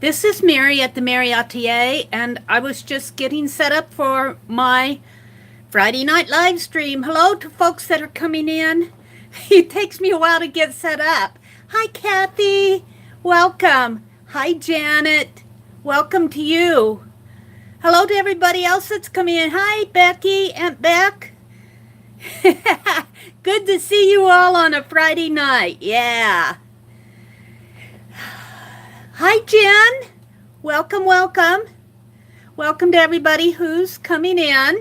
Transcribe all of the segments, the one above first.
This is Mary at the Meri Atelier, and I was just getting set up for my Friday night live stream. Hello to folks that are coming in. It takes me a while to get set up. Hi, Kathy. Welcome. Hi, Janet. Welcome to you. Hello to everybody else that's coming in. Hi, Becky, Aunt Beck. Good to see you all on a Friday night. Yeah. Hi, Jen. Welcome, welcome. Welcome to everybody who's coming in.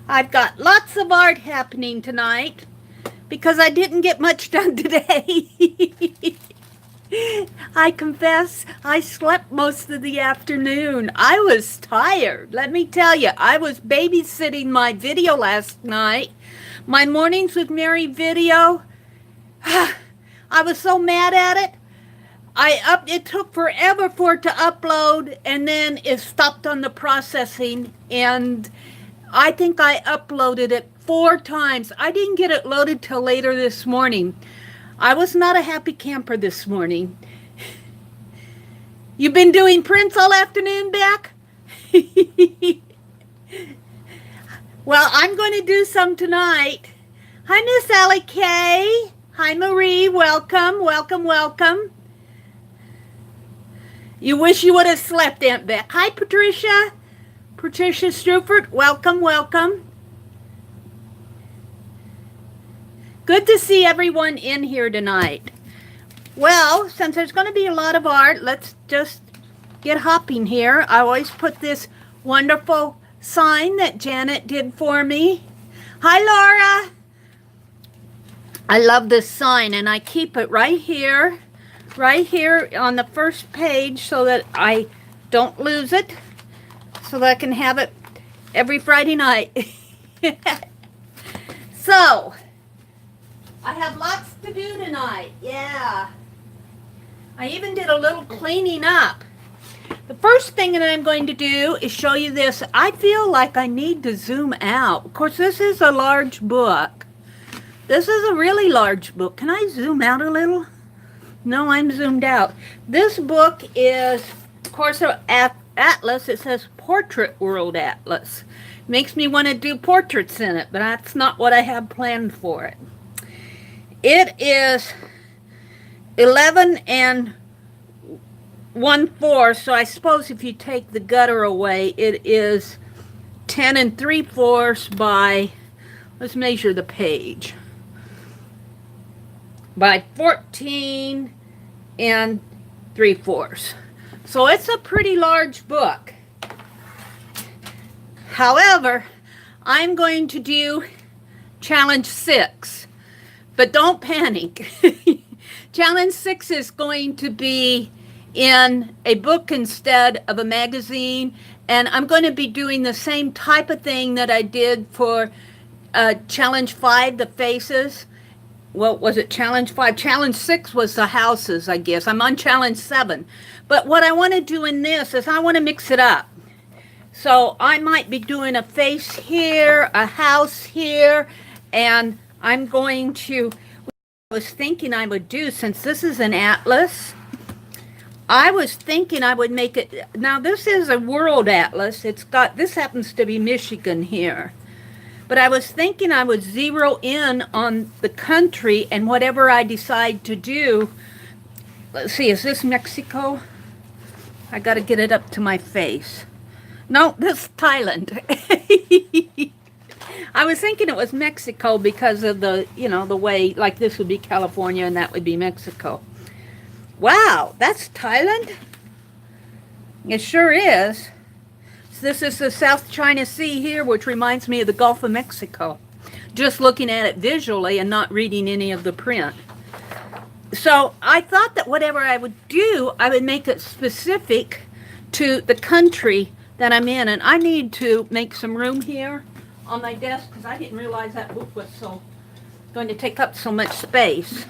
I've got lots of art happening tonight because I didn't get much done today. I confess, I slept most of the afternoon. I was tired. Let me tell you, I was babysitting my video last night. My Mornings with Meri video. I was so mad at it. It took forever for it to upload, and then it stopped on the processing, and I think I uploaded it 4 times. I didn't get it loaded till later this morning. I was not a happy camper this morning. You've been doing prints all afternoon, Beck? Well, I'm going to do some tonight. Hi, Miss Allie Kay. Hi, Marie. Welcome, welcome, welcome. You wish you would have slept, Aunt Beck. Hi, Patricia. Patricia Strufert. Welcome, welcome. Good to see everyone in here tonight. Well, since there's going to be a lot of art, let's just get hopping here. I always put this wonderful sign that Janet did for me. Hi, Laura. I love this sign, and I keep it right here on the first page so that I don't lose it, so that I can have it every Friday night. So, I have lots to do tonight. Yeah. I even did a little cleaning up. The first thing that I'm going to do is show you this. I feel like I need to zoom out. Of course, this is a large book. This is a really large book. Can I zoom out a little? No, I'm zoomed out. This book is, of course, an atlas. It says Portrait World Atlas. Makes me want to do portraits in it, but that's not what I have planned for it. It is 11 1/4, so I suppose if you take the gutter away, it is 10 3/4 by, let's measure the page, by 14 3/4. So it's a pretty large book. However, I'm going to do challenge 6, but don't panic. Challenge 6 is going to be in a book instead of a magazine, and I'm going to be doing the same type of thing that I did for challenge 5, the faces. Well, was it challenge 5? Challenge 6 was the houses, I guess. I'm on challenge 7. But what I want to do in this is I want to mix it up. So I might be doing a face here, a house here, and I'm going to, what I was thinking I would do, since this is an atlas, I was thinking I would make it, now this is a world atlas. It's got, this happens to be Michigan here. But I was thinking I would zero in on the country, and whatever I decide to do, let's see, is this Mexico? I got to get it up to my face. No, this is Thailand. I was thinking it was Mexico because of the, the way, like this would be California and that would be Mexico. Wow, that's Thailand? It sure is. This is the South China Sea here, which reminds me of the Gulf of Mexico. Just looking at it visually and not reading any of the print. So I thought that whatever I would do, I would make it specific to the country that I'm in. And I need to make some room here on my desk because I didn't realize that book was going to take up so much space.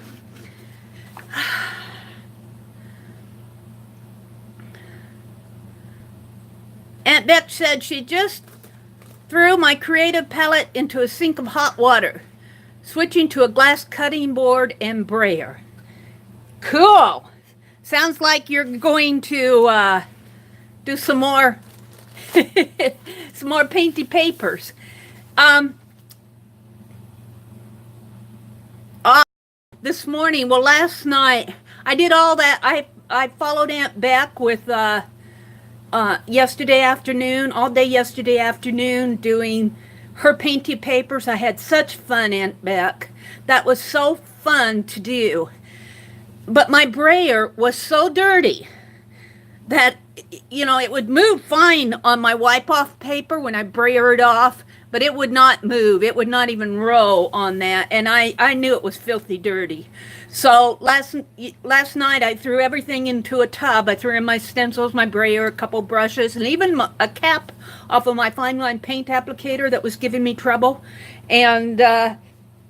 Aunt Beck said she just threw my creative palette into a sink of hot water, switching to a glass cutting board and brayer. Cool. Sounds like you're going to do some more some more painty papers. Um, uh, this morning, well, last night, I did all that. I followed Aunt Beck with yesterday afternoon, all day yesterday afternoon, doing her painty papers. I had such fun, Aunt Beck. That was so fun to do. But my brayer was so dirty that, you know, it would move fine on my wipe-off paper when I brayer it off, but it would not move. It would not even row on that, and I knew it was filthy dirty. So last night I threw everything into a tub. I threw in my stencils, my brayer, a couple brushes, and even a cap off of my fine line paint applicator that was giving me trouble, and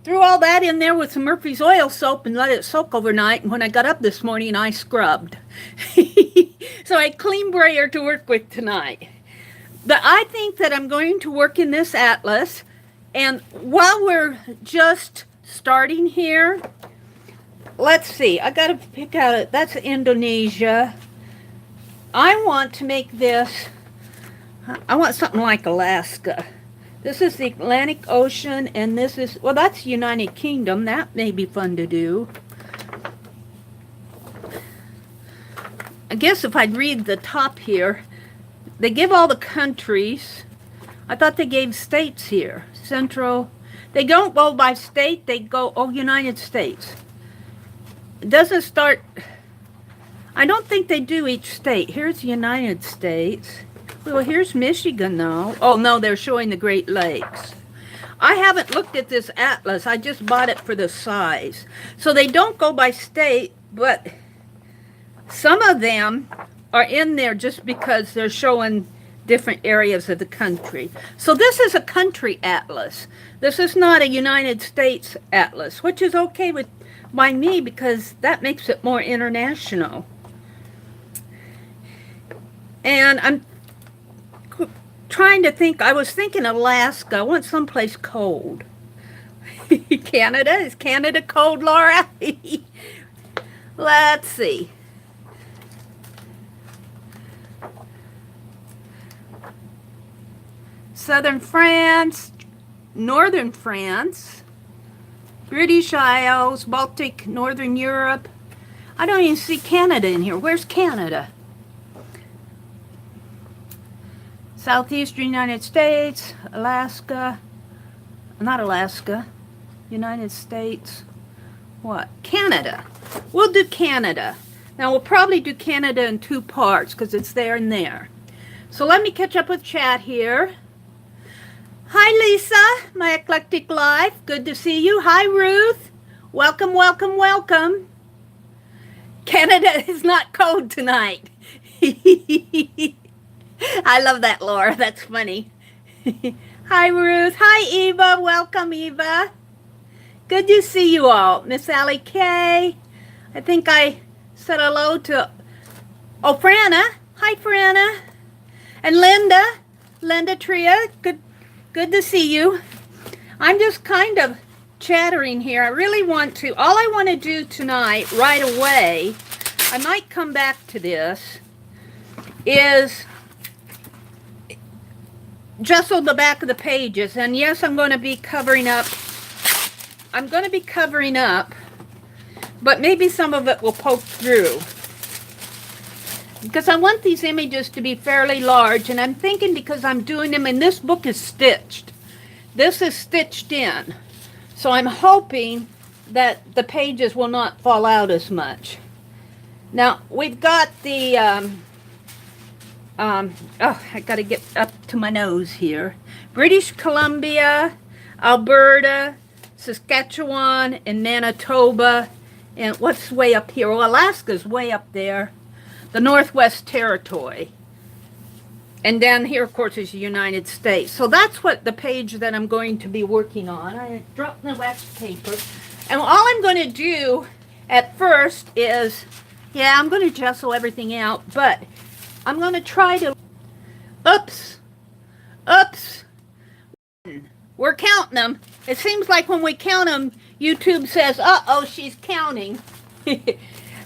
threw all that in there with some Murphy's oil soap and let it soak overnight. And when I got up this morning, I scrubbed. So I had clean brayer to work with tonight. But I think that I'm going to work in this atlas. And while we're just starting here, let's see. I got to pick out, that's Indonesia. I want to make this, I want something like Alaska. This is the Atlantic Ocean, and this is, well, that's United Kingdom. That may be fun to do. I guess if I'd read the top here, they give all the countries. I thought they gave states here. Central. They don't go by state. They go, oh, United States. It doesn't start, I don't think they do each state. Here's the United States. Well, here's Michigan, though. Oh, no, they're showing the Great Lakes. I haven't looked at this atlas. I just bought it for the size. So they don't go by state, but some of them are in there just because they're showing different areas of the country. So this is a country atlas. This is not a United States atlas, which is okay by me because that makes it more international. And I'm trying to think, I was thinking Alaska. I want someplace cold. Canada? Is Canada cold, Laura? Let's see. Southern France, Northern France, British Isles, Baltic, Northern Europe. I don't even see Canada in here. Where's Canada? Southeastern United States, Alaska, not Alaska, United States, what? Canada. We'll do Canada. Now, we'll probably do Canada in two parts because it's there and there. So let me catch up with chat here. Hi, Lisa, my eclectic life. Good to see you. Hi, Ruth. Welcome, welcome, welcome. Canada is not cold tonight. I love that, Laura. That's funny. Hi, Ruth. Hi, Eva. Welcome, Eva. Good to see you all. Miss Allie Kay. I think I said hello to, oh, Franna. Hi, Franna. And Linda. Linda Tria. Good to see you. I'm just kind of chattering here. I really want to, all I want to do tonight, right away, I might come back to this, is jostle the back of the pages. And yes, I'm going to be covering up, but maybe some of it will poke through. Because I want these images to be fairly large, and I'm thinking because I'm doing them, and this book is stitched. This is stitched in. So I'm hoping that the pages will not fall out as much. Now, we've got the, oh, I got to get up to my nose here. British Columbia, Alberta, Saskatchewan, and Manitoba. And what's way up here? Well, Alaska's way up there. The Northwest Territory. And down here, of course, is the United States. So that's what the page that I'm going to be working on. I dropped the wax paper. And all I'm going to do at first is, yeah, I'm going to jostle everything out, but I'm going to try to, oops, we're counting them. It seems like when we count them, YouTube says, uh-oh, she's counting.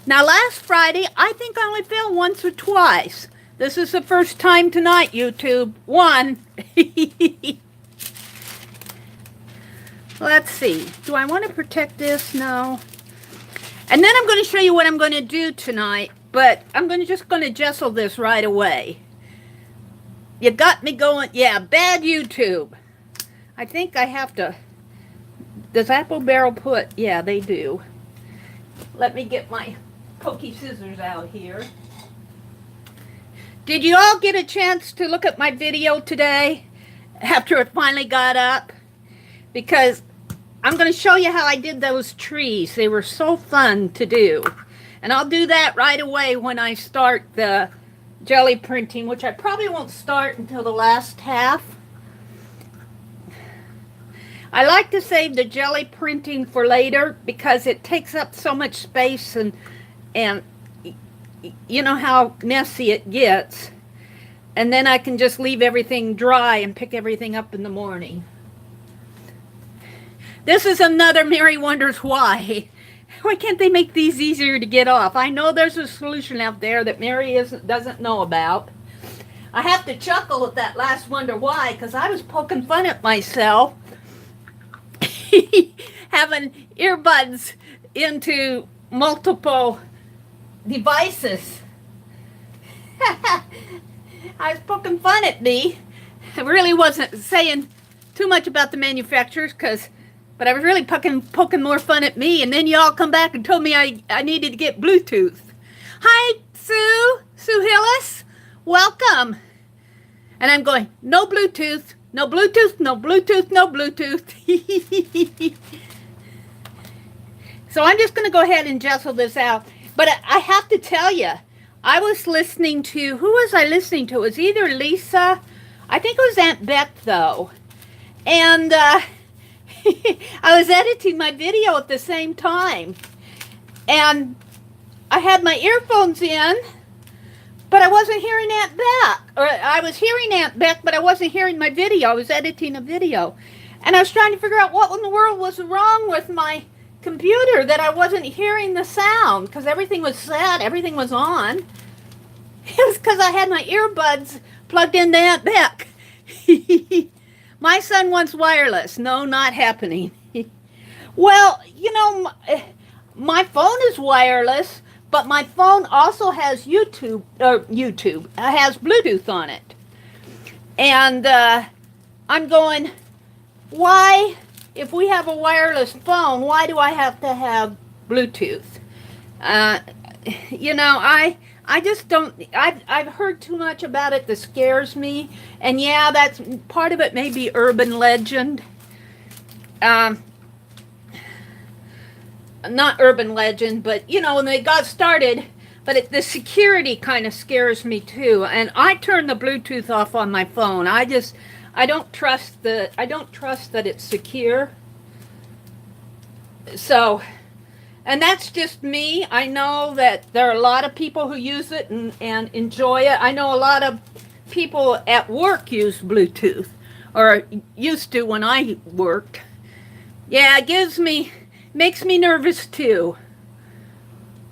Now, last Friday, I think I only failed once or twice. This is the first time tonight, YouTube. One. Let's see. Do I want to protect this? No. And then I'm going to show you what I'm going to do tonight, but I'm just going to jessel this right away. You got me going. Yeah, bad YouTube. I think I have to. Does Apple Barrel put? Yeah, they do. Let me get my pokey scissors out here. Did you all get a chance to look at my video today after it finally got up? Because I'm going to show you how I did those trees. They were so fun to do. And I'll do that right away when I start the jelly printing, which I probably won't start until the last half. I like to save the jelly printing for later because it takes up so much space, and you know how messy it gets. And then I can just leave everything dry and pick everything up in the morning. This is another Meri wonders why. Why can't they make these easier to get off? I know there's a solution out there that Meri doesn't know about. I have to chuckle at that last wonder why, because I was poking fun at myself having earbuds into multiple devices. I was poking fun at me. I really wasn't saying too much about the manufacturers, but I was really poking more fun at me, and then y'all come back and told me I needed to get Bluetooth. Hi, Sue Hillis, welcome. And I'm going, no Bluetooth, no Bluetooth, no Bluetooth, no Bluetooth. So I'm just going to go ahead and jessel this out. But I have to tell you, I was listening to, who was I listening to? It was either Lisa, I think it was Aunt Beth though. And I was editing my video at the same time. And I had my earphones in, but I wasn't hearing Aunt Beth. Or I was hearing Aunt Beth, but I wasn't hearing my video. I was editing a video. And I was trying to figure out what in the world was wrong with my computer that I wasn't hearing the sound, because everything was set, everything was on. It was because I had my earbuds plugged into Aunt Beck. My son wants wireless. No, not happening. Well, you know, my phone is wireless, but my phone also has YouTube, has Bluetooth on it. And I'm going, why, if we have a wireless phone, why do I have to have Bluetooth? You know, I just don't, I've heard too much about it that scares me. And yeah, that's part of it, may be urban legend. Not urban legend, but you know, when they got started, but the security kind of scares me too. And I turn the Bluetooth off on my phone. I don't trust that it's secure. So, and that's just me. I know that there are a lot of people who use it and enjoy it. I know a lot of people at work use Bluetooth, or used to when I worked. Yeah, it makes me nervous too.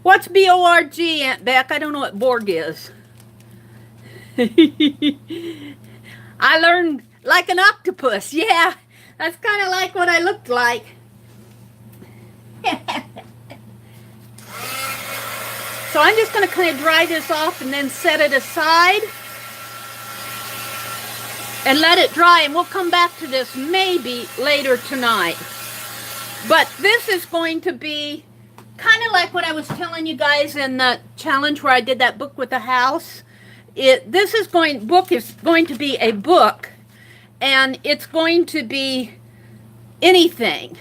What's B-O-R-G, Aunt Beck? I don't know what Borg is. I learned like an octopus. Yeah, that's kind of like what I looked like. So I'm just going to kind of dry this off and then set it aside and let it dry, and we'll come back to this maybe later tonight. But this is going to be kind of like what I was telling you guys in the challenge where I did that book with the house. Book is going to be a book, and it's going to be anything.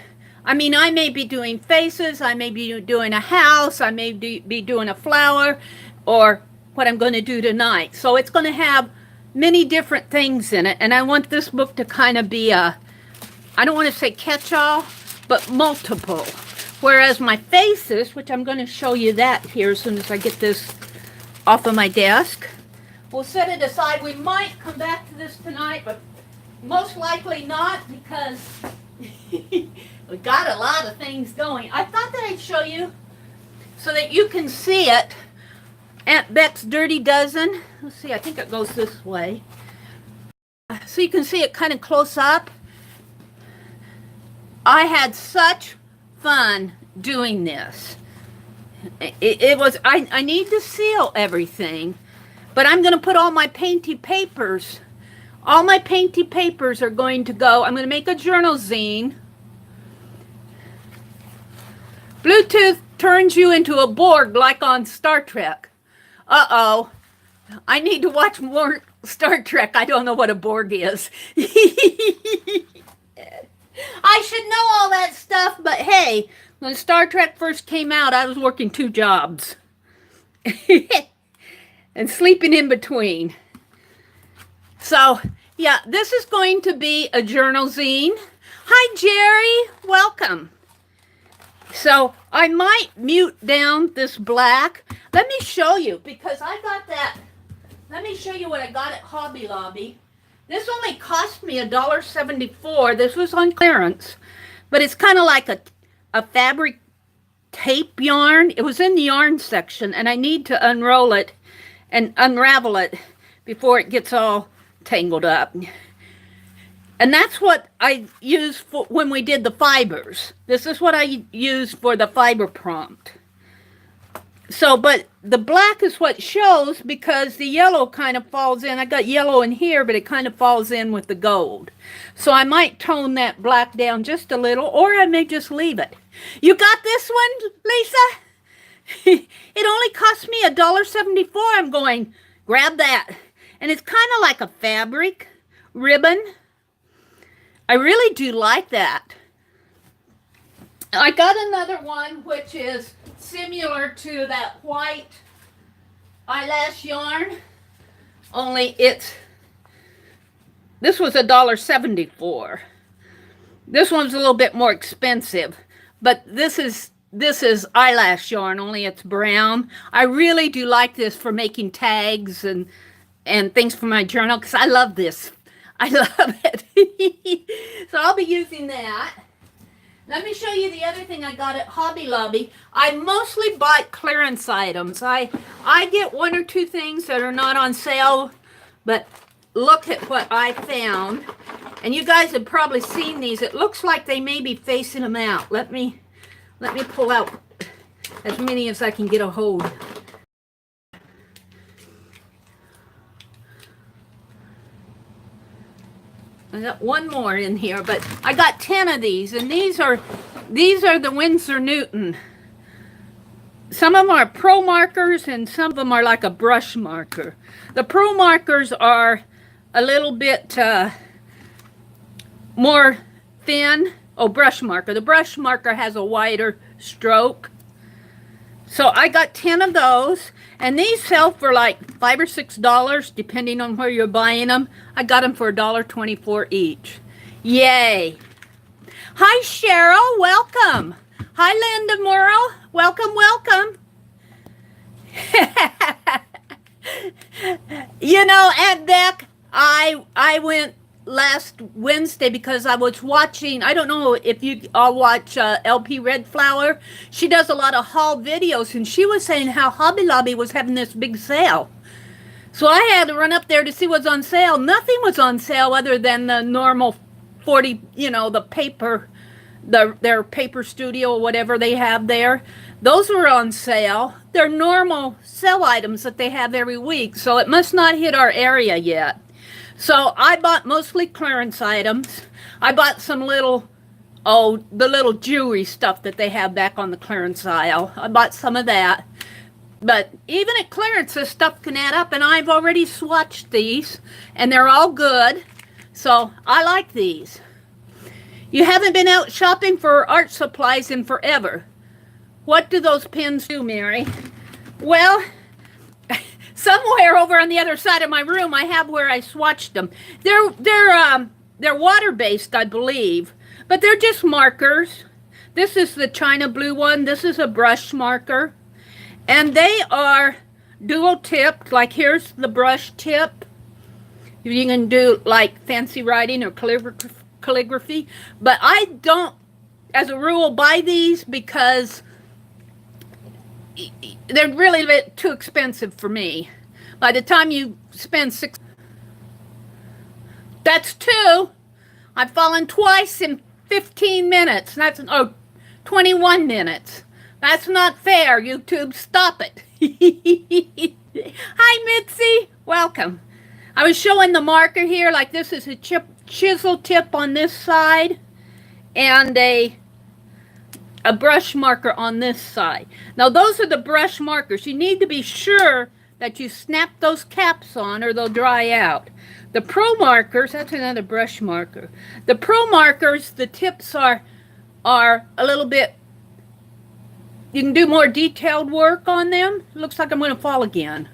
I mean, I may be doing faces, I may be doing a house, I may be doing a flower, or what I'm going to do tonight. So it's going to have many different things in it, and I want this book to kind of be I don't want to say catch-all, but multiple. Whereas my faces, which I'm going to show you that here as soon as I get this off of my desk, we'll set it aside. We might come back to this tonight, but most likely not, because we got a lot of things going. I thought that I'd show you so that you can see it. Aunt Beck's Dirty Dozen. Let's see, I think it goes this way. So you can see it kind of close up. I had such fun doing this. It was, I need to seal everything, but I'm going to put all my painty papers. All my painty papers are going to go. I'm going to make a journal zine. Bluetooth turns you into a Borg like on Star Trek. Uh-oh. I need to watch more Star Trek. I don't know what a Borg is. I should know all that stuff, but hey, when Star Trek first came out, I was working 2 jobs. And sleeping in between. So, yeah, this is going to be a journal zine. Hi, Jerry. Welcome. So, I might mute down this black. Let me show you, because I got that. Let me show you what I got at Hobby Lobby. This only cost me $1.74. This was on clearance. But it's kind of like a fabric tape yarn. It was in the yarn section, and I need to unroll it and unravel it before it gets all tangled up. And that's what I used for when we did the fibers. This is what I used for the fiber prompt. So, but the black is what shows because the yellow kind of falls in. I got yellow in here, but it kind of falls in with the gold. So I might tone that black down just a little, or I may just leave it. You got this one, Lisa? It only cost me $1.74. I'm going, grab that. And it's kind of like a fabric ribbon. I really do like that. I got another one which is similar to that white eyelash yarn, only this was $1.74. This one's a little bit more expensive, but this is eyelash yarn, only it's brown. I really do like this for making tags and things for my journal, because I love this. I love it. So I'll be using that. Let me show you the other thing I got at Hobby Lobby. I mostly buy clearance items. I get 1 or 2 things that are not on sale, but look at what I found. And you guys have probably seen these. It looks like they may be facing them out. Let me pull out as many as I can get a hold. I got 1 more in here, but I got 10 of these, and these are the Winsor Newton. Some of them are pro markers, and some of them are like a brush marker. The pro markers are a little bit more thin. Oh, brush marker. The brush marker has a wider stroke. So I got 10 of those, and these sell for like $5 or $6 depending on where you're buying them. I got them for $1.24 each. Yay! Hi Cheryl, welcome. Hi Linda Morrow, welcome, welcome. You know, Aunt Beck, I went last Wednesday because I was watching, I don't know if you all watch LP Red Flower. She does a lot of haul videos, and she was saying how Hobby Lobby was having this big sale. So I had to run up there to see what's on sale. Nothing was on sale other than the normal 40, you know, the paper, their paper studio or whatever they have there. Those were on sale. They're normal sale items that they have every week. So it must not hit our area yet. So I bought mostly clearance items. I bought some little, the little jewelry stuff that they have back on the clearance aisle. I bought some of that. But even at clearance, this stuff can add up, and I've already swatched these, and they're all good. So I like these. You haven't been out shopping for art supplies in forever. What do those pins do, Mary? Well, somewhere over on the other side of my room, I have where I swatched them. They're water-based, I believe, but they're just markers. This is the China blue one. This is a brush marker. And they are dual tipped, like here's the brush tip. You can do like fancy writing or calligraphy. But I don't, as a rule, buy these because they're really a bit too expensive for me. By the time you spend that's two. I've fallen twice in 15 minutes. That's 21 minutes. That's not fair, YouTube. Stop it. Hi, Mitzi. Welcome. I was showing the marker here, like this is a chisel tip on this side and a brush marker on this side. Now, those are the brush markers. You need to be sure that you snap those caps on or they'll dry out. The Pro markers, that's another brush marker. The Pro markers, the tips are a little bit, you can do more detailed work on them. Looks like I'm going to fall again.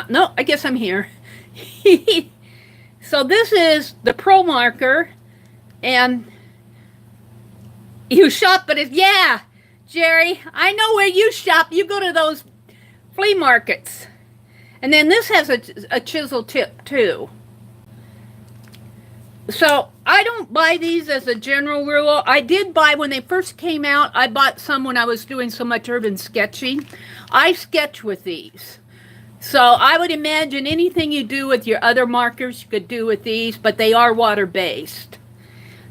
No, I guess I'm here. So this is the Pro marker, and you shop, but yeah, Jerry, I know where you shop. You go to those flea markets. And then this has a chisel tip too. So I don't buy these as a general rule. I did buy when they first came out. I bought some when I was doing so much urban sketching. I sketch with these. So I would imagine anything you do with your other markers you could do with these, but they are water-based.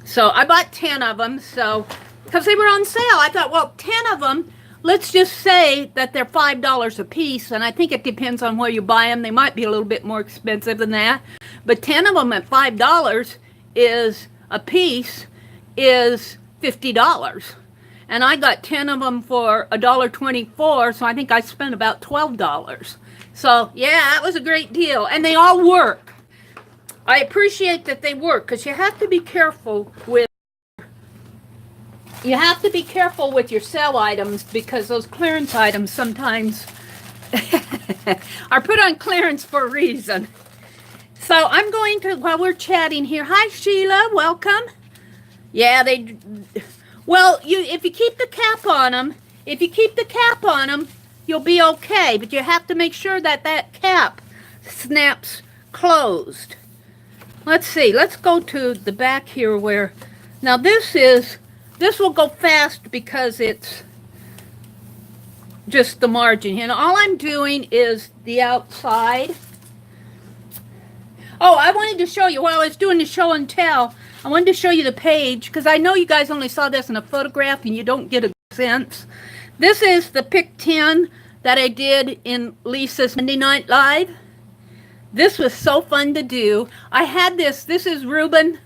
So I bought 10 of them, so because they were on sale. I thought, well, 10 of them, let's just say that they're $5 a piece, and I think it depends on where you buy them. They might be a little bit more expensive than that, but 10 of them at $5 is a piece is $50. And I got 10 of them for $1.24, so I think I spent about $12. So, yeah, that was a great deal. And they all work. I appreciate that they work, because you have to be careful with your sale items, because those clearance items sometimes are put on clearance for a reason. So I'm going to, while we're chatting here, hi Sheila, welcome. Yeah, well, if you keep the cap on them, you'll be okay, but you have to make sure that that cap snaps closed. Let's see, let's go to the back here where, now this will go fast because it's just the margin here. And all I'm doing is the outside. Oh, I wanted to show you, while I was doing the show and tell, I wanted to show you the page, because I know you guys only saw this in a photograph and you don't get a sense. This is the pick 10 that I did in Lisa's Monday Night Live. This was so fun to do. I had this is Reuben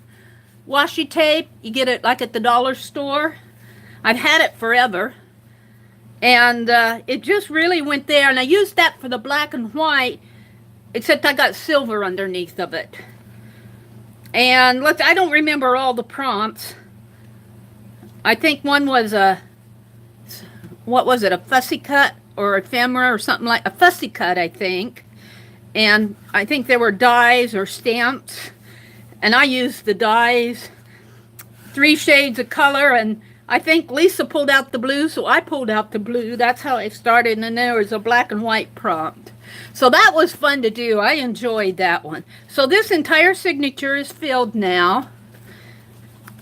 washi tape. You get it like at the dollar store. I've had it forever. And it just really went there. And I used that for the black and white, except I got silver underneath of it. And I don't remember all the prompts. I think one was a fussy cut or ephemera or something like a fussy cut, I think. And I think there were dies or stamps. And I used the dies, 3 shades of color, and I think Lisa pulled out the blue, so I pulled out the blue. That's how I started, and then there was a black and white prompt. So that was fun to do. I enjoyed that one. So this entire signature is filled now.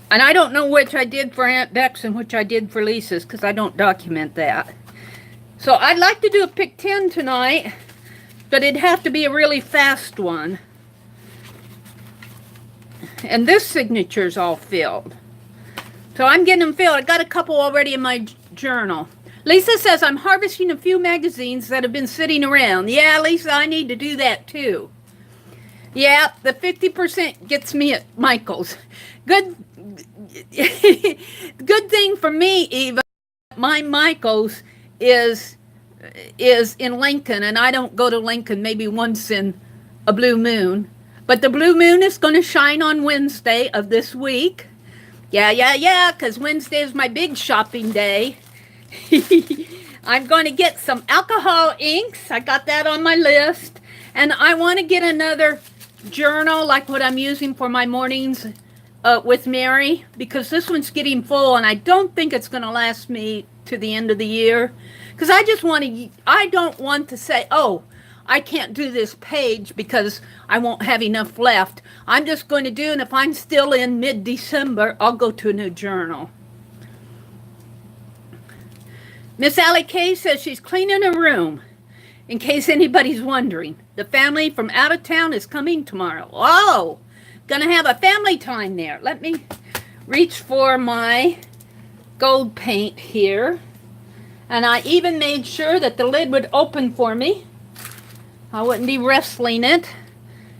And I don't know which I did for Aunt Bex and which I did for Lisa's, because I don't document that. So I'd like to do a pick 10 tonight, but it'd have to be a really fast one. And this signature's all filled. So I'm getting them filled. I got a couple already in my journal. Lisa says, I'm harvesting a few magazines that have been sitting around. Yeah, Lisa, I need to do that too. Yeah, the 50% gets me at Michael's. Good thing for me, Eva, my Michael's is in Lincoln, and I don't go to Lincoln maybe once in a blue moon. But the blue moon is going to shine on Wednesday of this week. Yeah, because Wednesday is my big shopping day. I'm going to get some alcohol inks. I got that on my list. And I want to get another journal like what I'm using for my mornings with Meri, because this one's getting full and I don't think it's going to last me to the end of the year. Because I don't want to say, oh, I can't do this page because I won't have enough left. I'm just going to do, and if I'm still in mid-December, I'll go to a new journal. Miss Allie Kay says she's cleaning her room. In case anybody's wondering, the family from out of town is coming tomorrow. Oh, gonna have a family time there. Let me reach for my gold paint here. And I even made sure that the lid would open for me. I wouldn't be wrestling it.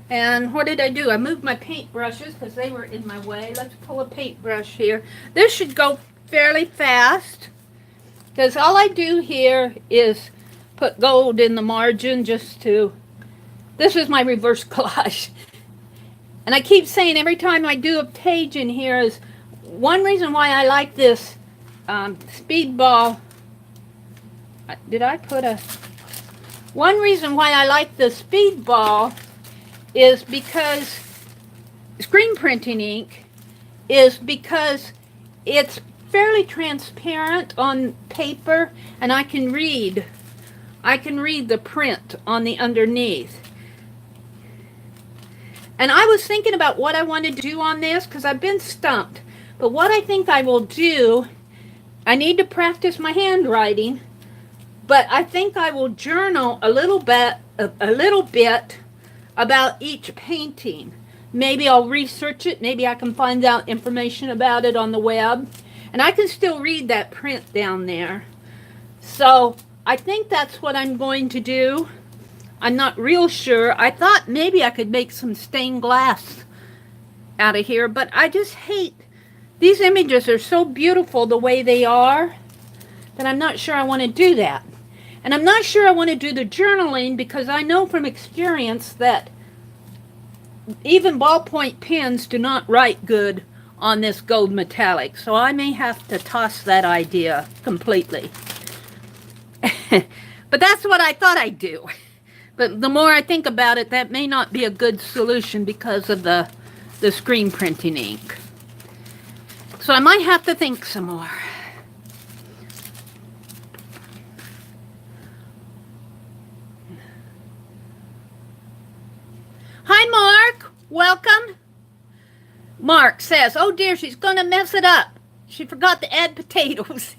And what did I do? I moved my paint brushes because they were in my way. Let's pull a paintbrush here. This should go fairly fast because all I do here is put gold in the margin just to... This is my reverse collage. And I keep saying every time I do a page in here is one reason why I like this speedball. Did I put a... One reason why I like the speedball is because screen printing ink is because it's fairly transparent on paper and I can read the print on the underneath. And I was thinking about what I wanted to do on this because I've been stumped. But what I think I will do, I need to practice my handwriting, but I think I will journal a little bit about each painting. Maybe I'll research it. Maybe I can find out information about it on the web. And I can still read that print down there. So I think that's what I'm going to do. I'm not real sure. I thought maybe I could make some stained glass out of here, but I just hate, these images are so beautiful the way they are that I'm not sure I want to do that. And I'm not sure I want to do the journaling because I know from experience that even ballpoint pens do not write good on this gold metallic. So I may have to toss that idea completely. But that's what I thought I'd do. But the more I think about it, that may not be a good solution because of the screen printing ink. So I might have to think some more. Hi, Mark. Welcome. Mark says, oh dear, she's going to mess it up. She forgot to add potatoes.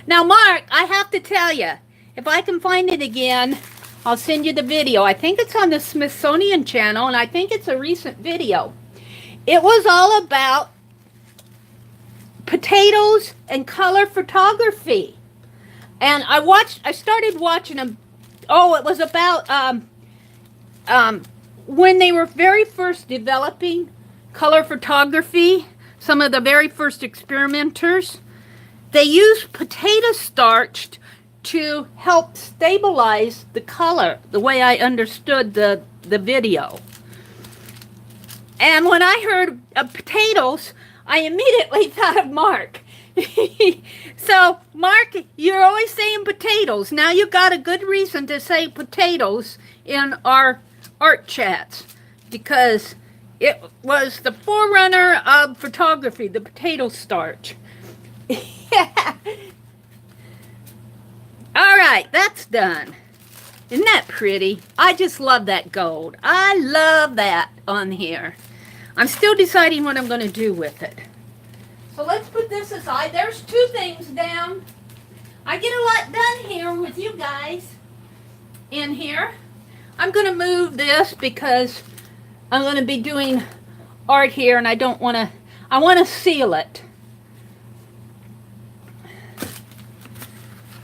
Now, Mark, I have to tell you, if I can find it again, I'll send you the video. I think it's on the Smithsonian channel, and I think it's a recent video. It was all about potatoes and color photography. And I started watching them. Oh, it was about when they were very first developing color photography, some of the very first experimenters, they used potato starch to help stabilize the color, the way I understood the video. And when I heard of potatoes, I immediately thought of Mark. So, Mark, you're always saying potatoes. Now you got a good reason to say potatoes in our art chats, because it was the forerunner of photography, the potato starch. All right, that's done. Isn't that pretty? I just love that gold. I love that on here. I'm still deciding what I'm going to do with it. So let's put this aside. There's two things down. I get a lot done here with you guys in here. I'm going to move this because I'm going to be doing art here and I don't want to, I want to seal it.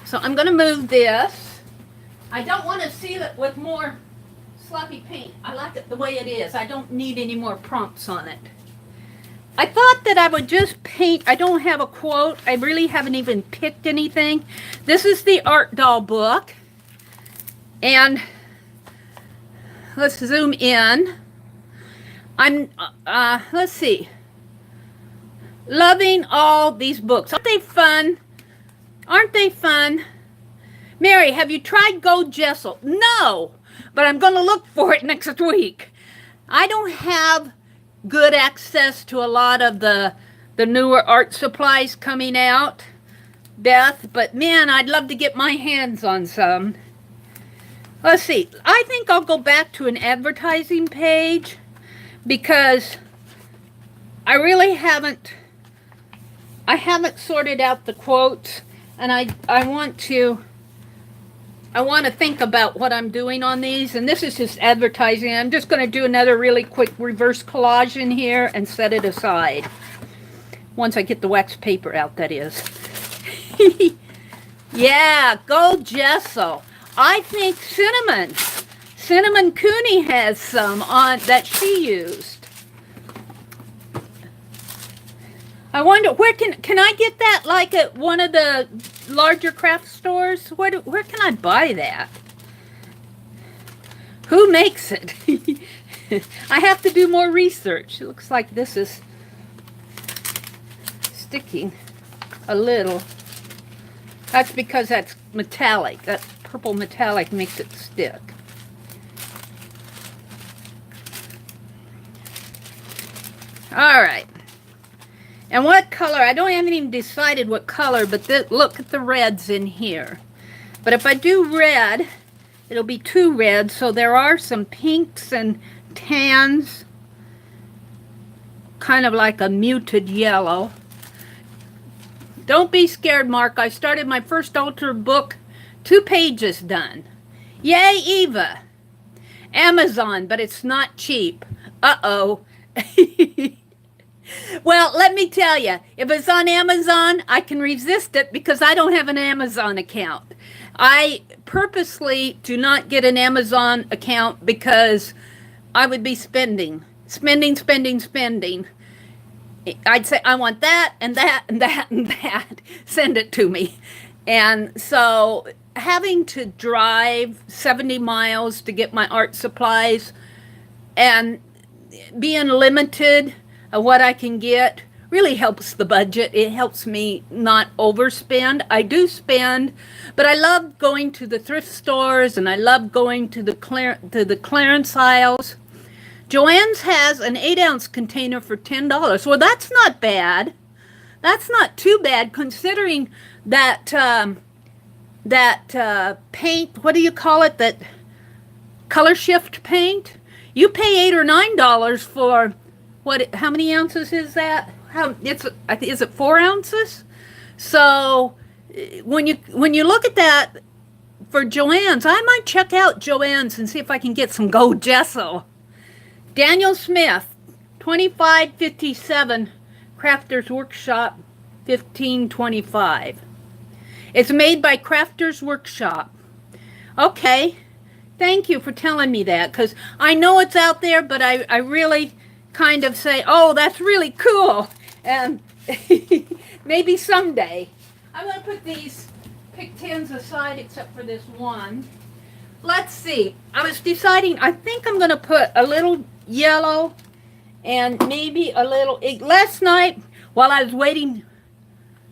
So I'm going to move this. I don't want to seal it with more sloppy paint. I like it the way it is. I don't need any more prompts on it. I thought that I would just paint. I don't have a quote. I really haven't even picked anything. This is the Art Doll book. And let's zoom in. Let's see. Loving all these books. Aren't they fun? Aren't they fun? Mary, have you tried gold gesso? No, but I'm going to look for it next week. I don't have good access to a lot of the newer art supplies coming out, Beth, but man, I'd love to get my hands on some. Let's see. I think I'll go back to an advertising page because I really haven't sorted out the quotes, and I want to think about what I'm doing on these, and this is just advertising. I'm just going to do another really quick reverse collage in here and set it aside. Once I get the wax paper out, that is. Yeah, gold gesso. I think Cinnamon Cooney has some on that she used. I wonder, where can I get that, like at one of the larger craft stores? Where can I buy that? Who makes it? I have to do more research. It looks like this is sticking a little. That's because that's metallic. That purple metallic makes it stick. All right. And what color? I haven't even decided what color, but look at the reds in here. But if I do red, it'll be 2 reds, so there are some pinks and tans, kind of like a muted yellow. Don't be scared, Mark. I started my first altar book, 2 pages done. Yay, Eva. Amazon, but it's not cheap. Uh-oh. Well, let me tell you, if it's on Amazon, I can resist it because I don't have an Amazon account. I purposely do not get an Amazon account because I would be spending. I'd say, I want that and that and that and that. Send it to me. And so having to drive 70 miles to get my art supplies and being limited of what I can get really helps the budget. It helps me not overspend. I do spend, but I love going to the thrift stores and I love going to the clearance aisles. Joann's has an 8-ounce container for $10. Well, that's not bad. That's not too bad considering that paint, what do you call it, that color shift paint? You pay $8 or $9 for what? How many ounces is that? Is it 4 ounces? So when you look at that for Joann's, I might check out Joann's and see if I can get some gold gesso. Daniel Smith, 2557, Crafters Workshop, 1525. It's made by Crafters Workshop. Okay, thank you for telling me that, because I know it's out there, but I really kind of say, oh, that's really cool, and maybe someday. I'm going to put these pick tins aside except for this one. Let's see. I was deciding, I think I'm going to put a little yellow and maybe a little, last night while I was waiting,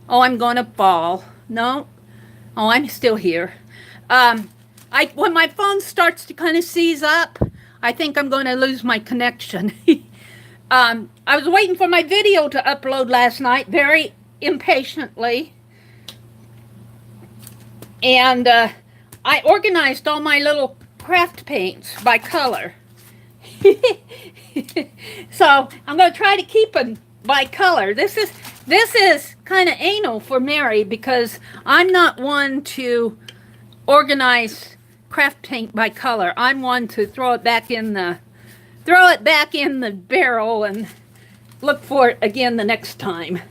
oh, I'm going to fall. No. Oh, I'm still here. When my phone starts to kind of seize up, I think I'm going to lose my connection. I was waiting for my video to upload last night very impatiently. And I organized all my little craft paints by color. So I'm going to try to keep them by color. This is kind of anal for Meri because I'm not one to organize craft paint by color. I'm one to throw it back in the barrel and look for it again the next time.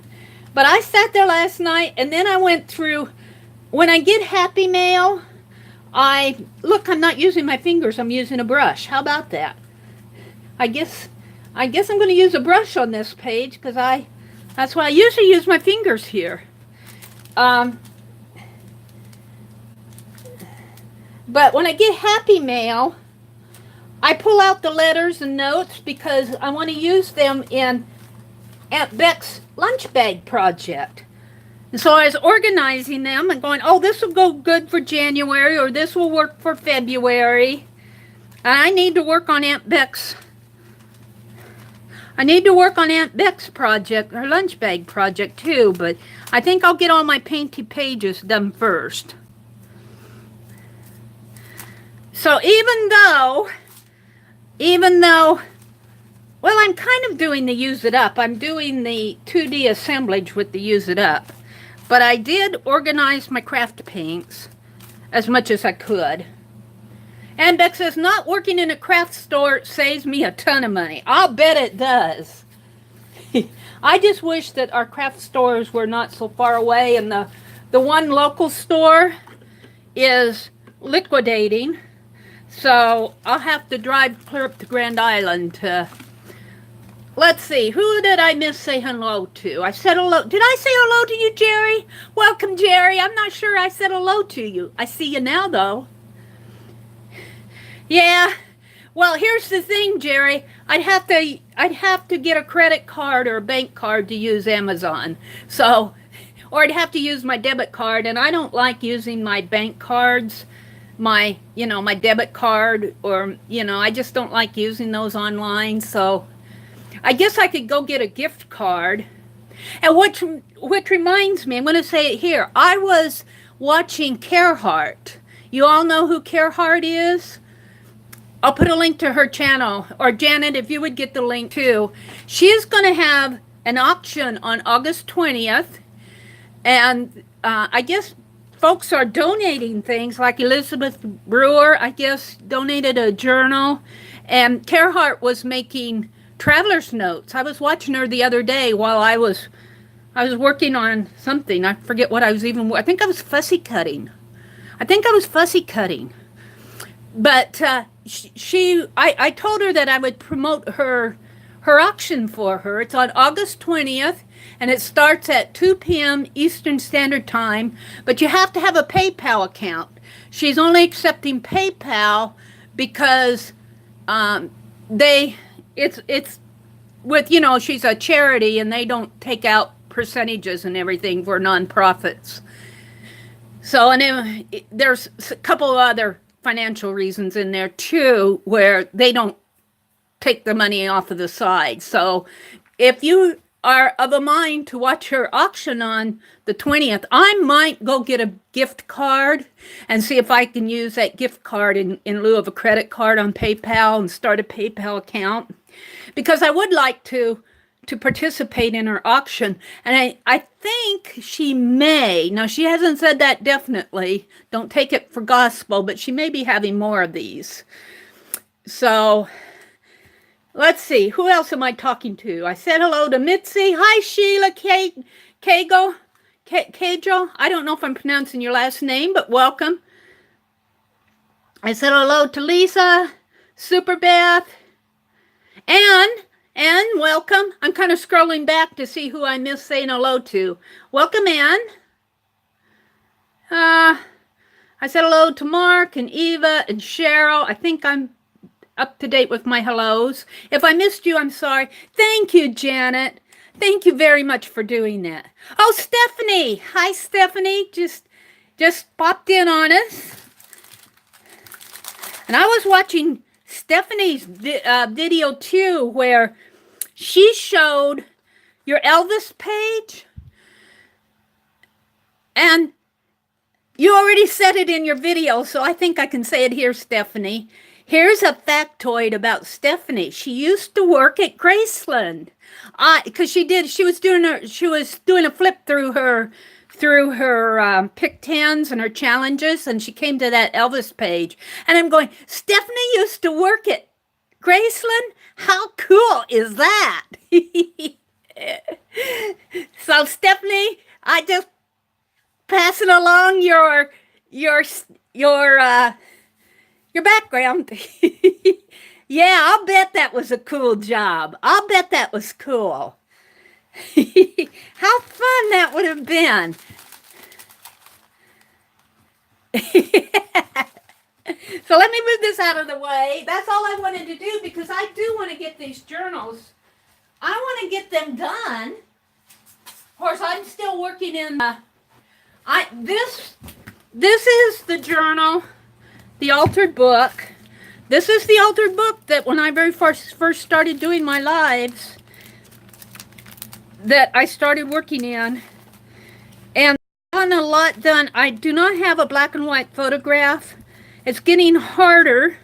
But I sat there last night and then I went through, when I get happy mail, I'm not using my fingers, I'm using a brush. How about that? I guess I'm going to use a brush on this page because that's why I usually use my fingers here. But when I get happy mail, I pull out the letters and notes because I want to use them in Aunt Beck's lunch bag project. And so I was organizing them and going, oh, this will go good for January or this will work for February. And I need to work on Aunt Beck's project, her lunch bag project too, but I think I'll get all my painty pages done first. So even though, well, I'm kind of doing the use it up. I'm doing the 2D assemblage with the use it up. But I did organize my craft paints as much as I could. And Beck says, not working in a craft store saves me a ton of money. I'll bet it does. I just wish that our craft stores were not so far away, and the one local store is liquidating. So I'll have to drive clear up to Grand Island to... Let's see, who did I miss say hello to? I said hello. Did I say hello to you, Jerry? Welcome, Jerry. I'm not sure I said hello to you. I see you now, though. Yeah. Well, here's the thing, Jerry. I'd have to get a credit card or a bank card to use Amazon. So, or I'd have to use my debit card, and I don't like using my bank cards, my debit card, or, I just don't like using those online. So I guess I could go get a gift card. And what reminds me, I'm going to say it here. I was watching Carehart. You all know who Carehart is? I'll put a link to her channel. Or Janet, if you would get the link too. She is going to have an auction on August 20th. And I guess folks are donating things, like Elizabeth Brewer, I guess, donated a journal. And Carehart was making traveler's notes. I was watching her the other day while I was working on something. I forget what I was I think I was fussy cutting. But I told her that I would promote her auction for her. It's on August 20th, and it starts at 2 p.m. Eastern Standard Time, but you have to have a PayPal account. She's only accepting PayPal because it's with, she's a charity, and they don't take out percentages and everything for nonprofits. So, and there's a couple of other financial reasons in there too, where they don't take the money off of the side. So if you are of a mind to watch her auction on the 20th, I might go get a gift card and see if I can use that gift card in lieu of a credit card on PayPal and start a PayPal account, because I would like to participate in her auction. And I think she may, now she hasn't said that definitely, don't take it for gospel, but she may be having more of these. So let's see, who else am I talking to? I said hello to Mitzi. Hi, Sheila Kago. I don't know if I'm pronouncing your last name, but welcome. I said hello to Lisa, Super Beth, Anne, welcome. I'm kind of scrolling back to see who I missed saying hello to. Welcome, Anne. I said hello to Mark and Eva and Cheryl. I think I'm up to date with my hellos. If I missed you, I'm sorry. Thank you, Janet. Thank you very much for doing that. Oh, Stephanie. Hi, Stephanie. Just popped in on us. And I was watching Stephanie's video too, where she showed your Elvis page, and you already said it in your video, so I think I can say it here, Stephanie. Here's a factoid about Stephanie. She used to work at Graceland, because she was doing a flip through her pick 10s and her challenges, and she came to that Elvis page, and I'm going, Stephanie used to work at Graceland? How cool is that? So Stephanie, I just passing along your background. Yeah, I'll bet that was a cool job. I'll bet that was cool. How fun that would have been. So let me move this out of the way. That's all I wanted to do, because I do want to get these journals. I want to get them done. Of course, I'm still working in this is the journal, the altered book. This is the altered book that when I very first started doing my lives, that I started working in. And I've gotten a lot done. I do not have a black and white photograph. It's getting harder,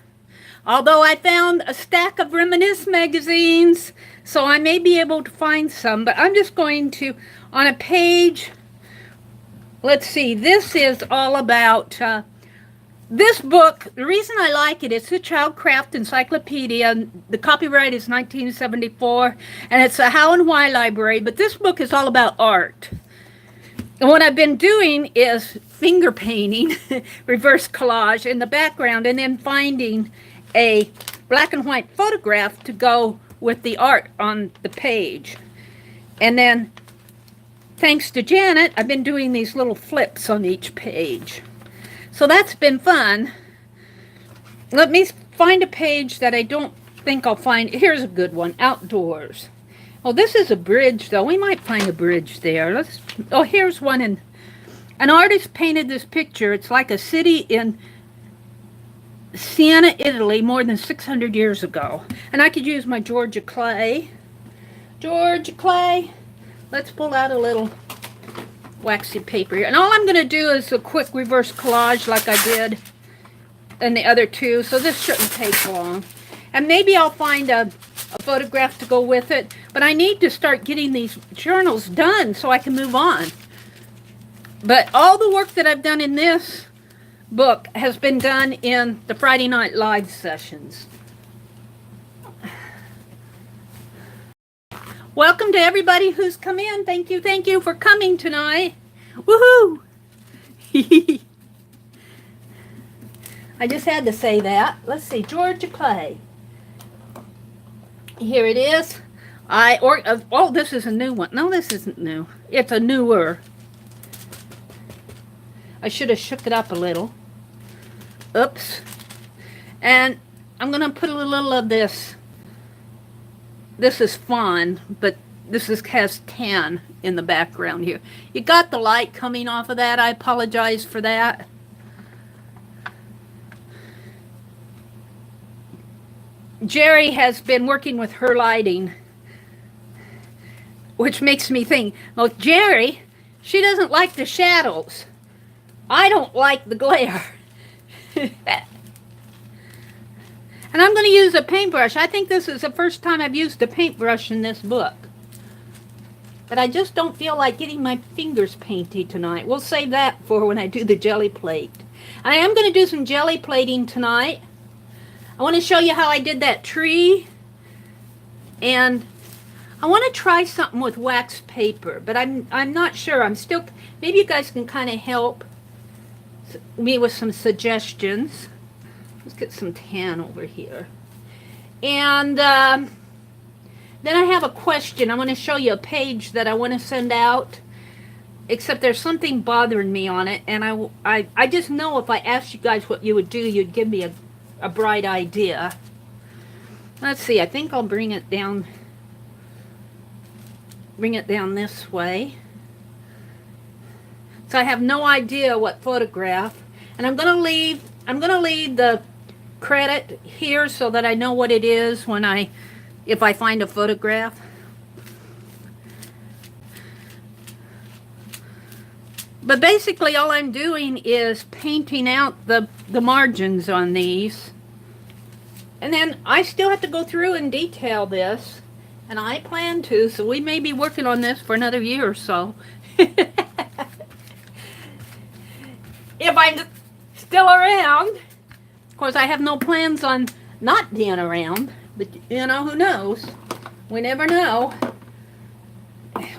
although I found a stack of Reminisce magazines, so I may be able to find some, but I'm just going to, on a page let's see, this is all about this book. The reason I like it, it's a Childcraft Encyclopedia. The copyright is 1974, and it's a How and Why library, but this book is all about art. And what I've been doing is finger painting, reverse collage in the background, and then finding a black and white photograph to go with the art on the page. And then, thanks to Janet, I've been doing these little flips on each page. So that's been fun. Let me find a page that I don't think I'll find. Here's a good one, outdoors. Oh, this is a bridge, though. We might find a bridge there. Oh, here's one. An artist painted this picture. It's like a city in Siena, Italy, more than 600 years ago. And I could use my Georgia clay. Georgia clay. Let's pull out a little waxy paper here. And all I'm going to do is a quick reverse collage like I did in the other two. So this shouldn't take long. And maybe I'll find a photograph to go with it. But I need to start getting these journals done so I can move on. But all the work that I've done in this book has been done in the Friday Night Live sessions. Welcome to everybody who's come in. Thank you for coming tonight. Woohoo! I just had to say that. Let's see, Georgia clay. Here it is. Oh, this is a new one. No, this isn't new. It's a newer. I should have shook it up a little. Oops. And I'm going to put a little of this. This is fawn, but this has tan in the background here. You got the light coming off of that. I apologize for that. Jerry has been working with her lighting, which makes me think, well, Jerry, she doesn't like the shadows. I don't like the glare. And I'm going to use a paintbrush. I think this is the first time I've used a paintbrush in this book. But I just don't feel like getting my fingers painty tonight. We'll save that for when I do the jelly plate. I am going to do some jelly plating tonight. I want to show you how I did that tree. And I want to try something with wax paper. But I'm not sure. I'm still... Maybe you guys can kind of help me with some suggestions. Let's get some tan over here. And then I have a question. I want to show you a page that I want to send out. Except there's something bothering me on it. And I just know if I asked you guys what you would do, you'd give me a bright idea. Let's see. I think I'll bring it down. Bring it down this way. So I have no idea what photograph. And I'm going to leave the credit here so that I know what it is if I find a photograph. But basically all I'm doing is painting out the margins on these. And then I still have to go through and detail this. And I plan to, so we may be working on this for another year or so. If I'm still around. Of course, I have no plans on not being around, but you know, who knows? We never know.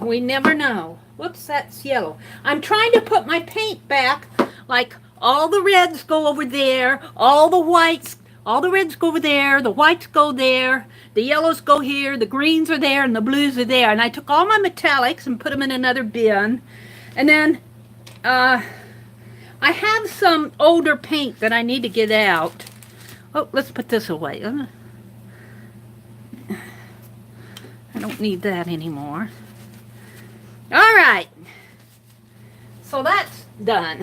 We never know. Whoops, that's yellow. I'm trying to put my paint back, like all the reds go over there, all the reds go over there, the whites go there, the yellows go here, the greens are there, and the blues are there. And I took all my metallics and put them in another bin. And then, I have some older paint that I need to get out. Oh, let's put this away. I don't need that anymore. All right. So that's done.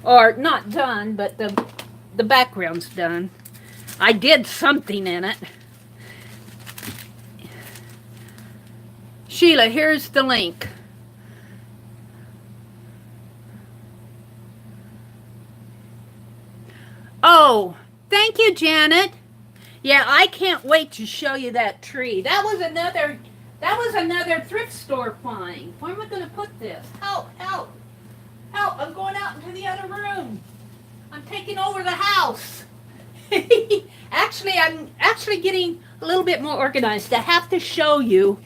Or not done, but the background's done. I did something in it. Sheila, here's the link. Oh, thank you, Janet. Yeah, I can't wait to show you that tree. That was another thrift store find. Where am I going to put this? Help, help. out into the other room. I'm taking over the house. Actually, I'm actually getting a little bit more organized. I have to show you.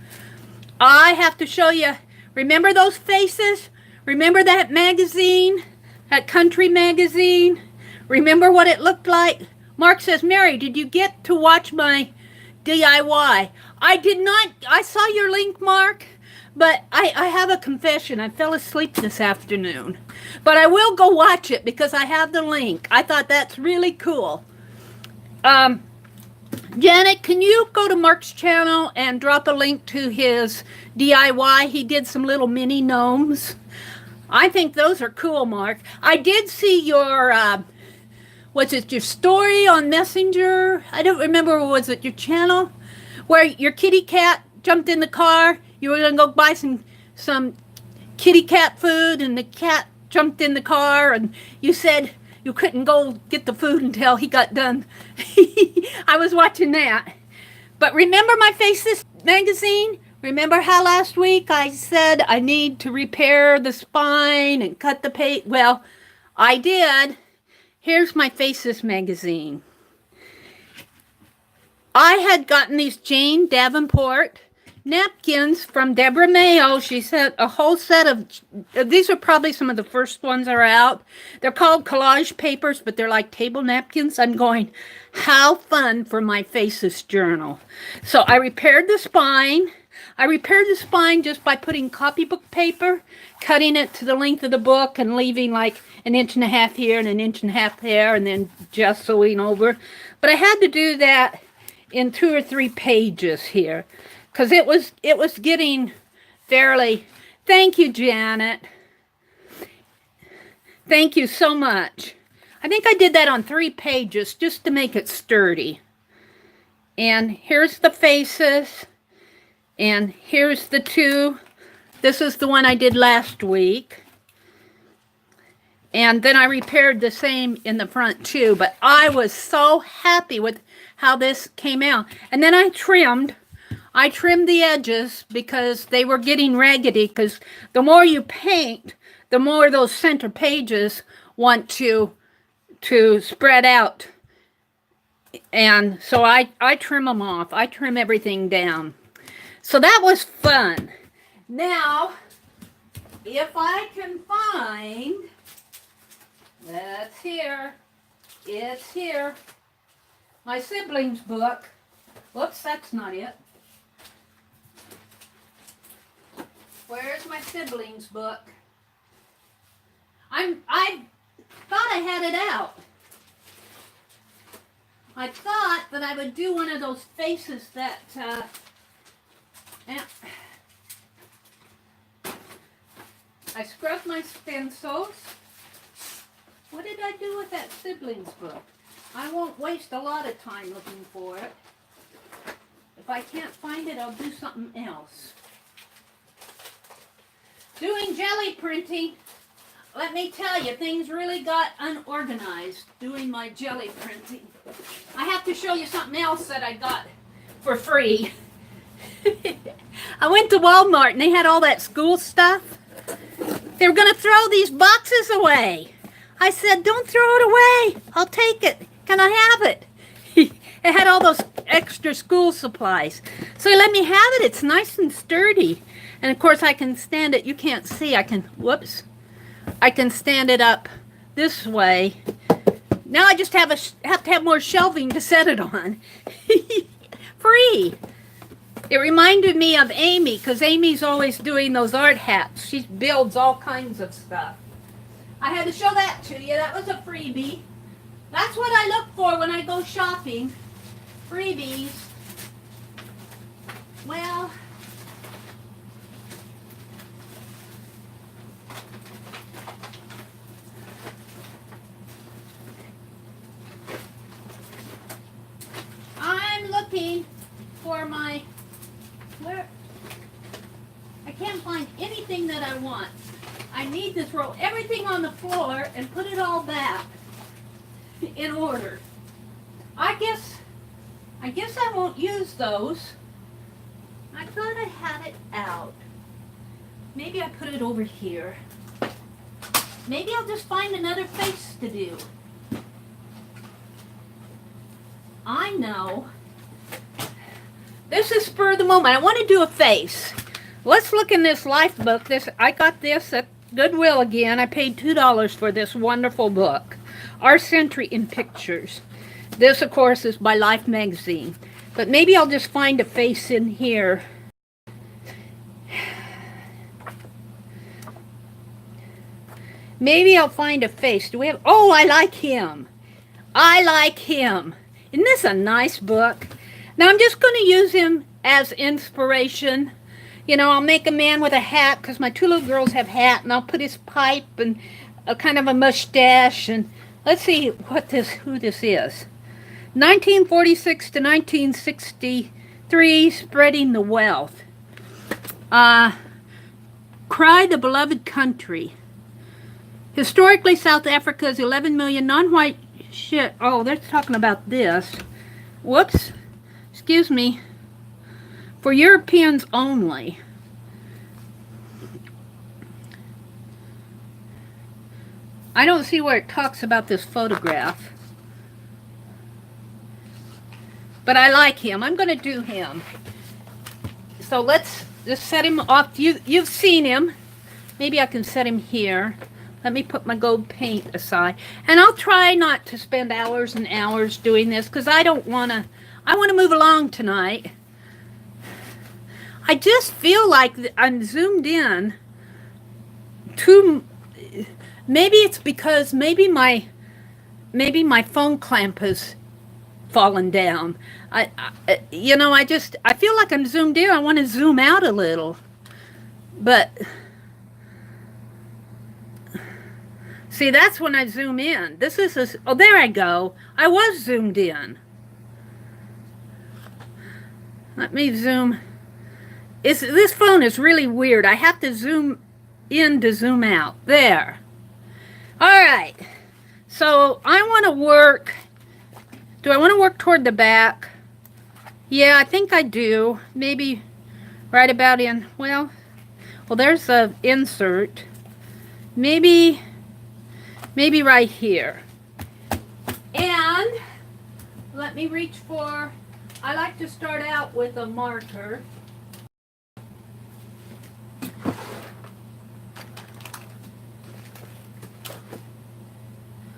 I have to show you. Remember those faces? Remember that magazine? That country magazine? Remember what it looked like? Mark says, Mary, did you get to watch my DIY? I did not. I saw your link, Mark, but I have a confession. I fell asleep this afternoon. But I will go watch it because I have the link. I thought that's really cool. Janet, can you go to Mark's channel and drop a link to his DIY? He did some little mini gnomes. I think those are cool, Mark. I did see your, was it your story on Messenger? I don't remember, was it your channel? Where your kitty cat jumped in the car. You were going to go buy some kitty cat food, and the cat jumped in the car, and you said you couldn't go get the food until he got done. I was watching that. But remember my Faces magazine? Remember how last week I said I need to repair the spine and cut the page? Well, I did. Here's my Faces magazine. I had gotten these Jane Davenport napkins from Deborah Mayo. She sent a whole set of, these are probably some of the first ones that are out. They're called collage papers, but they're like table napkins. I'm going, how fun for my Faces journal. So I repaired the spine. I repaired the spine just by putting copybook paper, cutting it to the length of the book and leaving like 1.5 inches here and 1.5 inches there, and then gessoing over. But I had to do that in 2 or 3 pages here, because it was getting fairly. Thank you, Janet. Thank you so much. I think I did that on 3 pages just to make it sturdy. And here's the Faces, and here's the 2. This is the one I did last week. And then I repaired the same in the front too, but I was so happy with how this came out. And then I trimmed the edges because they were getting raggedy, because the more you paint, the more those center pages want to spread out. And so I trim them off. I trim everything down. So that was fun. Now, if I can find, that's here. It's here. My siblings' book. Whoops, that's not it. Where's my siblings' book? I thought I had it out. I thought that I would do one of those faces that, I scrubbed my stencils. What did I do with that siblings book? I won't waste a lot of time looking for it. If I can't find it, I'll do something else. Doing jelly printing, let me tell you, things really got unorganized doing my jelly printing. I have to show you something else that I got for free. I went to Walmart and they had all that school stuff. They were going to throw these boxes away. I said, don't throw it away. I'll take it. Can I have it? It had all those extra school supplies. So he let me have it. It's nice and sturdy. And of course I can stand it. You can't see. I can stand it up this way. Now I just have to have more shelving to set it on. Free. It reminded me of Amy, because Amy's always doing those art hats. She builds all kinds of stuff. I had to show that to you. That was a freebie. That's what I look for when I go shopping. Freebies. Well, I'm looking for my, where, I can't find anything that I want. I need to throw everything on the floor and put it all back in order. I guess I won't use those. I thought I had it out. Maybe I put it over here. Maybe I'll just find another face to do. I know. This is spur of the moment. I want to do a face. Let's look in this life book. I got this at Goodwill again. I paid $2 for this wonderful book. Our Century in Pictures. This, of course, is by Life magazine. But maybe I'll just find a face in here. Maybe I'll find a face. Do we have... Oh, I like him. I like him. Isn't this a nice book? Now, I'm just going to use him as inspiration. You know, I'll make a man with a hat because my two little girls have hat, and I'll put his pipe and a kind of a mustache. And let's see who this is. 1946 to 1963, Spreading the Wealth. Cry the Beloved Country. Historically, South Africa's 11 million non-white shit. Oh, they're talking about this. Whoops. Excuse me. For Europeans only. I don't see where it talks about this photograph. But I like him. I'm going to do him. So let's just set him off. You've seen him. Maybe I can set him here. Let me put my gold paint aside. And I'll try not to spend hours and hours doing this because I want to move along tonight. I just feel like I'm zoomed in too. Maybe it's because maybe my phone clamp has fallen down. I feel like I'm zoomed in. I want to zoom out a little. But see, that's when I zoom in. Oh, there I go. I was zoomed in. Let me zoom. This phone is really weird. I have to zoom in to zoom out. There. All right. So I want to work. Do I want to work toward the back? Yeah, I think I do. Maybe right about in. Well, there's a insert. Maybe right here. And let me reach for, I like to start out with a marker.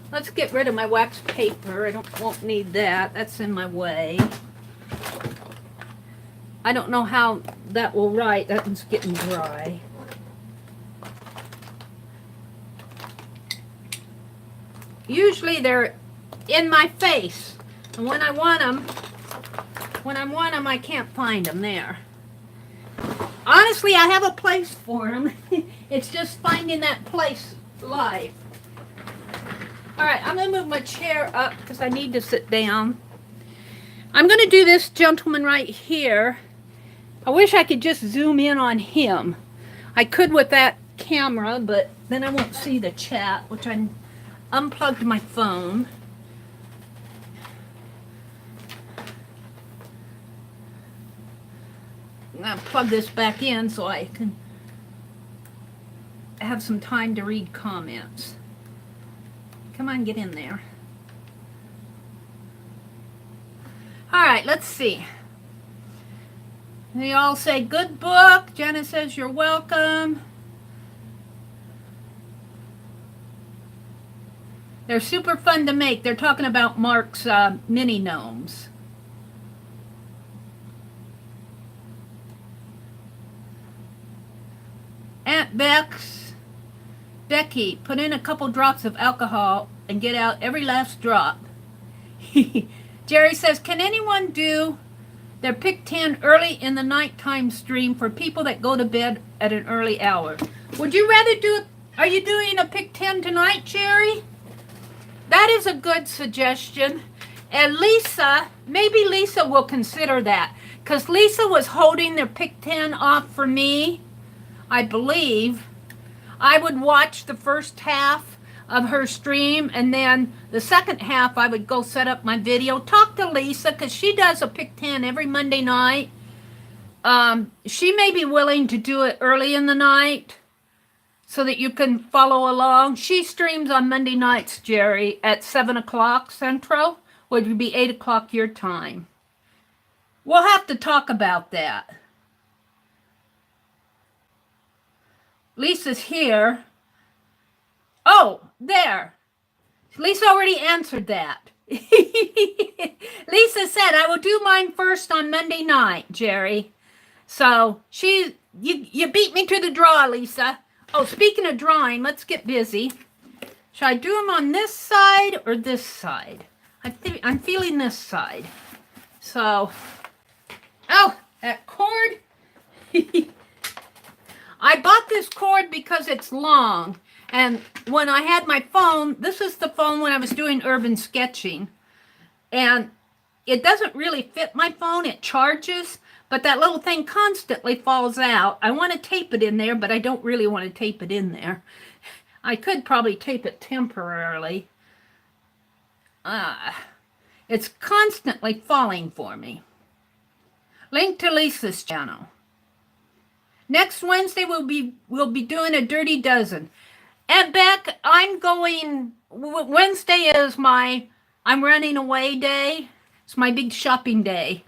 Let's get rid of my wax paper. I won't need that. That's in my way. I don't know how that will write. That one's getting dry. Usually they're in my face, and when I want them, I can't find them there. Honestly, I have a place for them. It's just finding that place live. All right, I'm going to move my chair up because I need to sit down. I'm going to do this gentleman right here. I wish I could just zoom in on him. I could with that camera, but then I won't see the chat, which I unplugged my phone. I'm going to plug this back in so I can have some time to read comments. Come on, get in there. All right, let's see. They all say, good book. Jenna says, you're welcome. They're super fun to make. They're talking about Mark's mini gnomes. Aunt Becky, put in a couple drops of alcohol and get out every last drop. Jerry says, can anyone do their Pick 10 early in the nighttime stream for people that go to bed at an early hour? Would you rather do it? Are you doing a Pick 10 tonight, Jerry? That is a good suggestion. And Lisa, maybe Lisa will consider that. Because Lisa was holding their Pick 10 off for me, I believe. I would watch the first half of her stream, and then the second half I would go set up my video. Talk to Lisa, because she does a Pick 10 every Monday night. She may be willing to do it early in the night. so that you can follow along. She streams on Monday nights, Jerry, at 7 o'clock Central, which would be 8 o'clock your time. We'll have to talk about that. Lisa's here. Oh, there. Lisa already answered that. Lisa said, I will do mine first on Monday night, Jerry. So you beat me to the draw, Lisa. Oh, speaking of drawing, let's get busy. Should I do them on this side or this side? I'm feeling this side. So, oh, that cord. I bought this cord because it's long. And when I had my phone, this is the phone when I was doing urban sketching. And it doesn't really fit my phone. It charges, but that little thing constantly falls out. I want to tape it in there, but I don't really want to tape it in there. I could probably tape it temporarily. It's constantly falling for me. Link to Lisa's channel. Next Wednesday, we'll be doing a Dirty Dozen. And Beck, I'm going, Wednesday is I'm running away day. It's my big shopping day.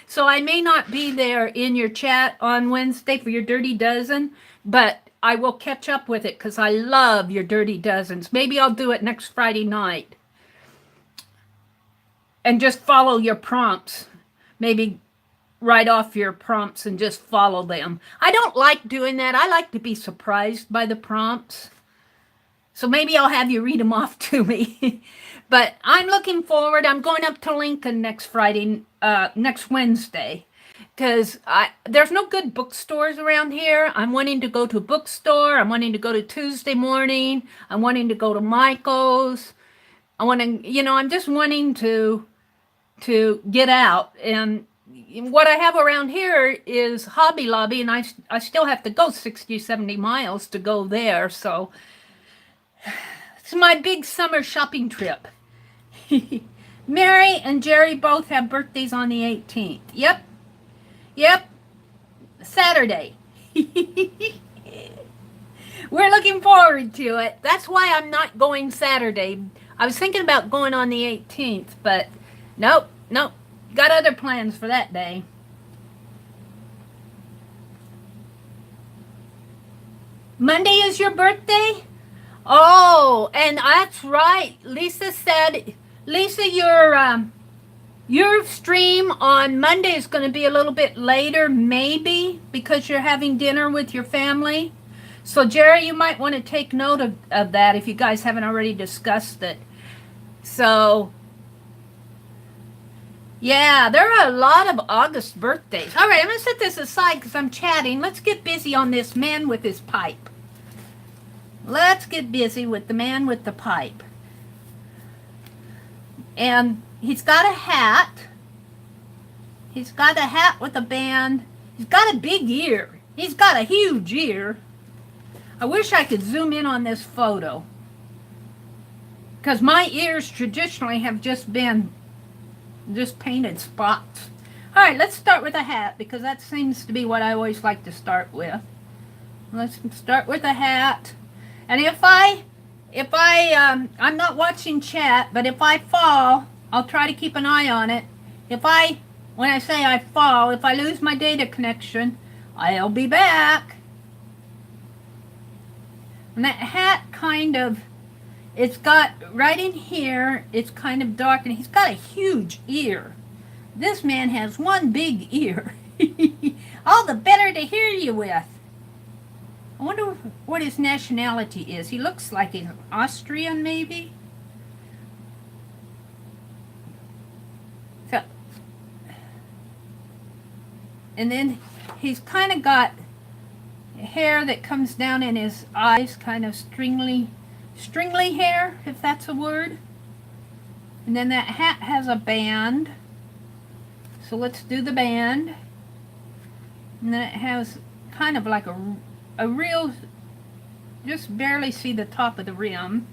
So I may not be there in your chat on Wednesday for your Dirty Dozen, but I will catch up with it because I love your Dirty Dozens. Maybe I'll do it next Friday night. And just follow your prompts. Maybe write off your prompts and just follow them. I don't like doing that. I like to be surprised by the prompts. So maybe I'll have you read them off to me. But I'm looking forward. I'm going up to Lincoln next Wednesday. Because there's no good bookstores around here. I'm wanting to go to a bookstore. I'm wanting to go to Tuesday morning. I'm wanting to go to Michael's. I'm just wanting to get out. And what I have around here is Hobby Lobby, and I still have to go 60, 70 miles to go there. So it's my big summer shopping trip. Mary and Jerry both have birthdays on the 18th. Yep. Saturday. We're looking forward to it. That's why I'm not going Saturday. I was thinking about going on the 18th, but nope. Got other plans for that day. Monday is your birthday? Oh, and that's right. Lisa said, Lisa, your stream on Monday is going to be a little bit later, maybe, because you're having dinner with your family. So, Jerry, you might want to take note of that if you guys haven't already discussed it. So, yeah, there are a lot of August birthdays. All right, I'm going to set this aside because I'm chatting. Let's get busy on this man with his pipe. Let's get busy with the man with the pipe. And he's got a hat. He's got a hat with a band. He's got a big ear. He's got a huge ear. I wish I could zoom in on this photo. Because my ears traditionally have just been painted spots. All right, let's start with a hat because that seems to be what I always like to start with. Let's start with a hat. And I'm not watching chat, but if I fall, I'll try to keep an eye on it. When I say I fall, if I lose my data connection, I'll be back. And that hat it's got right in here, it's kind of dark, and he's got a huge ear. This man has one big ear. All the better to hear you with. I wonder what his nationality is. He looks like an Austrian, maybe. So, and then he's kind of got hair that comes down in his eyes, kind of stringly hair, if that's a word. And then that hat has a band. So let's do the band. And then it has kind of like a real, just barely see the top of the rim.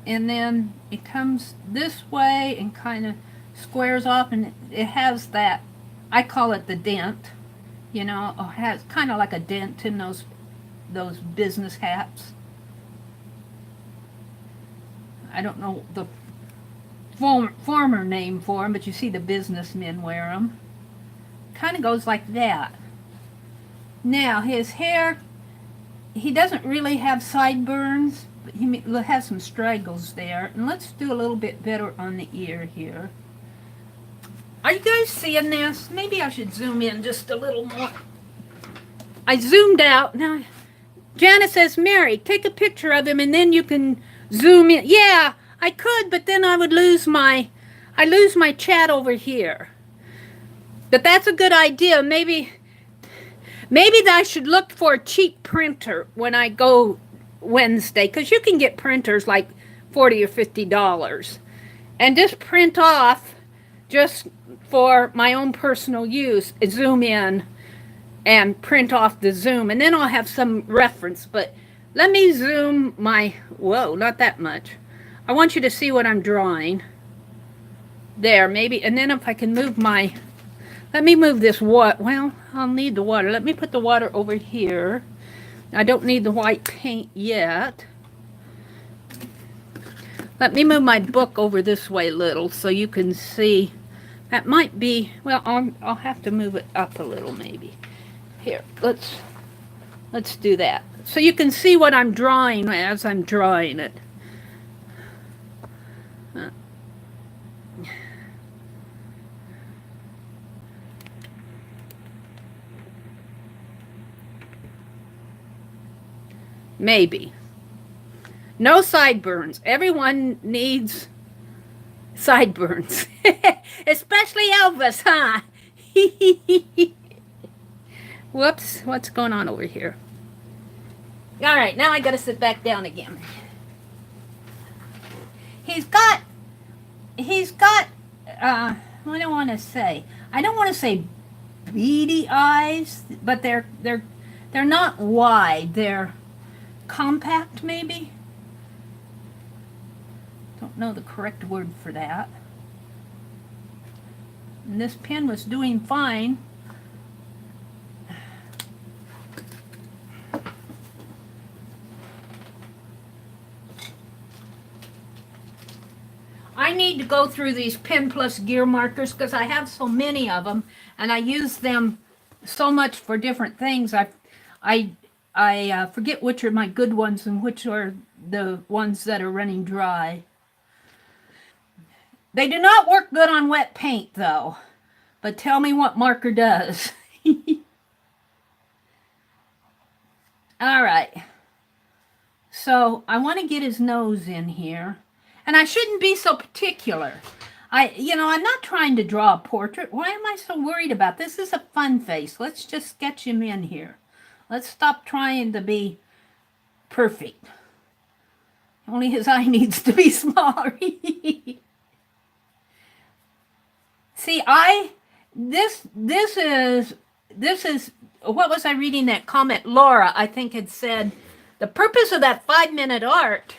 And then it comes this way and kind of squares off, and it has that, I call it the dent. It has kind of like a dent in those those business hats. I don't know the former name for them, but you see the businessmen wear them. Kind of goes like that. Now his hair, he doesn't really have sideburns, but he has some straggles there. And let's do a little bit better on the ear here. Are you guys seeing this? Maybe I should zoom in just a little more. I zoomed out. Now, Janice says, Mary, take a picture of him and then you can zoom in. Yeah, I could, but then I would lose my chat over here. But that's a good idea. Maybe I should look for a cheap printer when I go Wednesday, because you can get printers like $40 or $50 and just print off just for my own personal use, zoom in and print off the zoom, and then I'll have some reference. But let me zoom my, whoa, not that much. I want you to see what I'm drawing. There, maybe, and then if I can move my, let me move this water. Well, I'll need the water. Let me put the water over here. I don't need the white paint yet. Let me move my book over this way a little so you can see. That might be, well, I'll have to move it up a little maybe. Here, let's do that. So you can see what I'm drawing as I'm drawing it. Maybe. No sideburns. Everyone needs sideburns. Especially Elvis, huh? Whoops, what's going on over here? All right, now I got to sit back down again. He's got, what do I want to say? I don't want to say beady eyes, but they're not wide. They're compact, maybe? Don't know the correct word for that. And this pen was doing fine. I need to go through these Pen Plus gear markers because I have so many of them and I use them so much for different things. I forget which are my good ones and which are the ones that are running dry. They do not work good on wet paint though, but tell me what marker does. All right. So I want to get his nose in here. And I shouldn't be so particular. I'm not trying to draw a portrait. Why am I so worried about this? This is a fun face. Let's just sketch him in here. Let's stop trying to be perfect. Only his eye needs to be smaller. See, this is, what was I reading that comment? Laura, I think, had said, the purpose of that 5-minute art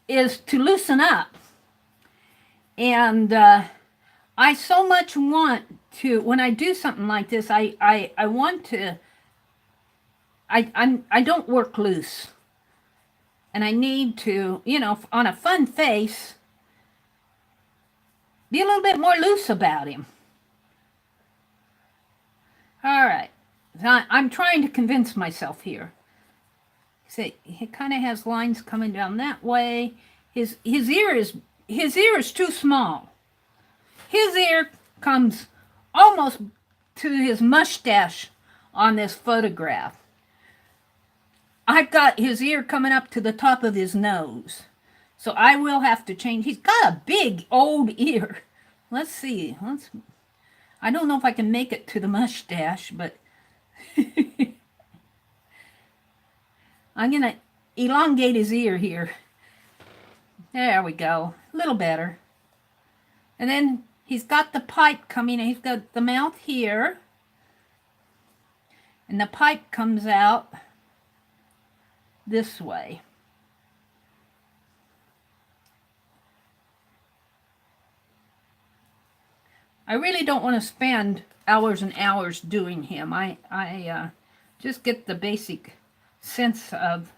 is to loosen up. And I so much want to, when I do something like this, I want to, I don't work loose. And I need to, on a fun face, be a little bit more loose about him. All right. I'm trying to convince myself here. See, he kind of has lines coming down that way. His ear is too small. His ear comes almost to his mustache on this photograph. I've got his ear coming up to the top of his nose. So I will have to change. He's got a big old ear. Let's see. I don't know if I can make it to the mustache, but I'm going to elongate his ear here. There we go. A little better. And then he's got the pipe coming. He's got the mouth here. And the pipe comes out this way. I really don't want to spend hours and hours doing him. I just get the basic sense of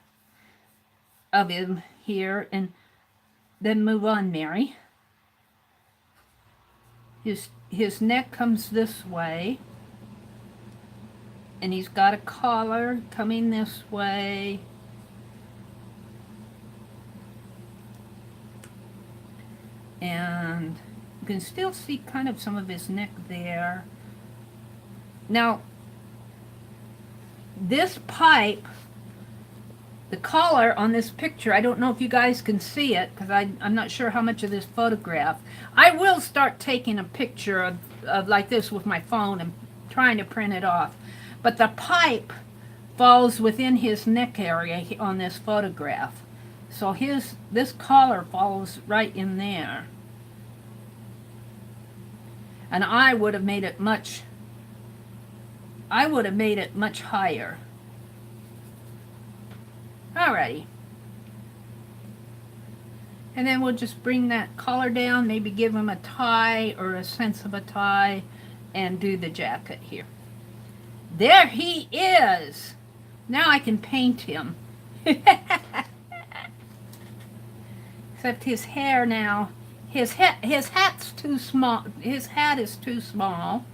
him here, and then move on, Mary. His neck comes this way, and he's got a collar coming this way. And you can still see kind of some of his neck there. Now, this pipe, the collar on this picture, I don't know if you guys can see it because I'm not sure how much of this photograph. I will start taking a picture of like this with my phone and trying to print it off. But the pipe falls within his neck area on this photograph. So this collar falls right in there. And I would have made it much higher. Alrighty. And then we'll just bring that collar down, maybe give him a tie or a sense of a tie, and do the jacket here. There he is! Now I can paint him. Except his hair now, his hat's too small. His hat is too small.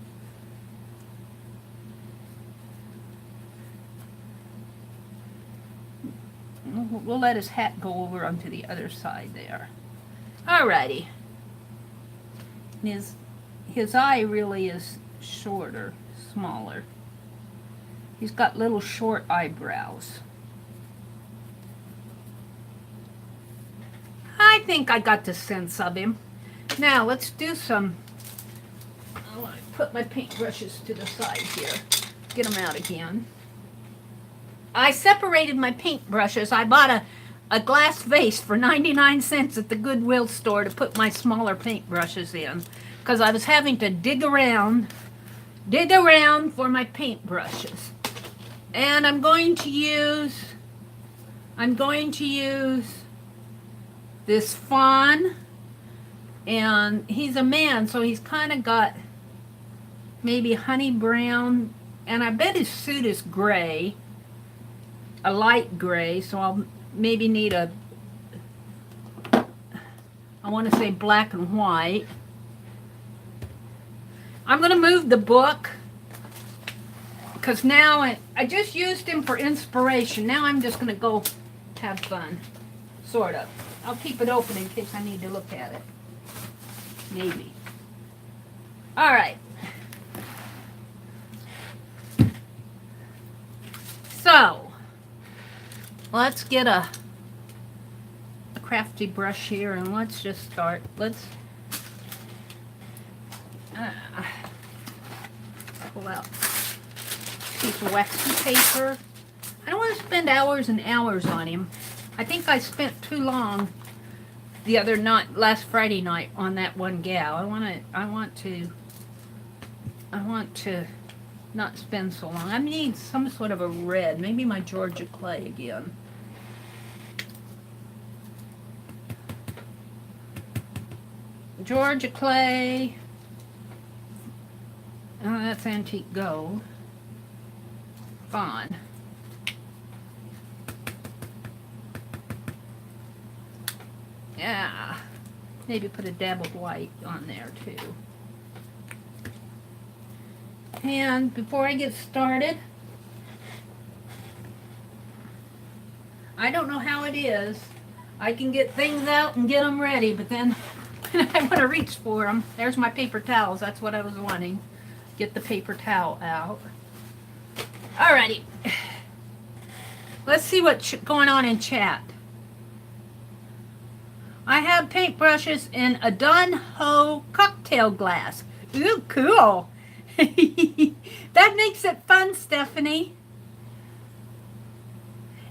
We'll let his hat go over onto the other side there. Alrighty. His eye really is shorter, smaller. He's got little short eyebrows. I think I got the sense of him. Now let's do some. I want to put my paintbrushes to the side here. Get them out again. I separated my paintbrushes. I bought a glass vase for 99 cents at the Goodwill store to put my smaller paintbrushes in because I was having to dig around for my paintbrushes. And I'm going to use this fawn, and he's a man, so he's kind of got maybe honey brown, and I bet his suit is gray, a light gray, so I'll maybe need I want to say black and white. I'm going to move the book because now I just used him for inspiration. Now I'm just going to go have fun, sort of. I'll keep it open in case I need to look at it. Maybe. All right. So, let's get a crafty brush here and let's just start. Let's pull out a piece of waxy paper. I don't want to spend hours and hours on him. I think I spent too long the other night, last Friday night, on that one gal. I want to not spend so long. I need some sort of a red, maybe my Georgia clay again. Georgia clay. Oh, that's antique gold. Fawn. Yeah, maybe put a dab of white on there too. And before I get started, I don't know how it is. I can get things out and get them ready, but then when I want to reach for them, there's my paper towels. That's what I was wanting. Get the paper towel out. Alrighty. Let's see what's going on in chat. I have paintbrushes in a Dun Ho cocktail glass. Ooh, cool. That makes it fun, Stephanie.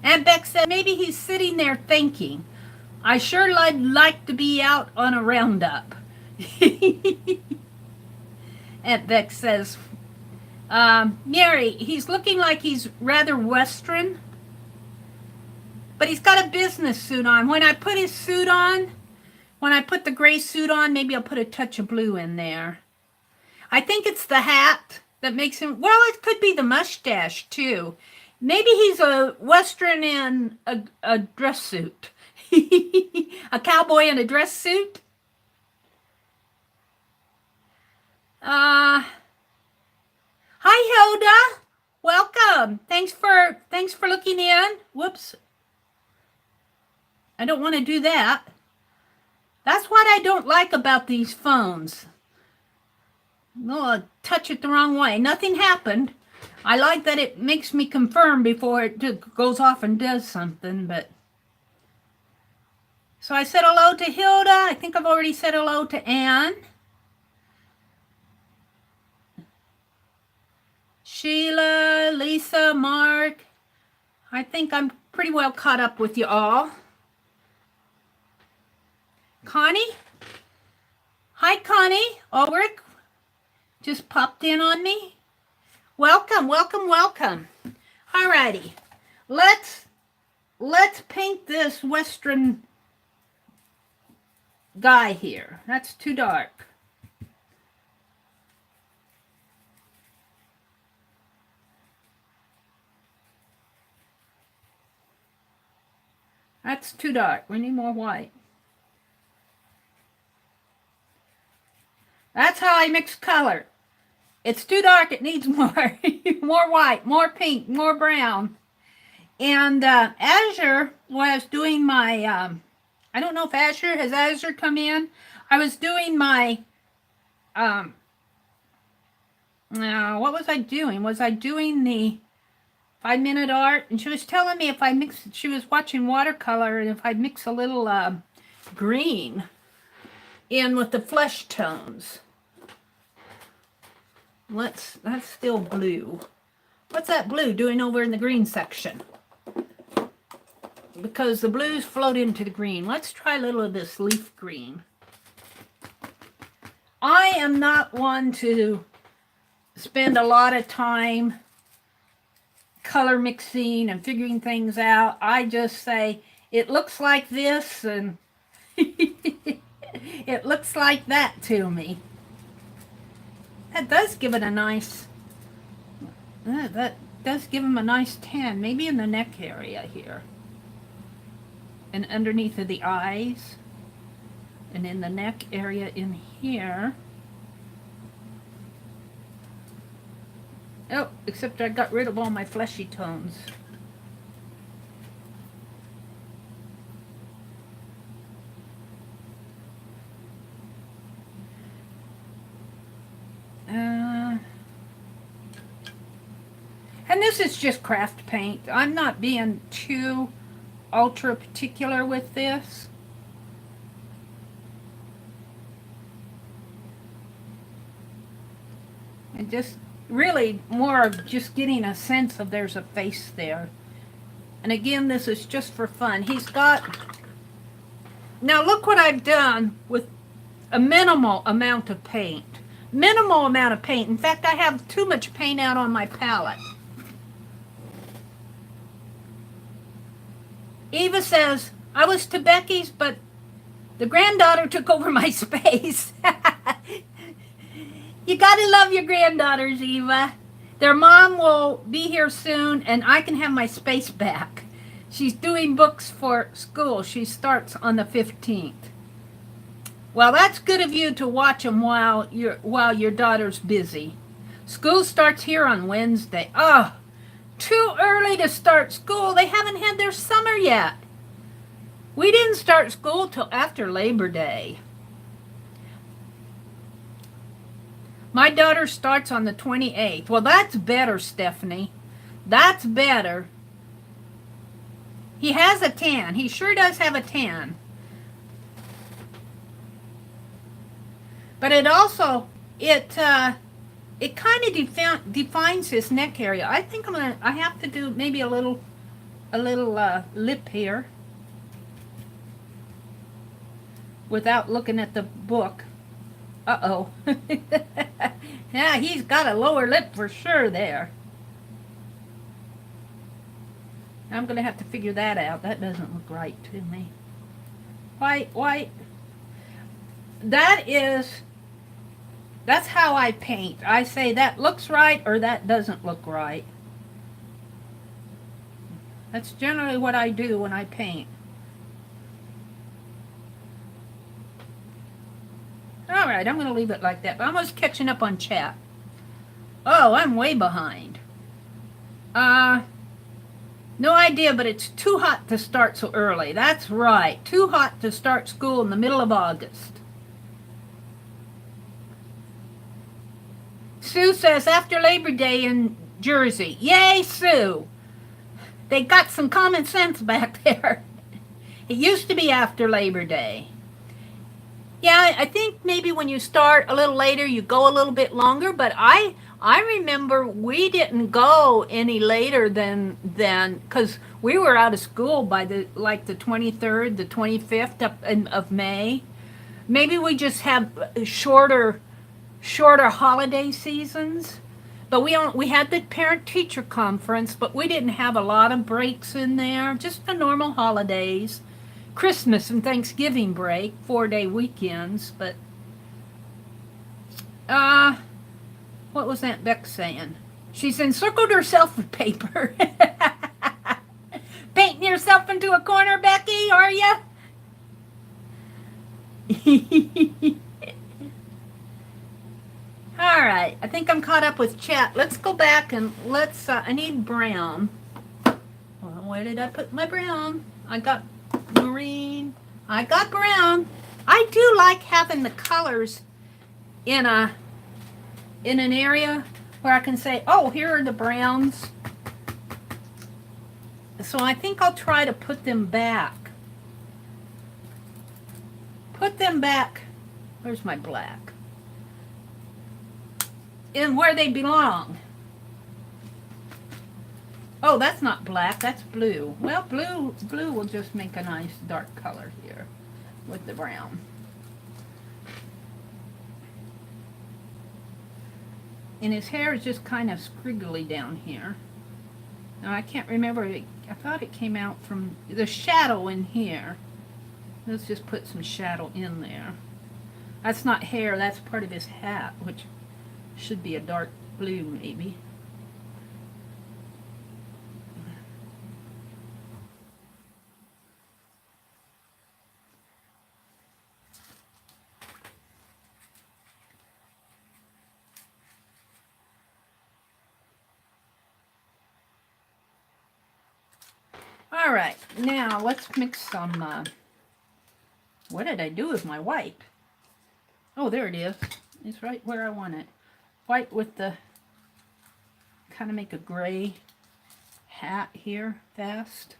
And Beck said maybe he's sitting there thinking, I sure like to be out on a roundup. And Beck says, Meri, he's looking like he's rather Western. But he's got a business suit on. When I put his suit on, when I put the gray suit on, maybe I'll put a touch of blue in there. I think it's the hat that makes him, well, it could be the mustache too. Maybe he's a Western in a dress suit. A cowboy in a dress suit. Uh, Hi Hilda. Welcome. Thanks for looking in. Whoops. I don't want to do that. That's what I don't like about these phones. Oh, touch it the wrong way. Nothing happened. I like that it makes me confirm before it goes off and does something, but... So I said hello to Hilda. I think I've already said hello to Anne. Sheila, Lisa, Mark. I think I'm pretty well caught up with you all. Connie? Hi, Connie. Ulrich just popped in on me. Welcome, welcome, welcome. Alrighty. Let's paint this Western guy here. That's too dark. That's too dark. We need more white. That's how I mix color. It's too dark. It needs more. More white, more pink, more brown. And Azure was doing my, I don't know if has Azure come in? I was doing my, what was I doing? Was I doing the 5-minute art? And she was telling me if I mix, she was watching watercolor, and if I mix a little green in with the flesh tones. That's still blue. What's that blue doing over in the green section? Because the blues float into the green. Let's try a little of this leaf green. I am not one to spend a lot of time color mixing and figuring things out. I just say, it looks like this, and it looks like that to me. That does give it a nice, that does give him a nice tan, maybe in the neck area here. And underneath of the eyes. And in the neck area in here. Oh, except I got rid of all my fleshy tones. And this is just craft paint. I'm not being too ultra particular with this. And just really more of just getting a sense of there's a face there. And again, this is just for fun. He's got, now look what I've done with a minimal amount of paint. Minimal amount of paint. In fact, I have too much paint out on my palette. Eva says, I was to Becky's, but the granddaughter took over my space. You gotta love your granddaughters, Eva. Their mom will be here soon, and I can have my space back. She's doing books for school. She starts on the 15th. Well, that's good of you to watch them while your daughter's busy. School starts here on Wednesday. Oh, too early to start school. They haven't had their summer yet. We didn't start school till after Labor Day. My daughter starts on the 28th. Well, that's better, Stephanie. That's better. He has a tan. He sure does have a tan. But it also, it kind of defines his neck area. I think I have to do maybe a little lip here without looking at the book. Uh-oh. Yeah, he's got a lower lip for sure there. I'm going to have to figure that out. That doesn't look right to me. White. That's how I paint. I say that looks right or that doesn't look right. That's generally what I do when I paint. Alright, I'm going to leave it like that. But I'm almost catching up on chat. Oh, I'm way behind. No idea, but it's too hot to start so early. That's right. Too hot to start school in the middle of August. Sue says after Labor Day in Jersey. Yay, Sue! They got some common sense back there. It used to be after Labor Day. Yeah, I think maybe when you start a little later, you go a little bit longer, but I remember we didn't go any later than because we were out of school by the 23rd, the 25th of May. Maybe we just have shorter holiday seasons. But we had the parent teacher conference, but we didn't have a lot of breaks in there, just the normal holidays. Christmas and Thanksgiving break, 4-day weekends, but what was Aunt Beck saying? She's encircled herself with paper. Painting yourself into a corner, Becky, are you? All right, I think I'm caught up with chat. Let's go back and I need brown. Well, where did I put my brown? I got green. I got brown. I do like having the colors in an area where I can say, oh, here are the browns. So I think I'll try to put them back. Put them back. Where's my black? In where they belong. Oh, that's not black, that's blue. Well, blue will just make a nice dark color here with the brown. And his hair is just kind of scriggly down here. Now, I can't remember, I thought it came out from the shadow in here. Let's just put some shadow in there. That's not hair, that's part of his hat, which should be a dark blue, maybe. All right, now let's mix some, what did I do with my white? Oh, there it is. It's right where I want it. White with the, kind of make a gray hat here fast.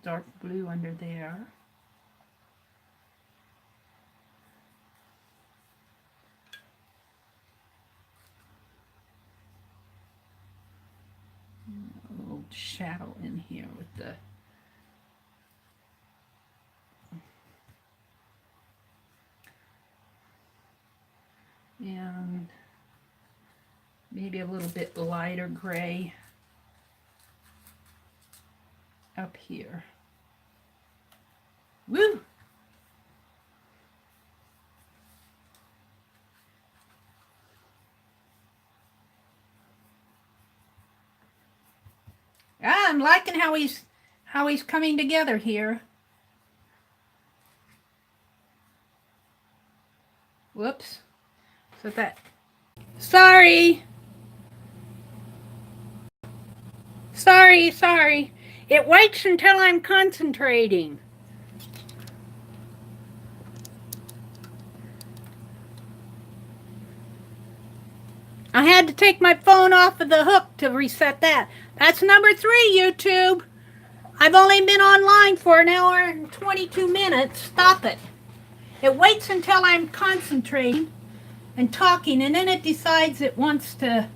Dark blue under there. A little shadow in here with the and maybe a little bit lighter gray up here. Woo! I'm liking how he's coming together here. Whoops. So that. Sorry. It waits until I'm concentrating. I had to take my phone off of the hook to reset that. That's number 3, YouTube. I've only been online for an hour and 22 minutes. Stop it. It waits until I'm concentrating and talking, and then it decides it wants to.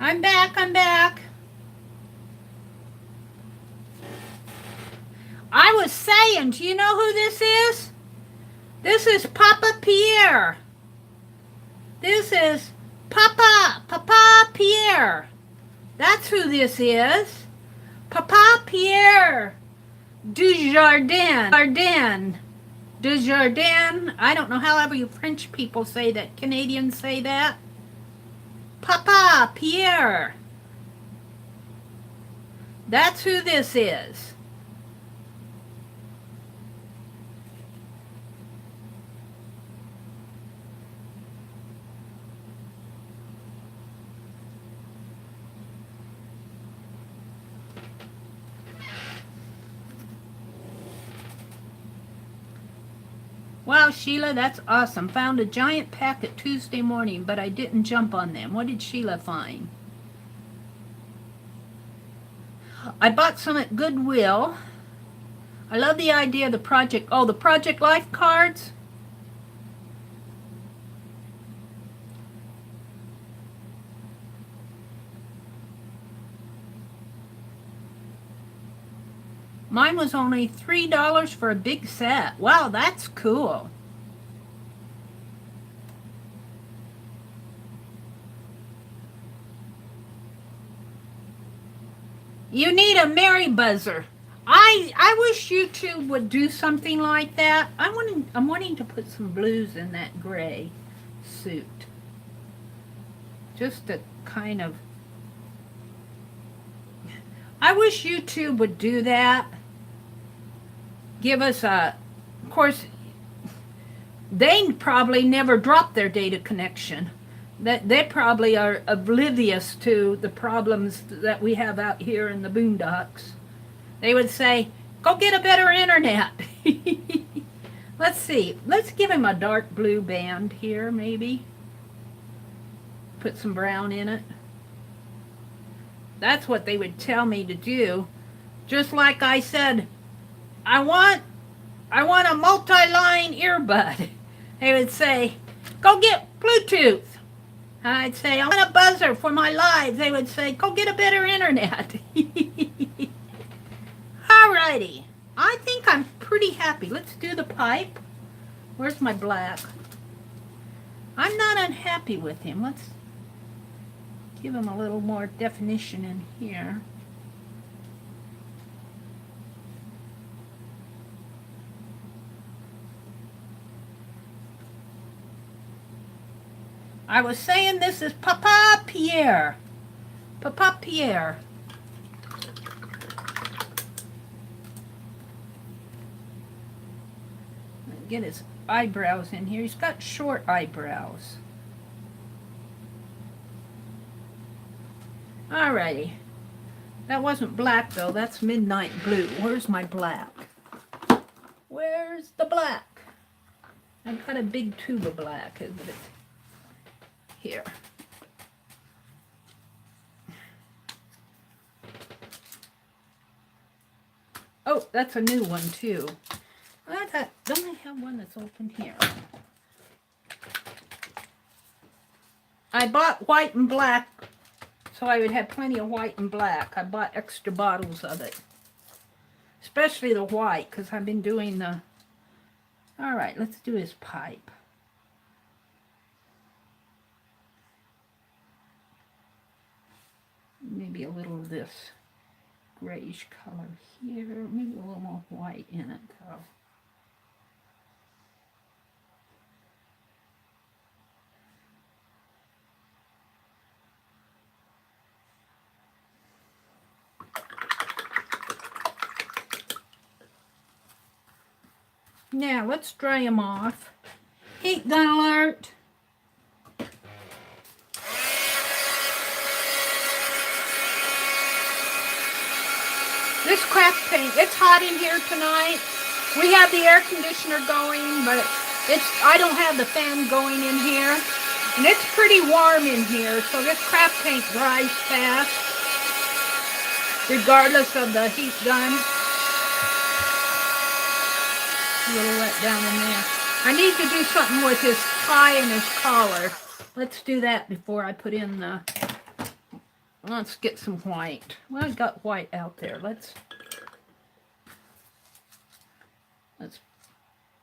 I'm back. I was saying, do you know who this is? This is Papa Pierre. This is Papa Pierre. That's who this is. Papa Pierre Dujardin. Dujardin. I don't know however you French people say that. Canadians say that. Papa Pierre. That's who this is. Wow, Sheila, that's awesome. Found a giant packet Tuesday morning, but I didn't jump on them. What did Sheila find? I bought some at Goodwill. I love the idea of the project. Oh, the Project Life cards? Mine was only $3 for a big set. Wow, that's cool. You need a Meri buzzer. I wish you two would do something like that. I'm wanting to put some blues in that gray suit. Just to kind of... I wish you two would do that. Give us a... Of course, they probably never dropped their data connection. That they probably are oblivious to the problems that we have out here in the boondocks. They would say, go get a better internet. Let's see. Let's give him a dark blue band here, maybe. Put some brown in it. That's what they would tell me to do. Just like I said, I want a multi-line earbud. They would say, go get Bluetooth. And I'd say, I want a buzzer for my live. They would say, go get a better internet. Alrighty. I think I'm pretty happy. Let's do the pipe. Where's my black? I'm not unhappy with him. Let's give him a little more definition in here. I was saying this is Papa Pierre. Papa Pierre. Get his eyebrows in here. He's got short eyebrows. Alrighty. That wasn't black though. That's midnight blue. Where's my black? Where's the black? I've got a big tube of black, isn't it? Here. Oh, that's a new one too. Don't I have one that's open here? I bought white and black so I would have plenty of white and black. I bought extra bottles of it. Especially the white, because I've been doing the... Alright, let's do his pipe. Maybe a little of this grayish color here. Maybe a little more white in it, though. Now, let's dry them off. Heat gun alert. This craft paint, it's hot in here tonight. We have the air conditioner going, but I don't have the fan going in here. And it's pretty warm in here, so this craft paint dries fast, regardless of the heat gun. A little wet down in there. I need to do something with his tie and his collar. Let's do that before I put in the... Let's get some white. Well, I got white out there. Let's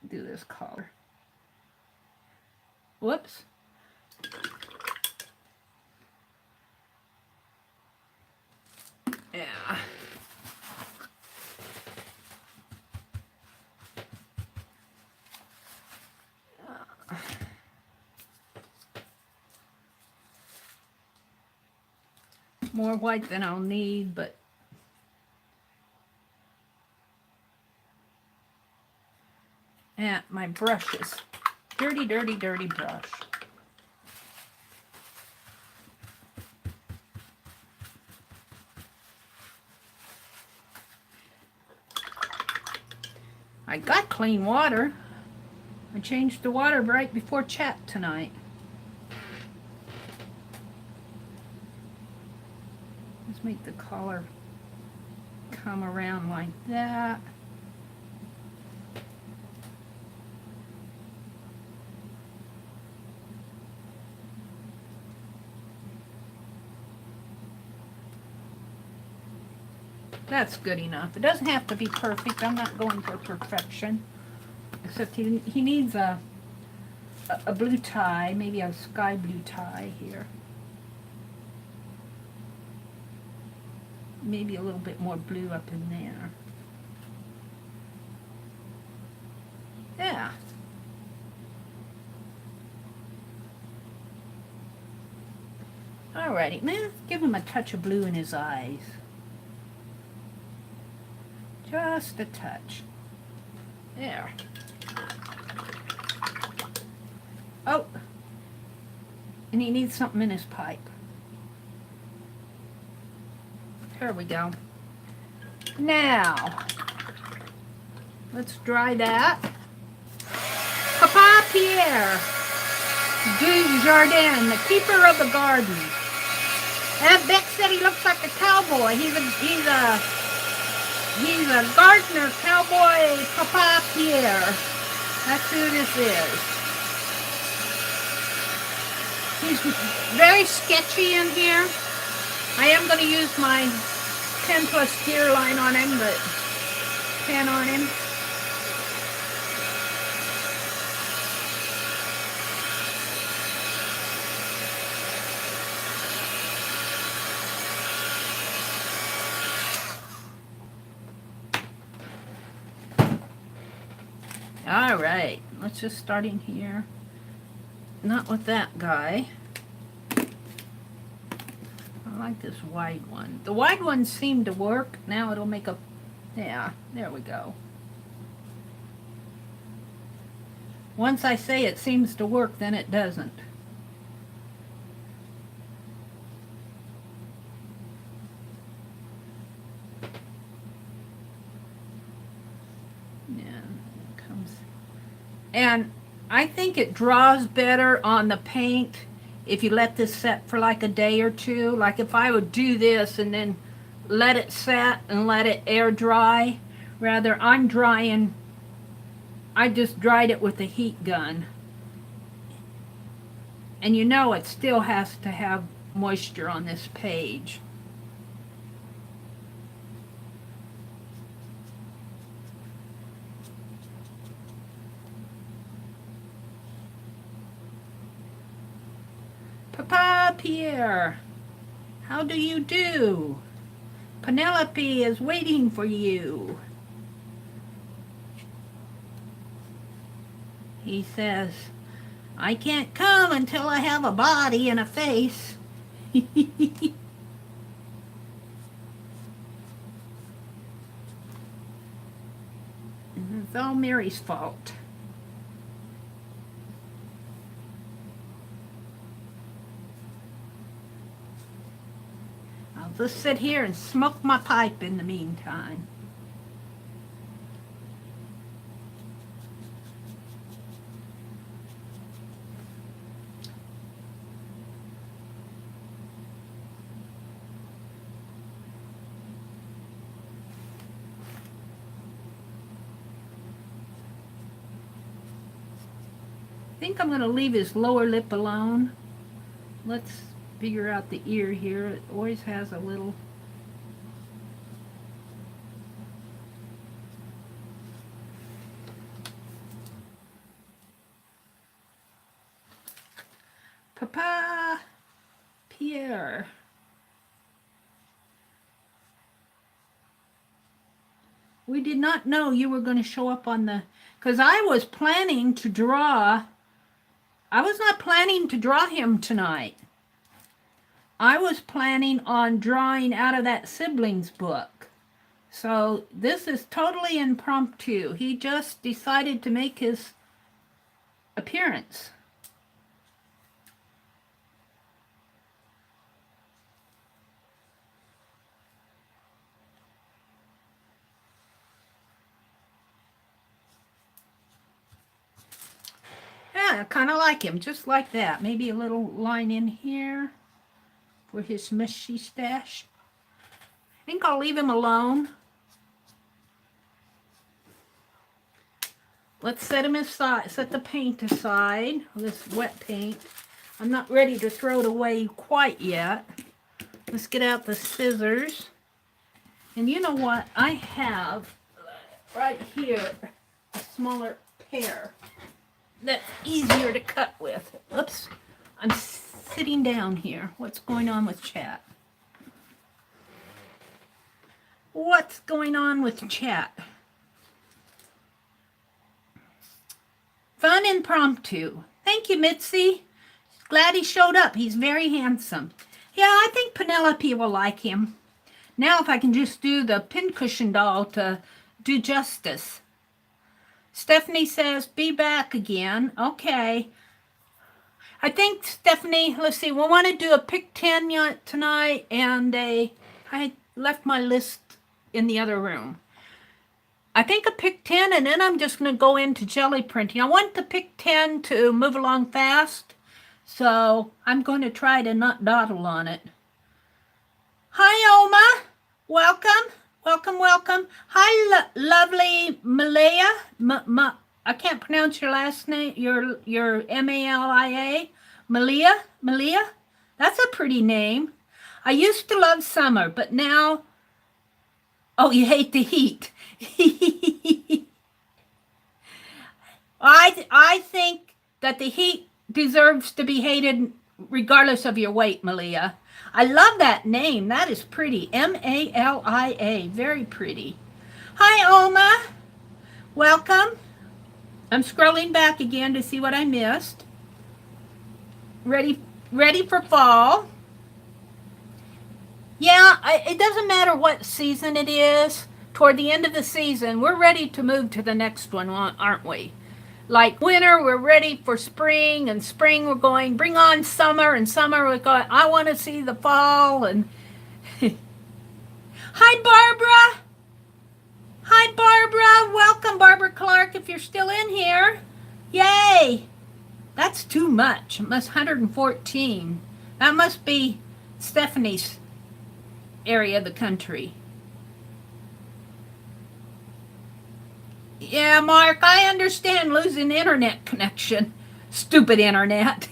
do this collar. Whoops. Yeah. more white than I'll need, but and my brushes. Dirty, dirty, dirty brush. I got clean water. I changed the water right before chat tonight. Let's make the collar come around like that. That's good enough. It doesn't have to be perfect. I'm not going for perfection. Except he needs a blue tie, maybe a sky blue tie here. Maybe a little bit more blue up in there. Yeah. Alrighty, man, give him a touch of blue in his eyes. Just a touch. There. Oh, and he needs something in his pipe. There we go. Now, let's dry that. Papa Pierre du Jardin, the keeper of the garden. Aunt Beck said he looks like a cowboy. He's a gardener, cowboy, Papa Pierre. That's who this is. He's very sketchy in here. I am going to use my 10 plus gear line on him, but 10 on him. All right, let's just start in here. Not with that guy. I like this wide one. The wide ones seem to work. Now it'll make a, yeah, there we go. Once I say it seems to work, then it doesn't. And I think it draws better on the paint if you let this set for like a day or two. Like if I would do this and then let it set and let it air dry. Rather, I'm drying, I just dried it with a heat gun. And you know it still has to have moisture on this page. Papa Pierre, how do you do? Penelope is waiting for you. He says, I can't come until I have a body and a face. It's all Mary's fault. I'll just sit here and smoke my pipe in the meantime. I think I'm going to leave his lower lip alone. Let's figure out the ear here. It always has a little... Papa Pierre. We did not know you were going to show up on the... Because I was planning to draw... I was not planning to draw him tonight. I was planning on drawing out of that siblings book. So this is totally impromptu. He just decided to make his appearance. Yeah, I kind of like him, just like that. Maybe a little line in here for his mushy stash. I think I'll leave him alone. Let's set him aside, set the paint aside, this wet paint. I'm not ready to throw it away quite yet. Let's get out the scissors. And you know what? I have right here a smaller pair that's easier to cut with. Oops, I'm sitting down here. What's going on with chat? What's going on with chat? Fun impromptu. Thank you, Mitzi. Glad he showed up. He's very handsome. Yeah, I think Penelope will like him. Now if I can just do the pincushion doll to do justice. Stephanie says, be back again. Okay. I think, Stephanie, let's see, we'll want to do a pick 10 tonight and I left my list in the other room. I think a pick 10 and then I'm just going to go into jelly printing. I want the pick 10 to move along fast, so I'm going to try to not dawdle on it. Hi, Oma. Welcome. Welcome, welcome. Hi, lovely Malia. I can't pronounce your last name, your M-A-L-I-A. Malia? Malia? That's a pretty name. I used to love summer, but now... Oh, you hate the heat. I think that the heat deserves to be hated regardless of your weight, Malia. I love that name. That is pretty. M-A-L-I-A. Very pretty. Hi, Oma. Welcome. I'm scrolling back again to see what I missed. Ready for fall. Yeah, it doesn't matter what season it is. Toward the end of the season, we're ready to move to the next one, aren't we? Like winter, we're ready for spring, and spring we're going, bring on summer, and summer we're going, I want to see the fall. And hi, Barbara. Hi, Barbara. Welcome, Barbara Clark, if you're still in here. Yay. That's too much. It must 114. That must be Stephanie's area of the country. Yeah, Mark, I understand losing internet connection. Stupid internet.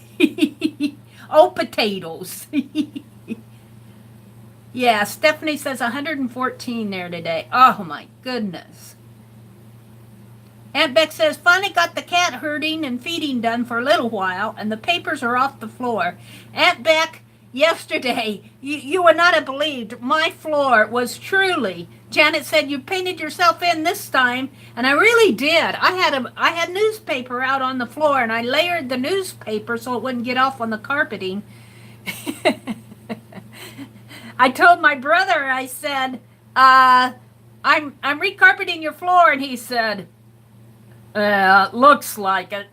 Oh, potatoes. Yeah, Stephanie says 114 there today. Oh, my goodness. Aunt Beck says, finally got the cat herding and feeding done for a little while, and the papers are off the floor. Aunt Beck, yesterday, you would not have believed, my floor was truly... Janet said, you painted yourself in this time, and I really did. I had newspaper out on the floor, and I layered the newspaper so it wouldn't get off on the carpeting. I told my brother, I said, I'm recarpeting your floor, and he said, looks like it.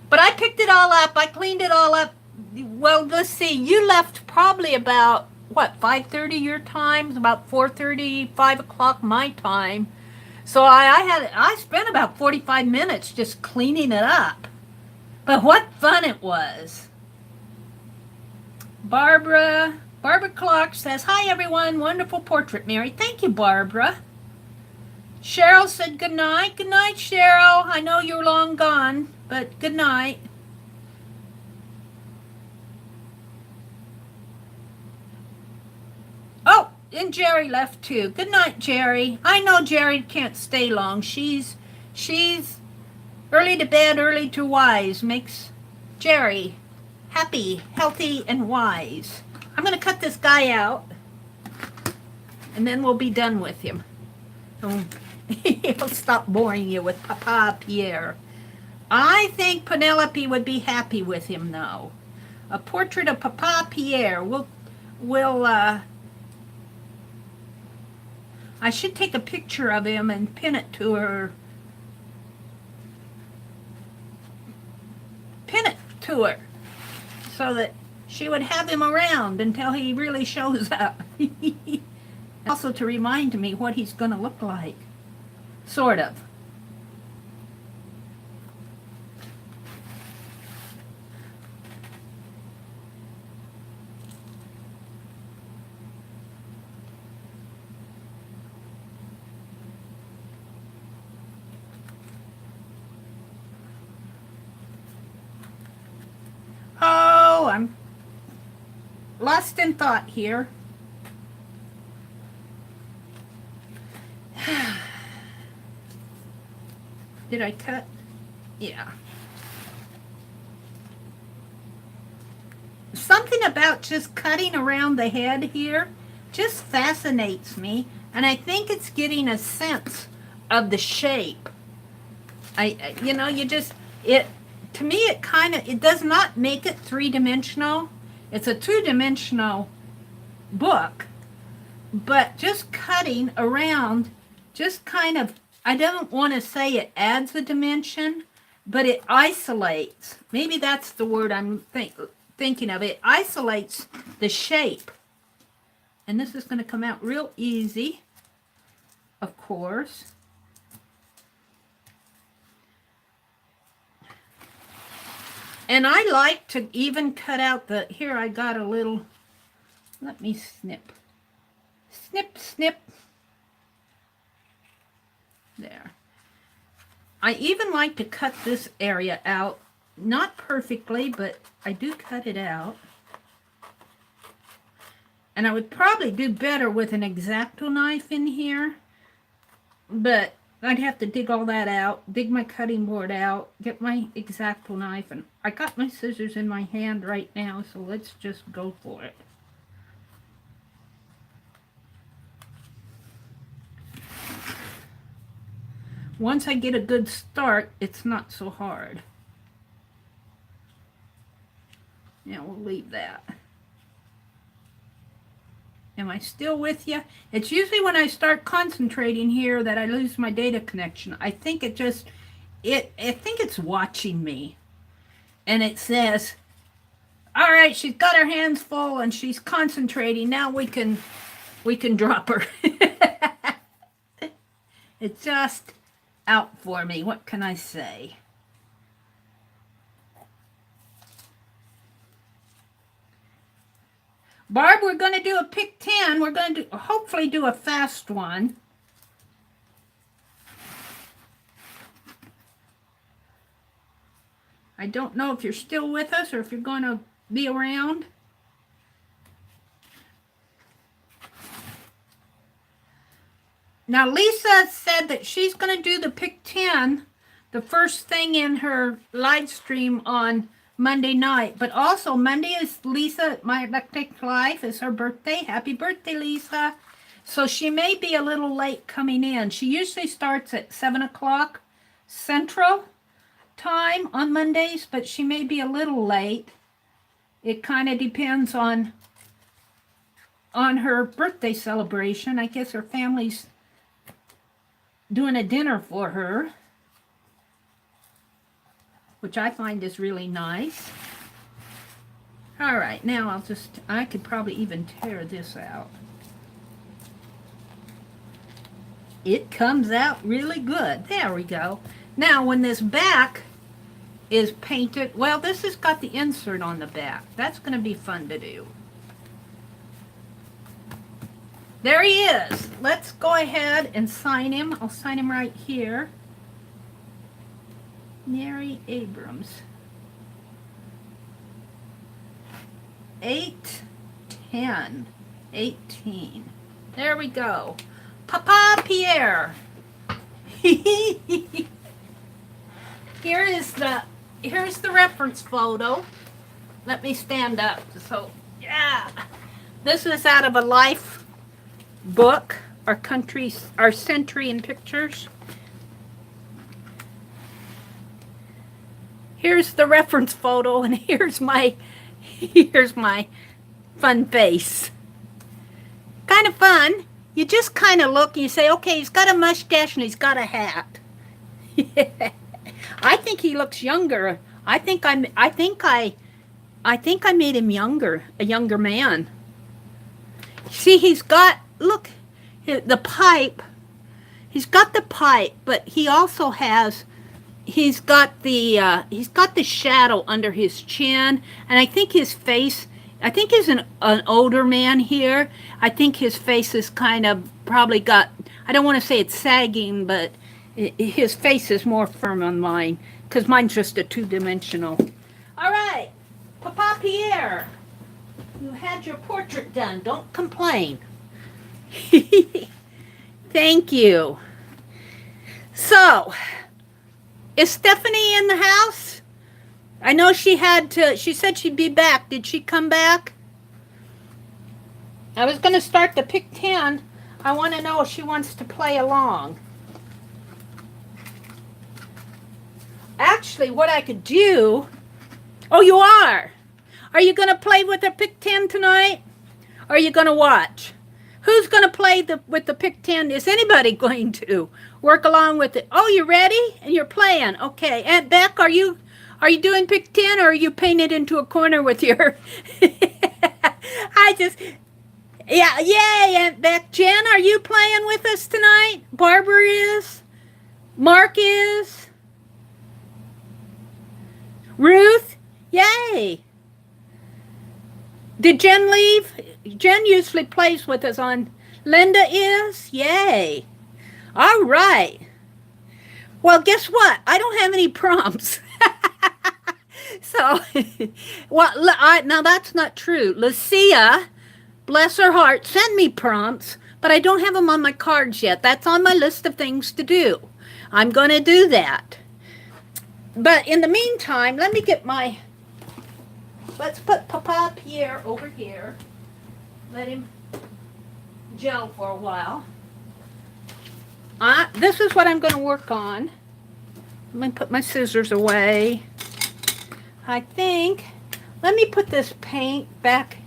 But I picked it all up. I cleaned it all up. Well, let's see. You left probably about, what, 5:30 your time? About 4:30, 5 o'clock my time. So I spent about 45 minutes just cleaning it up. But what fun it was. Barbara Clark says, hi, everyone. Wonderful portrait, Mary. Thank you, Barbara. Cheryl said good night. Good night, Cheryl. I know you're long gone, but good night. Oh, and Jerry left too. Good night, Jerry. I know Jerry can't stay long. She's early to bed, early to wise. Makes Jerry happy, healthy, and wise. I'm going to cut this guy out, and then we'll be done with him. He'll stop boring you with Papa Pierre. I think Penelope would be happy with him, though. A portrait of Papa Pierre. I should take a picture of him and pin it to her. So that she would have him around until he really shows up. Also to remind me what he's going to look like. Sort of. Oh, I'm lost in thought here. Did I cut? Yeah. Something about just cutting around the head here just fascinates me, and I think it's getting a sense of the shape. To me it does not make it three-dimensional. It's a two-dimensional book, but just cutting around just kind of, I don't want to say it adds a dimension, but it isolates. Maybe that's the word I'm thinking of. It isolates the shape. And this is going to come out real easy, of course. And I like to even cut out here I got a little, let me snip. Snip, snip. There. I even like to cut this area out. Not perfectly, but I do cut it out. And I would probably do better with an X-Acto knife in here. But I'd have to dig all that out, dig my cutting board out, get my X-Acto knife, and I got my scissors in my hand right now, so let's just go for it. Once I get a good start, it's not so hard. Yeah, we'll leave that. Am I still with you? It's usually when I start concentrating here that I lose my data connection. I think I think it's watching me. And it says, all right, she's got her hands full and she's concentrating. Now we can drop her. It's just out for me. What can I say? Barb, we're going to do a pick 10. We're going to hopefully do a fast one. I don't know if you're still with us or if you're going to be around. Now, Lisa said that she's going to do the pick 10 the first thing in her live stream on Monday night, but also Monday is Lisa, My Electric Life, is her birthday. Happy birthday, Lisa. So she may be a little late coming in. She usually starts at 7 o'clock Central Time on Mondays, but she may be a little late. It kind of depends on her birthday celebration. I guess her family's doing a dinner for her, which I find is really nice. All right, now I could probably even tear this out. It comes out really good. There we go. Now, when this back is painted, well, this has got the insert on the back. That's going to be fun to do. There he is. Let's go ahead and sign him. I'll sign him right here. Meri Abrams. 8/10/18. There we go. Papa Pierre. Here's the reference photo. Let me stand up. So, yeah. This is out of a life book, Our Century in Pictures. Here's the reference photo, and here's Here's my fun face. Kind of fun. You just kind of look and you say, okay, he's got a mustache and he's got a hat. I think he looks younger. I think I made him younger, a younger man. See, he's got, look, the pipe. He's got the pipe, but he also has, he's got the shadow under his chin, and I think his face, I think he's an older man here. I think his face is kind of probably got, I don't want to say it's sagging, but his face is more firm on mine, because mine's just a two-dimensional. All right, Papa Pierre, you had your portrait done. Don't complain. Thank you. So, is Stephanie in the house? I know she said she'd be back. Did she come back? I was going to start the pick 10. I want to know if she wants to play along. Actually, what I could do... Oh, you are? Are you going to play with the pick 10 tonight? Or are you going to watch? Who's going to play with the pick 10? Is anybody going to work along with it? Oh, you ready? And you're playing. Okay. Aunt Beck, are you doing pick 10 or are you painted into a corner with your... Yeah, yay, Aunt Beck. Jen, are you playing with us tonight? Barbara is. Mark is. Ruth, yay. Did Jen leave? Jen usually plays with us on... Linda is? Yay. All right. Well, guess what? I don't have any prompts. So, well, now that's not true. Lucia, bless her heart, sent me prompts, but I don't have them on my cards yet. That's on my list of things to do. I'm going to do that. But in the meantime, let me get my... Let's put Papa Pierre over here. Let him gel for a while. This is what I'm going to work on. Let me put my scissors away. I think, let me put this paint back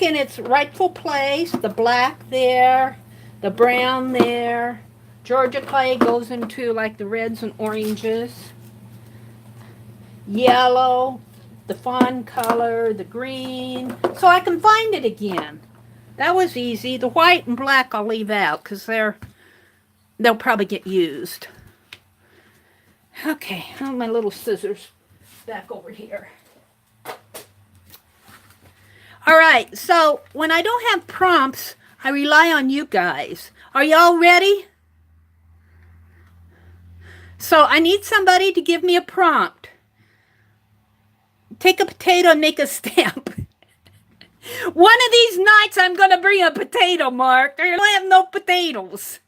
in its rightful place. The black there, the brown there. Georgia clay goes into like the reds and oranges. Yellow, the fawn color, the green, so I can find it again. That was easy. The white and black I'll leave out because they'll probably get used. Okay, oh, my little scissors back over here. All right, so when I don't have prompts, I rely on you guys. Are y'all ready? So I need somebody to give me a prompt. Take a potato and make a stamp. One of these nights I'm going to bring a potato, Mark. I don't have no potatoes.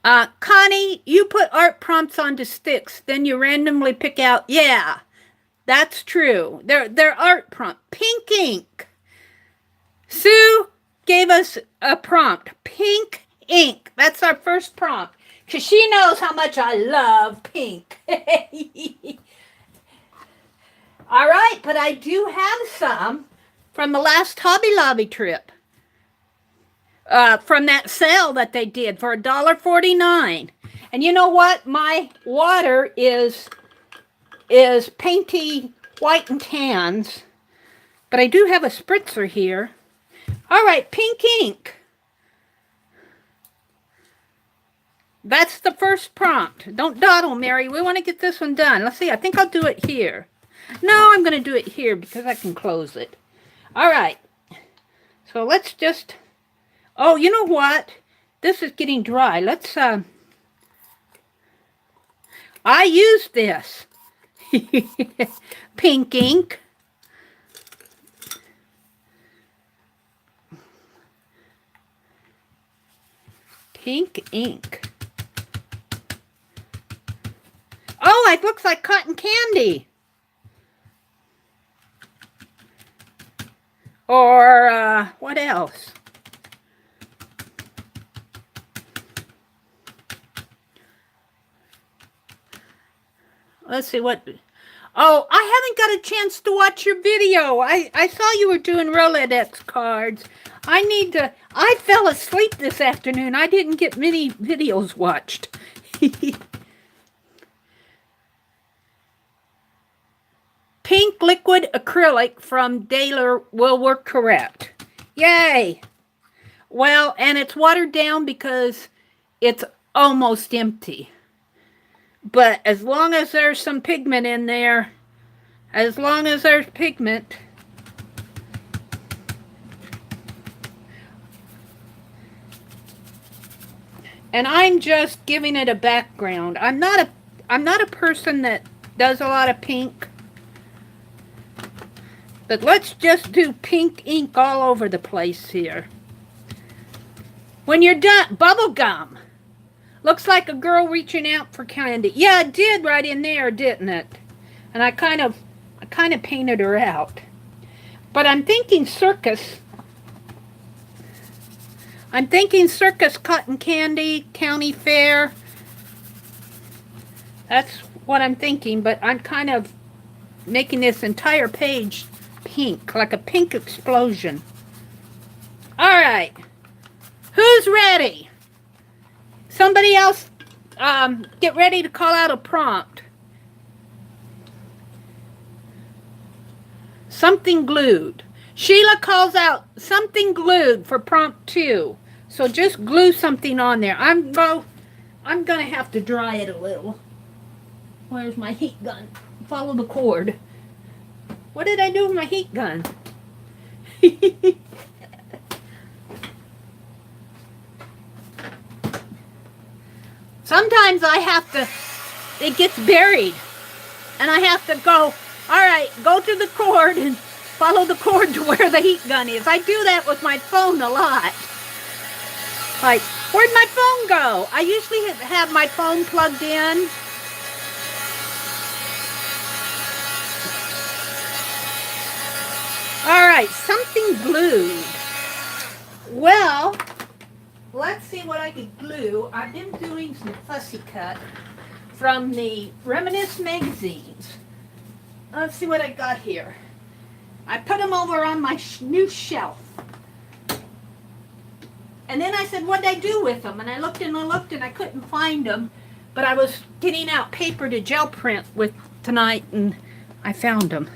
Connie, you put art prompts onto sticks. Then you randomly pick out, yeah, that's true. They're art prompt. Pink ink. Sue gave us a prompt. Pink ink. That's our first prompt. Because she knows how much I love pink. All right, but I do have some from the last Hobby Lobby trip. From that sale that they did for $1.49. And you know what? My water is painty white and tans. But I do have a spritzer here. All right, pink ink. That's the first prompt. Don't dawdle, Mary. We want to get this one done. Let's see. I think I'll do it here. No, I'm going to do it here because I can close it. All right. So let's just... Oh, you know what? This is getting dry. Let's... I used this. Pink ink. Pink ink. Oh, it looks like cotton candy. Or, what else? Let's see what... Oh, I haven't got a chance to watch your video. I saw you were doing Rolodex cards. I fell asleep this afternoon. I didn't get many videos watched. Pink liquid acrylic from Daler will work correct. Yay! Well, and it's watered down because it's almost empty. But as long as there's some pigment in there, as long as there's pigment, and I'm just giving it a background. I'm not a person that does a lot of pink. But let's just do pink ink all over the place here. When you're done, bubble gum. Looks like a girl reaching out for candy. Yeah, it did right in there, didn't it? And I kind of painted her out. But I'm thinking circus. I'm thinking circus, cotton candy, county fair. That's what I'm thinking, but I'm kind of making this entire page pink, like a pink explosion. All right. Who's ready? Somebody else get ready to call out a prompt. Something glued. Sheila calls out something glued for prompt 2. So just glue something on there. I'm going to have to dry it a little. Where's my heat gun? Follow the cord. What did I do with my heat gun? Sometimes I have to, it gets buried. And I have to go, all right, go to the cord and follow the cord to where the heat gun is. I do that with my phone a lot. Like, where'd my phone go? I usually have my phone plugged in. All right, something glued. Well, let's see what I could glue. I've been doing some fussy cut from the Reminisce magazines. Let's see what I got here. I put them over on my new shelf. And then I said, what'd I do with them? And I looked and I looked and I couldn't find them. But I was getting out paper to gel print with tonight and I found them.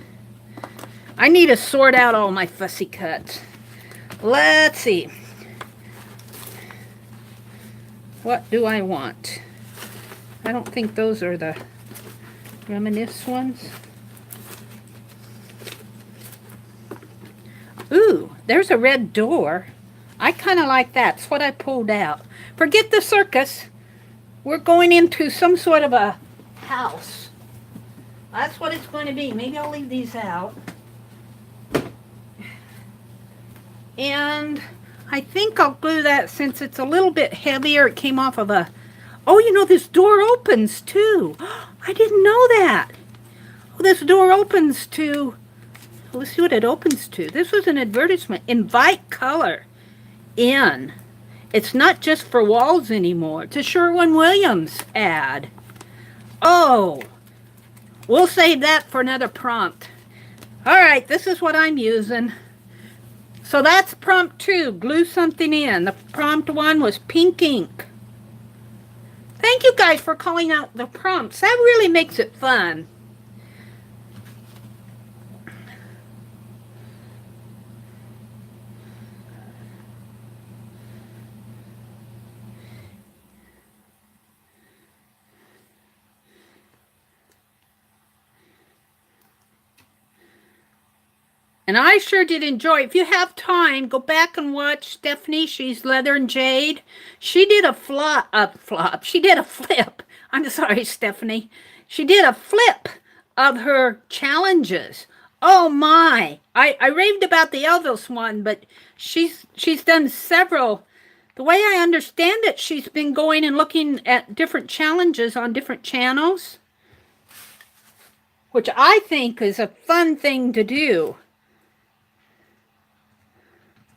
I need to sort out all my fussy cuts. Let's see. What do I want? I don't think those are the Reminisce ones. Ooh, there's a red door. I kind of like that. That's what I pulled out. Forget the circus. We're going into some sort of a house. That's what it's going to be. Maybe I'll leave these out. And I think I'll glue that since it's a little bit heavier. It came off of a... Oh, you know, this door opens too. I didn't know that. Oh, this door opens to... Let's see what it opens to. This was an advertisement. Invite color in. It's not just for walls anymore. It's a Sherwin-Williams ad. Oh, we'll save that for another prompt. All right, this is what I'm using. So that's prompt 2, glue something in. The prompt 1 was pink ink. Thank you guys for calling out the prompts. That really makes it fun. And I sure did enjoy. If you have time, go back and watch Stephanie. She's Leather and Jade. She did a flop. She did a flip. I'm sorry, Stephanie. She did a flip of her challenges. Oh my! I raved about the Elvis one, but she's done several. The way I understand it, she's been going and looking at different challenges on different channels, which I think is a fun thing to do.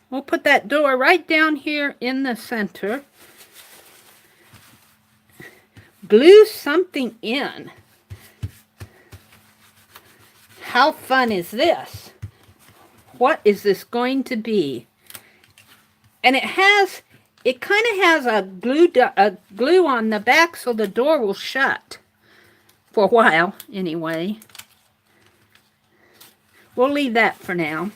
We'll put that door right down here in the center. Glue something in. how fun is this? What is this going to be? And it kind of has a glue on the back so the door will shut. For a while, anyway. We'll leave that for now.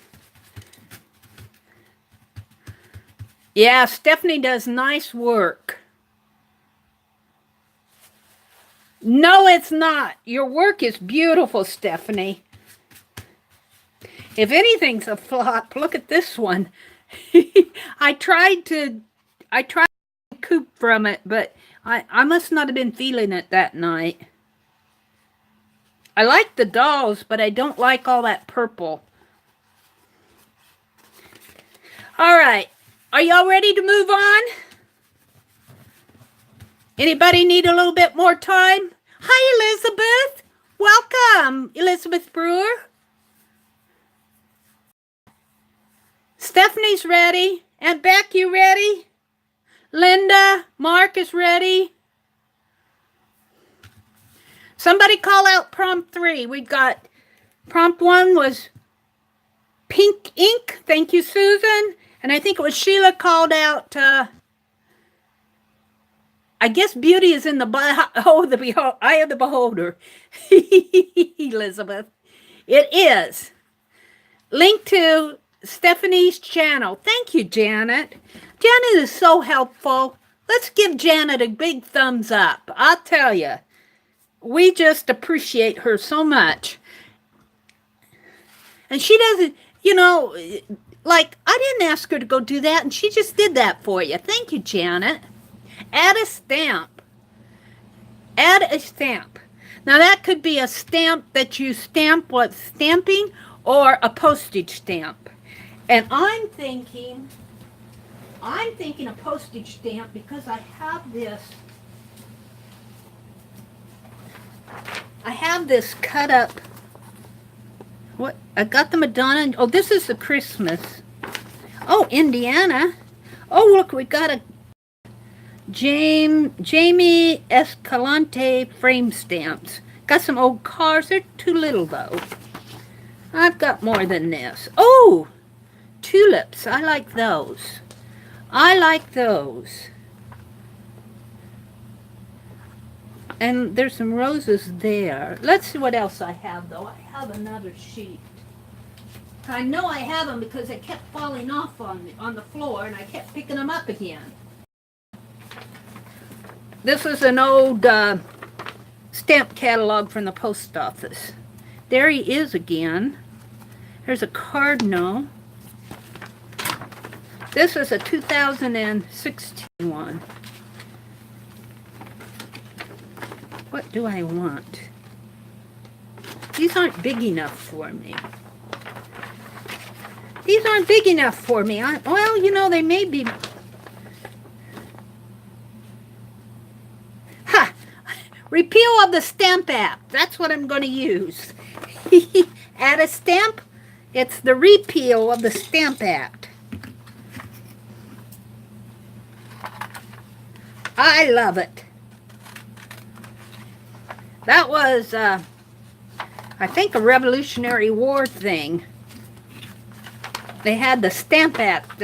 Yeah, Stephanie does nice work. No, it's not. Your work is beautiful, Stephanie. If anything's a flop, look at this one. I tried to recoup from it, but I must not have been feeling it that night. I like the dolls, but I don't like all that purple. All right. Are y'all ready to move on? Anybody need a little bit more time? Hi, Elizabeth. Welcome, Elizabeth Brewer. Stephanie's ready. Aunt Beck, you ready? Linda, Mark is ready. Somebody call out prompt 3. We got prompt 1 was pink ink. Thank you, Susan. And I think it was Sheila called out, I guess beauty is in the eye of the beholder. Elizabeth. It is. Link to Stephanie's channel. Thank you, Janet. Janet is so helpful. Let's give Janet a big thumbs up. I'll tell you. We just appreciate her so much. And she doesn't, you know, like, I didn't ask her to go do that, and she just did that for you. Thank you, Janet. Add a stamp. Add a stamp. Now, that could be a stamp that you stamp what's stamping, or a postage stamp. And I'm thinking a postage stamp because I have this. I have this cut up. What? I got the Madonna. Oh, this is the Christmas. Oh, Indiana. Oh, look, we got a Jamie Escalante frame stamps. Got some old cars. They're too little, though. I've got more than this. Oh, tulips. I like those. I like those. And there's some roses there. Let's see what else I have, though. I have another sheet. I know I have them because they kept falling off on the floor, and I kept picking them up again. This is an old stamp catalog from the post office. There he is again. There's a cardinal. This is a 2016 one. What do I want? These aren't big enough for me. These aren't big enough for me. Well, you know, they may be. Ha! Repeal of the Stamp Act. That's what I'm going to use. Add a stamp. It's the repeal of the Stamp Act. I love it. That was, I think, a Revolutionary War thing. They had the Stamp Act.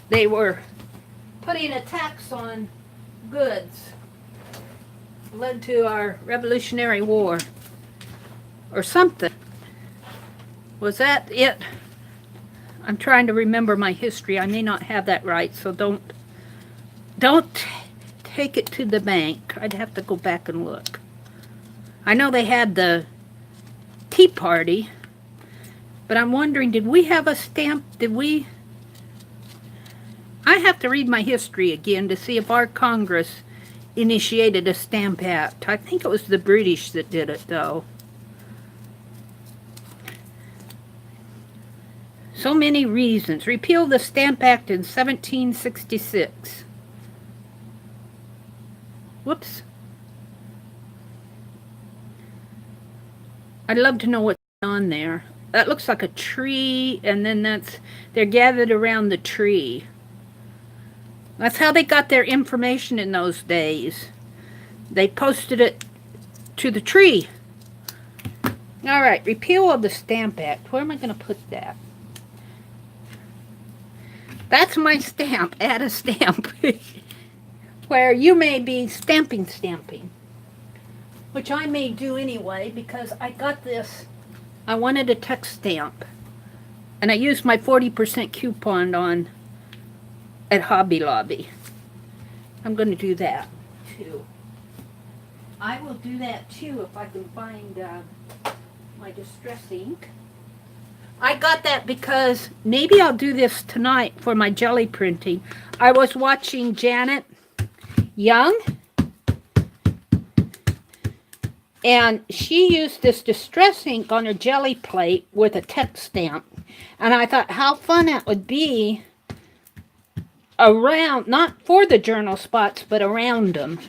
They were putting a tax on goods. Led to our Revolutionary War. Or something. Was that it? I'm trying to remember my history. I may not have that right, so don't take it to the bank. I'd have to go back and look. I know they had the Tea Party, but I'm wondering, did we have a stamp? Did we? I have to read my history again to see if our Congress initiated a Stamp Act. I think it was the British that did it, though. So many reasons. Repeal the Stamp Act in 1766. Whoops. I'd love to know what's on there. That looks like a tree, and then they're gathered around the tree. That's how they got their information in those days. They posted it to the tree. All right, repeal of the Stamp Act. Where am I going to put that? That's my stamp. Add a stamp. Where you may be stamping, which I may do anyway because I got this. I wanted a text stamp, and I used my 40% coupon on at Hobby Lobby. I'm going to do that too. I will do that too if I can find my distress ink. I got that because maybe I'll do this tonight for my jelly printing. I was watching Janet Young, and she used this distress ink on her jelly plate with a text stamp. And I thought how fun that would be around, not for the journal spots, but around them.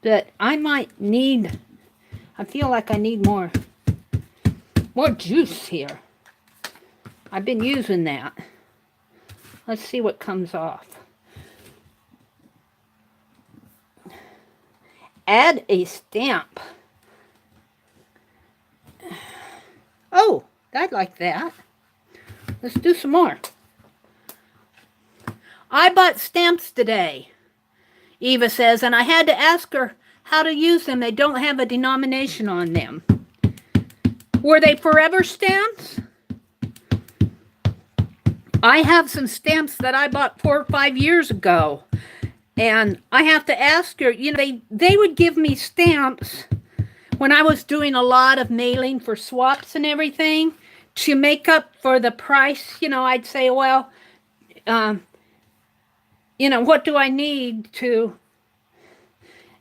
That I might need, I feel like I need more juice here. I've been using that. Let's see what comes off. Add a stamp. Oh, I like that. Let's do some more. I bought stamps today, Eva says, and I had to ask her how to use them. They don't have a denomination on them. Were they forever stamps? I have some stamps that I bought 4 or 5 years ago, and I have to ask her, you know, they would give me stamps when I was doing a lot of mailing for swaps and everything to make up for the price. You know, I'd say, well, you know, what do I need to?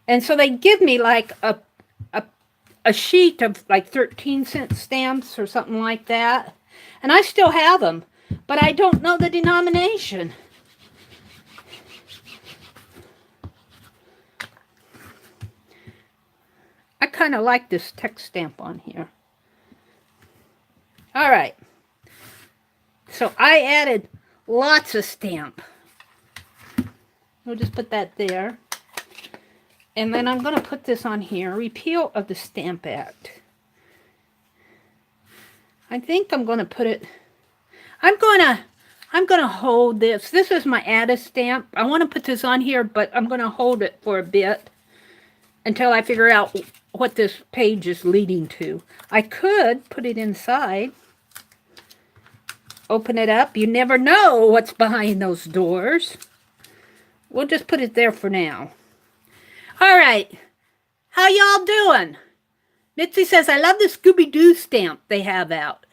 And so they give me like a sheet of like 13-cent stamps or something like that. And I still have them, but I don't know the denomination. I kind of like this text stamp on here. All right. So I added lots of stamp. We'll just put that there. And then I'm going to put this on here. Repeal of the Stamp Act. I think I'm going to put it... I'm going to hold this. This is my add a stamp. I want to put this on here, but I'm going to hold it for a bit until I figure out what this page is leading to. I could put it inside. Open it up. You never know what's behind those doors. We'll just put it there for now. All right. How y'all doing? Mitzi says, I love the Scooby-Doo stamp they have out.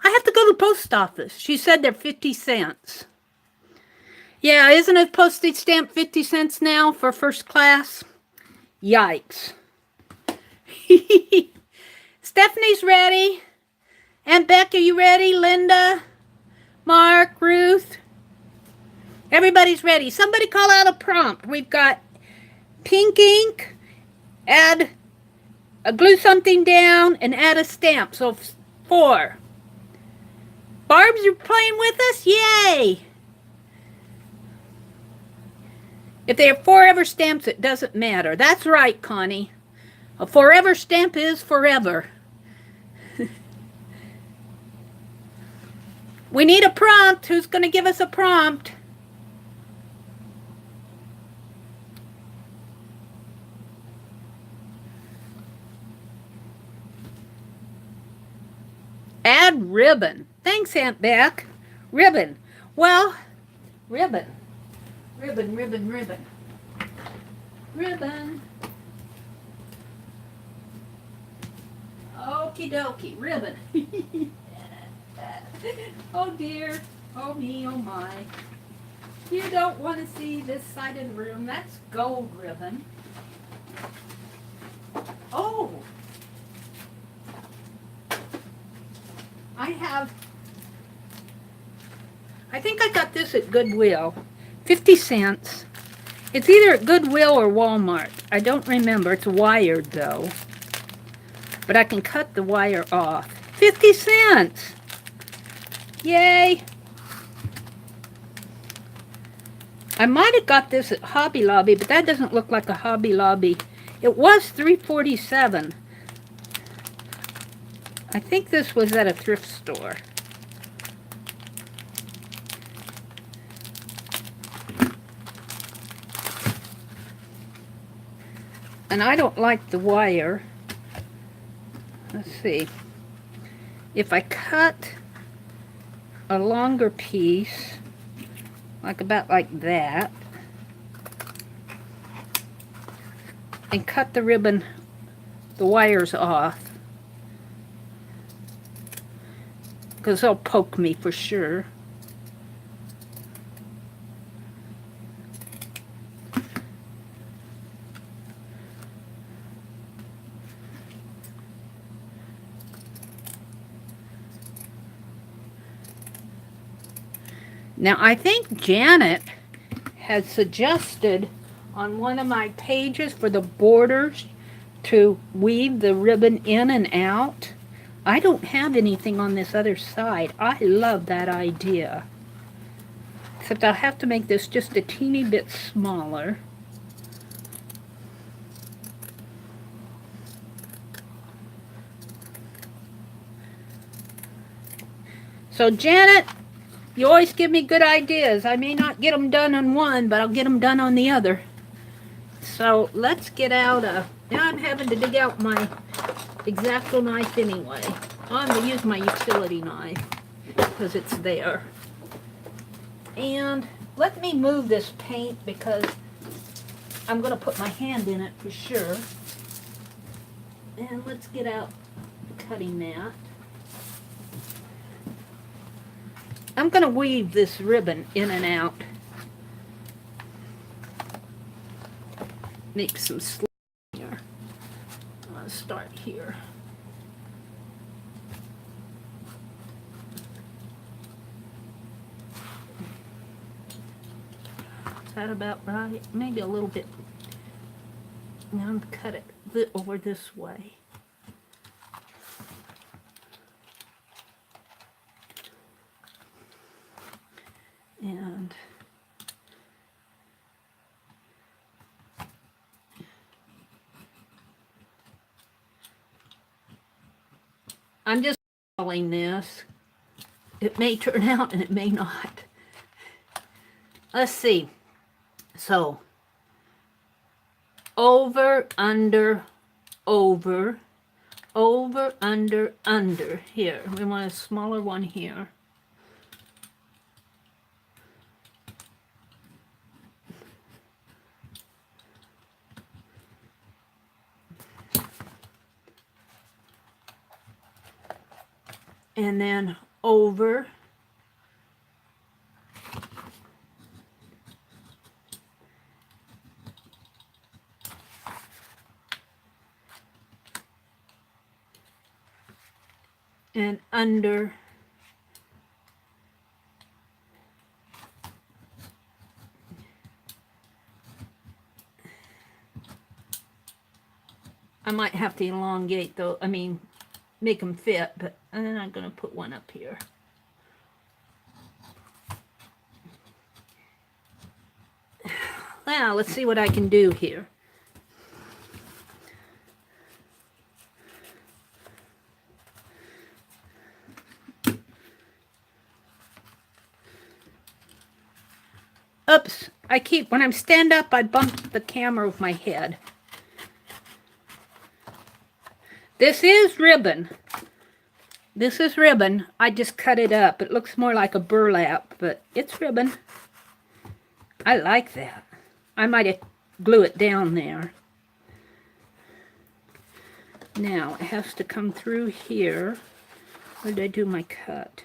I have to go to the post office. She said they're 50 cents. Yeah, isn't a postage stamp 50 cents now for first class? Yikes. Stephanie's ready. Aunt Beck, are you ready? Linda, Mark, Ruth. Everybody's ready. Somebody call out a prompt. We've got pink ink, add, glue something down, and add a stamp. So 4. Barb's, you're playing with us? Yay! If they are forever stamps, it doesn't matter. That's right, Connie. A forever stamp is forever. We need a prompt. Who's going to give us a prompt? Add ribbon. Thanks, Aunt Beck. Ribbon. Well, ribbon. Ribbon, ribbon, ribbon. Ribbon. Okie dokie. Ribbon. Oh dear. Oh me, oh my. You don't want to see this side of the room. That's gold ribbon. Oh. I think I got this at Goodwill. 50 cents. It's either at Goodwill or Walmart. I don't remember. It's wired though. But I can cut the wire off. 50 cents. Yay. I might have got this at Hobby Lobby, but that doesn't look like a Hobby Lobby. It was $3.47. I think this was at a thrift store. And I don't like the wire. Let's see. If I cut a longer piece, like about like that, and cut the ribbon, the wires off, because they'll poke me for sure. Now, I think Janet had suggested on one of my pages for the borders to weave the ribbon in and out. I don't have anything on this other side. I love that idea. Except I'll have to make this just a teeny bit smaller. So Janet, you always give me good ideas. I may not get them done on one, but I'll get them done on the other. So let's get out a... Now I'm having to dig out my X-Acto knife anyway. I'm going to use my utility knife because it's there. And let me move this paint because I'm going to put my hand in it for sure. And let's get out the cutting mat. I'm going to weave this ribbon in and out. Make some slits here. I'll start here. Is that about right? Maybe a little bit. Now I'm going to cut it over this way. And I'm just following this. It may turn out and it may not. Let's see. So, over, under, over, over, under, under. Here, we want a smaller one here. And then over, and under, I might have to elongate though, I mean make them fit, but and then I'm going to put one up here. Now let's see what I can do here. Oops, when I stand up, I bump the camera with my head. This is ribbon. This is ribbon. I just cut it up. It looks more like a burlap, but it's ribbon. I like that. I might have glue it down there. Now, it has to come through here. Where did I do my cut?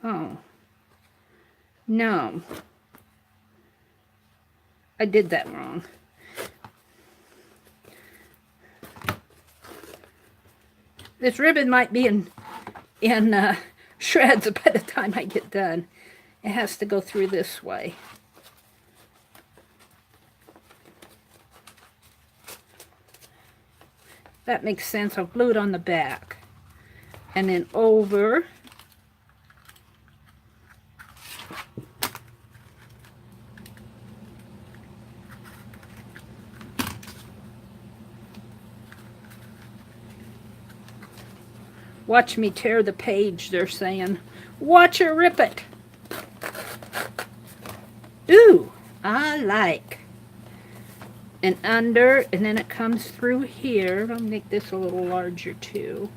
Oh. No. I did that wrong. This ribbon might be in shreds by the time I get done. It has to go through this way. That makes sense. I'll glue it on the back. And then over. Watch me tear the page, they're saying. Watch her rip it. Ooh, I like. And under, and then it comes through here. I'll make this a little larger too.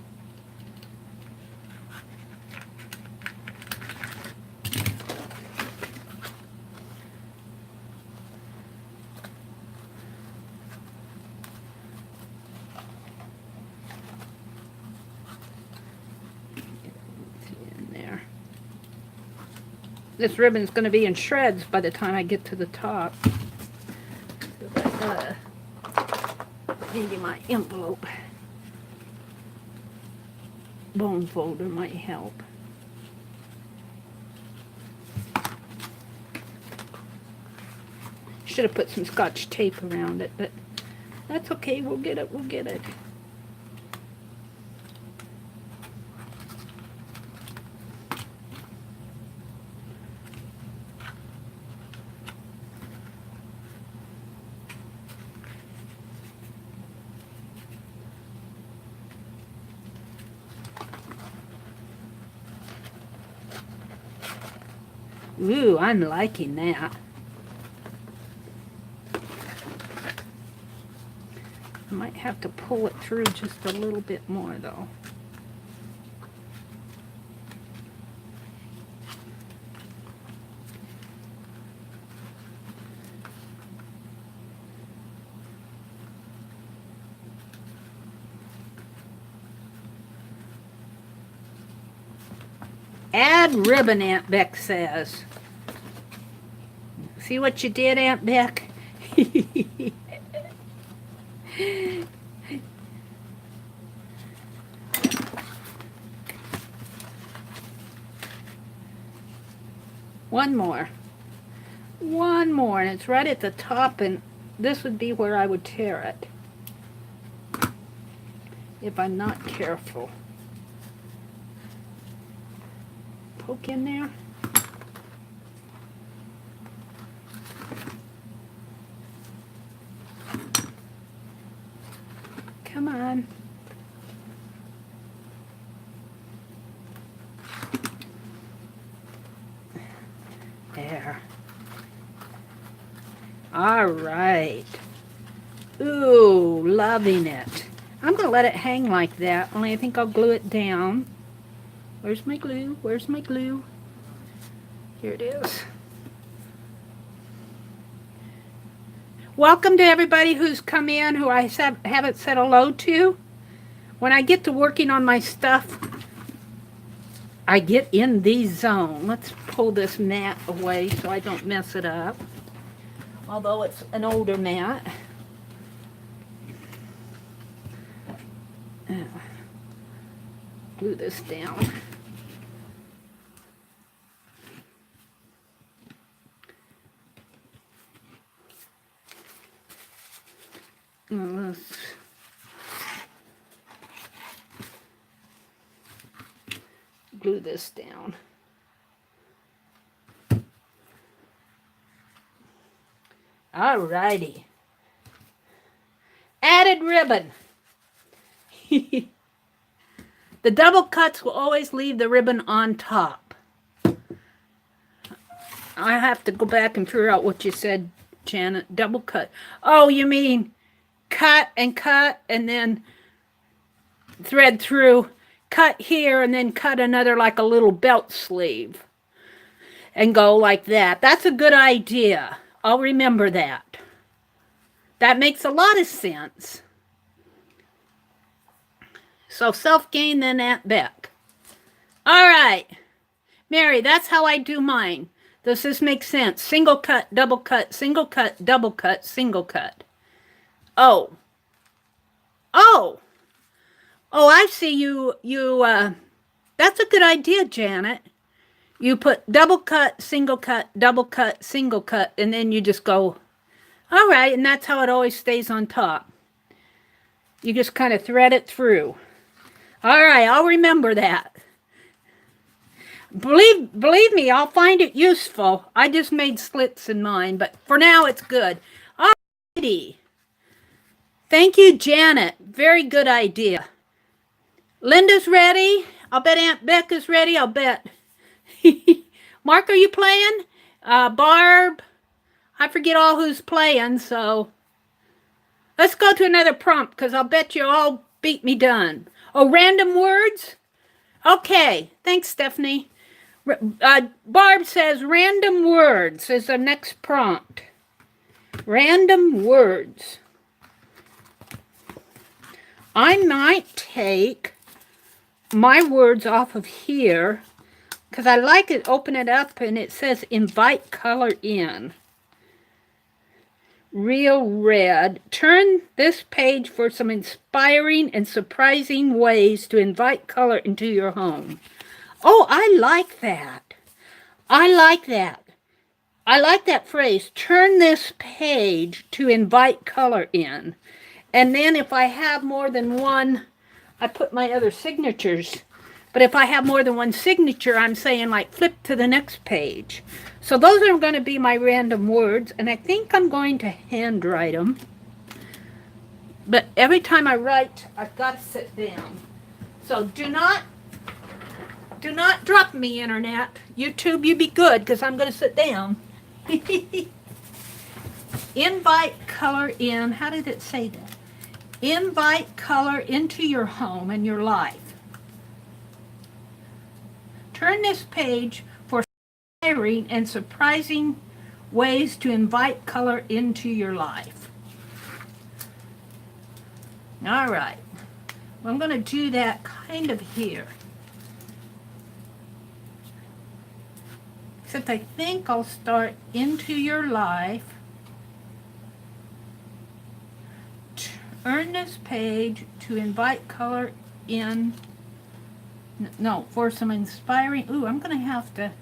This ribbon's going to be in shreds by the time I get to the top. Maybe my envelope bone folder might help. Should have put some Scotch tape around it, but that's okay. We'll get it. We'll get it. Ooh, I'm liking that. I might have to pull it through just a little bit more though. Add ribbon, Aunt Beck says. See what you did, Aunt Beck? One more. One more, and it's right at the top, and this would be where I would tear it if I'm not careful. Poke in there. Come on. There. All right. Ooh, loving it. I'm going to let it hang like that, only I think I'll glue it down. Where's my glue? Where's my glue? Here it is. Welcome to everybody who's come in who I haven't said hello to. When I get to working on my stuff, I get in the zone. Let's pull this mat away so I don't mess it up. Although it's an older mat. Glue this down. Let's glue this down. Alrighty. Added ribbon. The double cuts will always leave the ribbon on top. I have to go back and figure out what you said, Janet. Double cut. Oh, you mean cut and then thread through, cut here and then cut another like a little belt sleeve and go like that. That's a good idea. I'll remember that. That makes a lot of sense. So self-gain then Aunt Beck. All right, Mary, that's how I do mine. Does this make sense? Single cut, double cut, single cut, double cut, single cut. Oh, I see you, that's a good idea, Janet. You put double cut, single cut, double cut, single cut, and then you just go, all right, and that's how it always stays on top. You just kind of thread it through. All right, I'll remember that. Believe me, I'll find it useful. I just made slits in mine, but for now it's good. All righty. Thank you, Janet. Very good idea. Linda's ready. I'll bet Aunt Becca's ready. I'll bet. Mark, are you playing? Barb. I forget all who's playing, so let's go to another prompt because I'll bet you all beat me done. Oh, random words? Okay. Thanks, Stephanie. Barb says random words is the next prompt. Random words. I might take my words off of here because I like it. Open it up and it says invite color in. Real red. Turn this page for some inspiring and surprising ways to invite color into your home. Oh, I like that. I like that. I like that phrase. Turn this page to invite color in. And then if I have more than one, I put my other signatures. But if I have more than one signature, I'm saying like flip to the next page. So those are going to be my random words. And I think I'm going to handwrite them. But every time I write, I've got to sit down. So do not drop me, Internet. YouTube, you be good because I'm going to sit down. Invite color in. How did it say that? Invite color into your home and your life. Turn this page for inspiring and surprising ways to invite color into your life. All right. Well, I'm going to do that kind of here. Except I think I'll start into your life. Turn this page to invite color in. No, for some inspiring. Ooh, I'm going to have to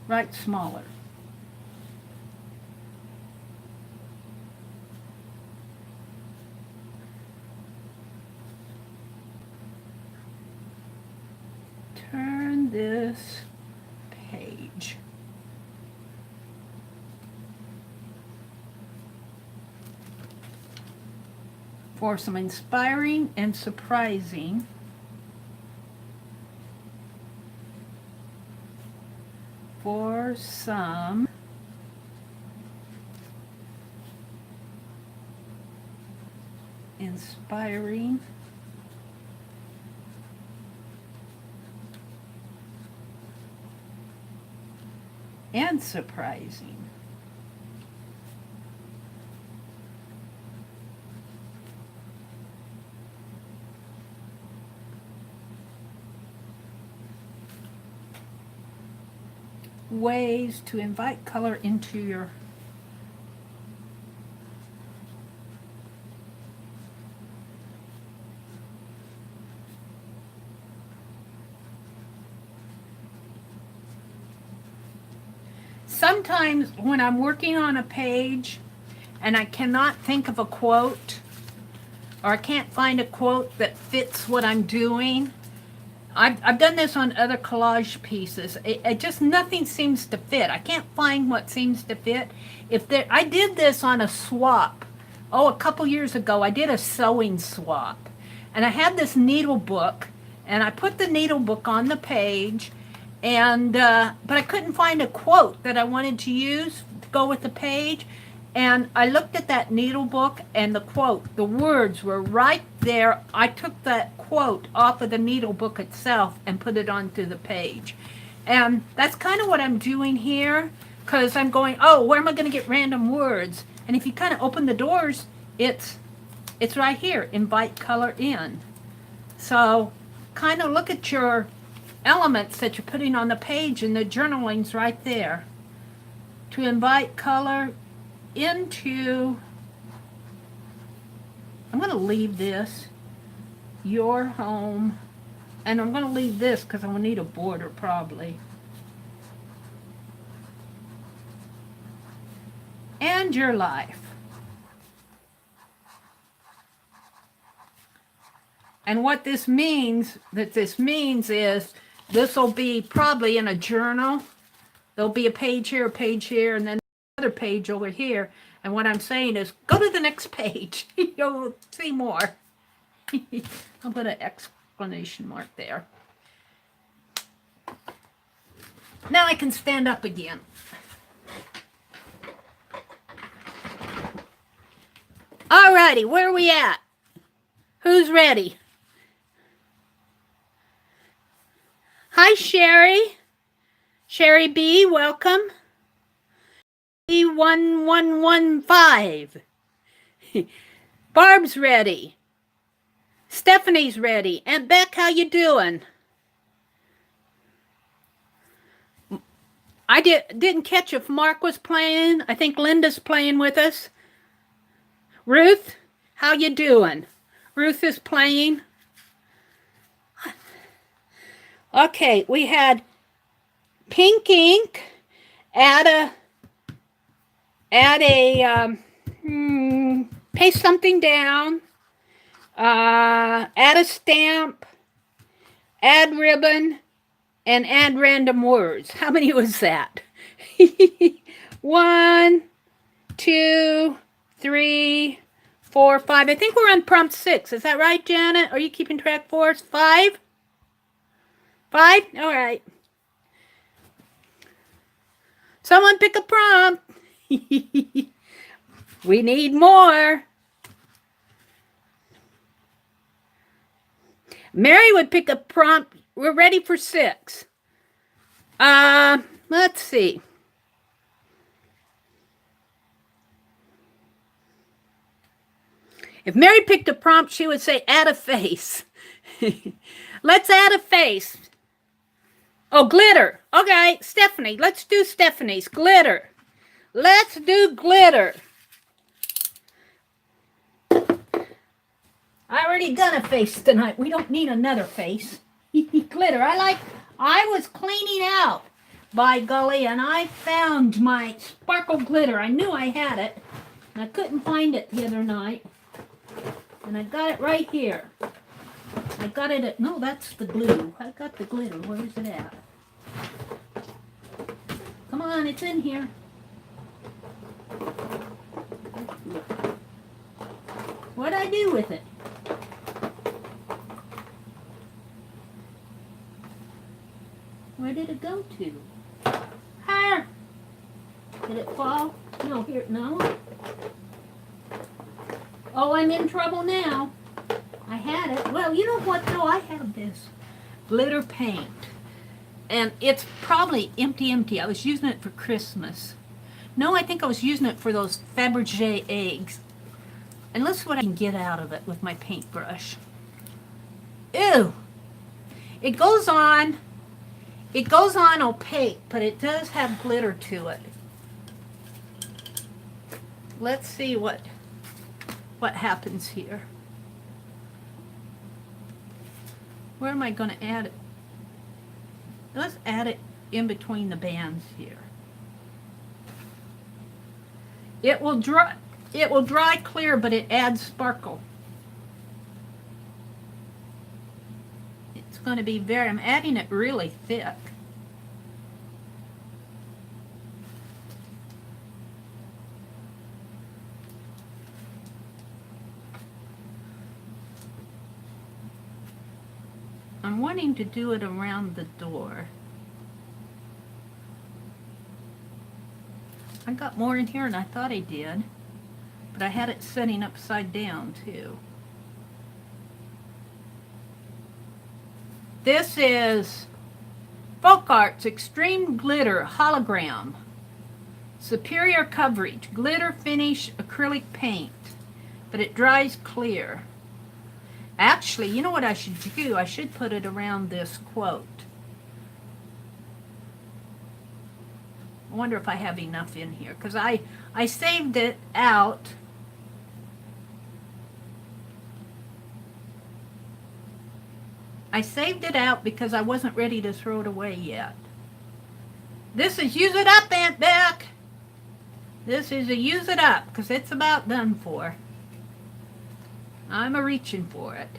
write smaller. Turn this page. For some inspiring and surprising for some inspiring and surprising ways to invite color into your sometimes when I'm working on a page and I cannot think of a quote or I can't find a quote that fits what I'm doing. I've done this on other collage pieces. It just nothing seems to fit. I can't find what seems to fit. I did this on a swap. Oh, a couple years ago, I did a sewing swap. And I had this needle book, and I put the needle book on the page, and but I couldn't find a quote that I wanted to use to go with the page. And I looked at that needle book, and the quote, the words were right there. I took that quote off of the needle book itself and put it onto the page. And that's kind of what I'm doing here, because I'm going, oh, where am I going to get random words? And if you kind of open the doors, it's right here, invite color in. So kind of look at your elements that you're putting on the page, and the journaling's right there. To invite color into, I'm going to leave this, your home, and I'm going to leave this because I'm going to need a border probably. And your life. And what this means, is this will be probably in a journal. There'll be a page here, and then another page over here. And what I'm saying is, go to the next page. You'll see more. I'll put an exclamation mark there. Now I can stand up again. Alrighty, where are we at? Who's ready? Hi, Sherry. Sherry B, welcome. E1115. Barb's ready. Stephanie's ready. And Beck, how you doing? I didn't catch if Mark was playing. I think Linda's playing with us. Ruth, how you doing? Ruth is playing. Okay, we had pink ink. Add a paste something down. Add a stamp. Add ribbon. And add random words. How many was that? 1, 2, 3, 4, 5. I think we're on prompt 6. Is that right, Janet? Are you keeping track for us? 5? 5? All right. Someone pick a prompt. We need more. Meri would pick a prompt. We're ready for 6. Let's see. If Meri picked a prompt, she would say, add a face. Let's add a face. Oh, glitter. Okay, Stephanie. Let's do Stephanie's. Glitter. Let's do glitter. I already done a face tonight. We don't need another face. Glitter. I was cleaning out, by golly, and I found my sparkle glitter. I knew I had it, and I couldn't find it the other night. And I got it right here. I got it at, no, that's the glue. I got the glitter. Where is it at? Come on, it's in here. What'd I do with it? Where did it go to? Here! Did it fall? No, here, no. Oh, I'm in trouble now. I had it. Well, you know what, though? I have this glitter paint. And it's probably empty. I was using it for Christmas. No, I think I was using it for those Fabergé eggs. And let's see what I can get out of it with my paintbrush. Ew! It goes on opaque, but it does have glitter to it. Let's see what happens here. Where am I going to add it? Let's add it in between the bands here. It will dry clear, but it adds sparkle. It's going to be I'm adding it really thick. I'm wanting to do it around the door. I got more in here than I thought I did, but I had it setting upside down too. This is Folk Arts Extreme Glitter Hologram. Superior coverage, glitter finish, acrylic paint, but it dries clear. Actually, you know what I should do? I should put it around this quote. I wonder if I have enough in here, because I saved it out. I saved it out because I wasn't ready to throw it away yet. This is use it up, Aunt Beck. This is a use it up, because it's about done for. I'm a-reaching for it.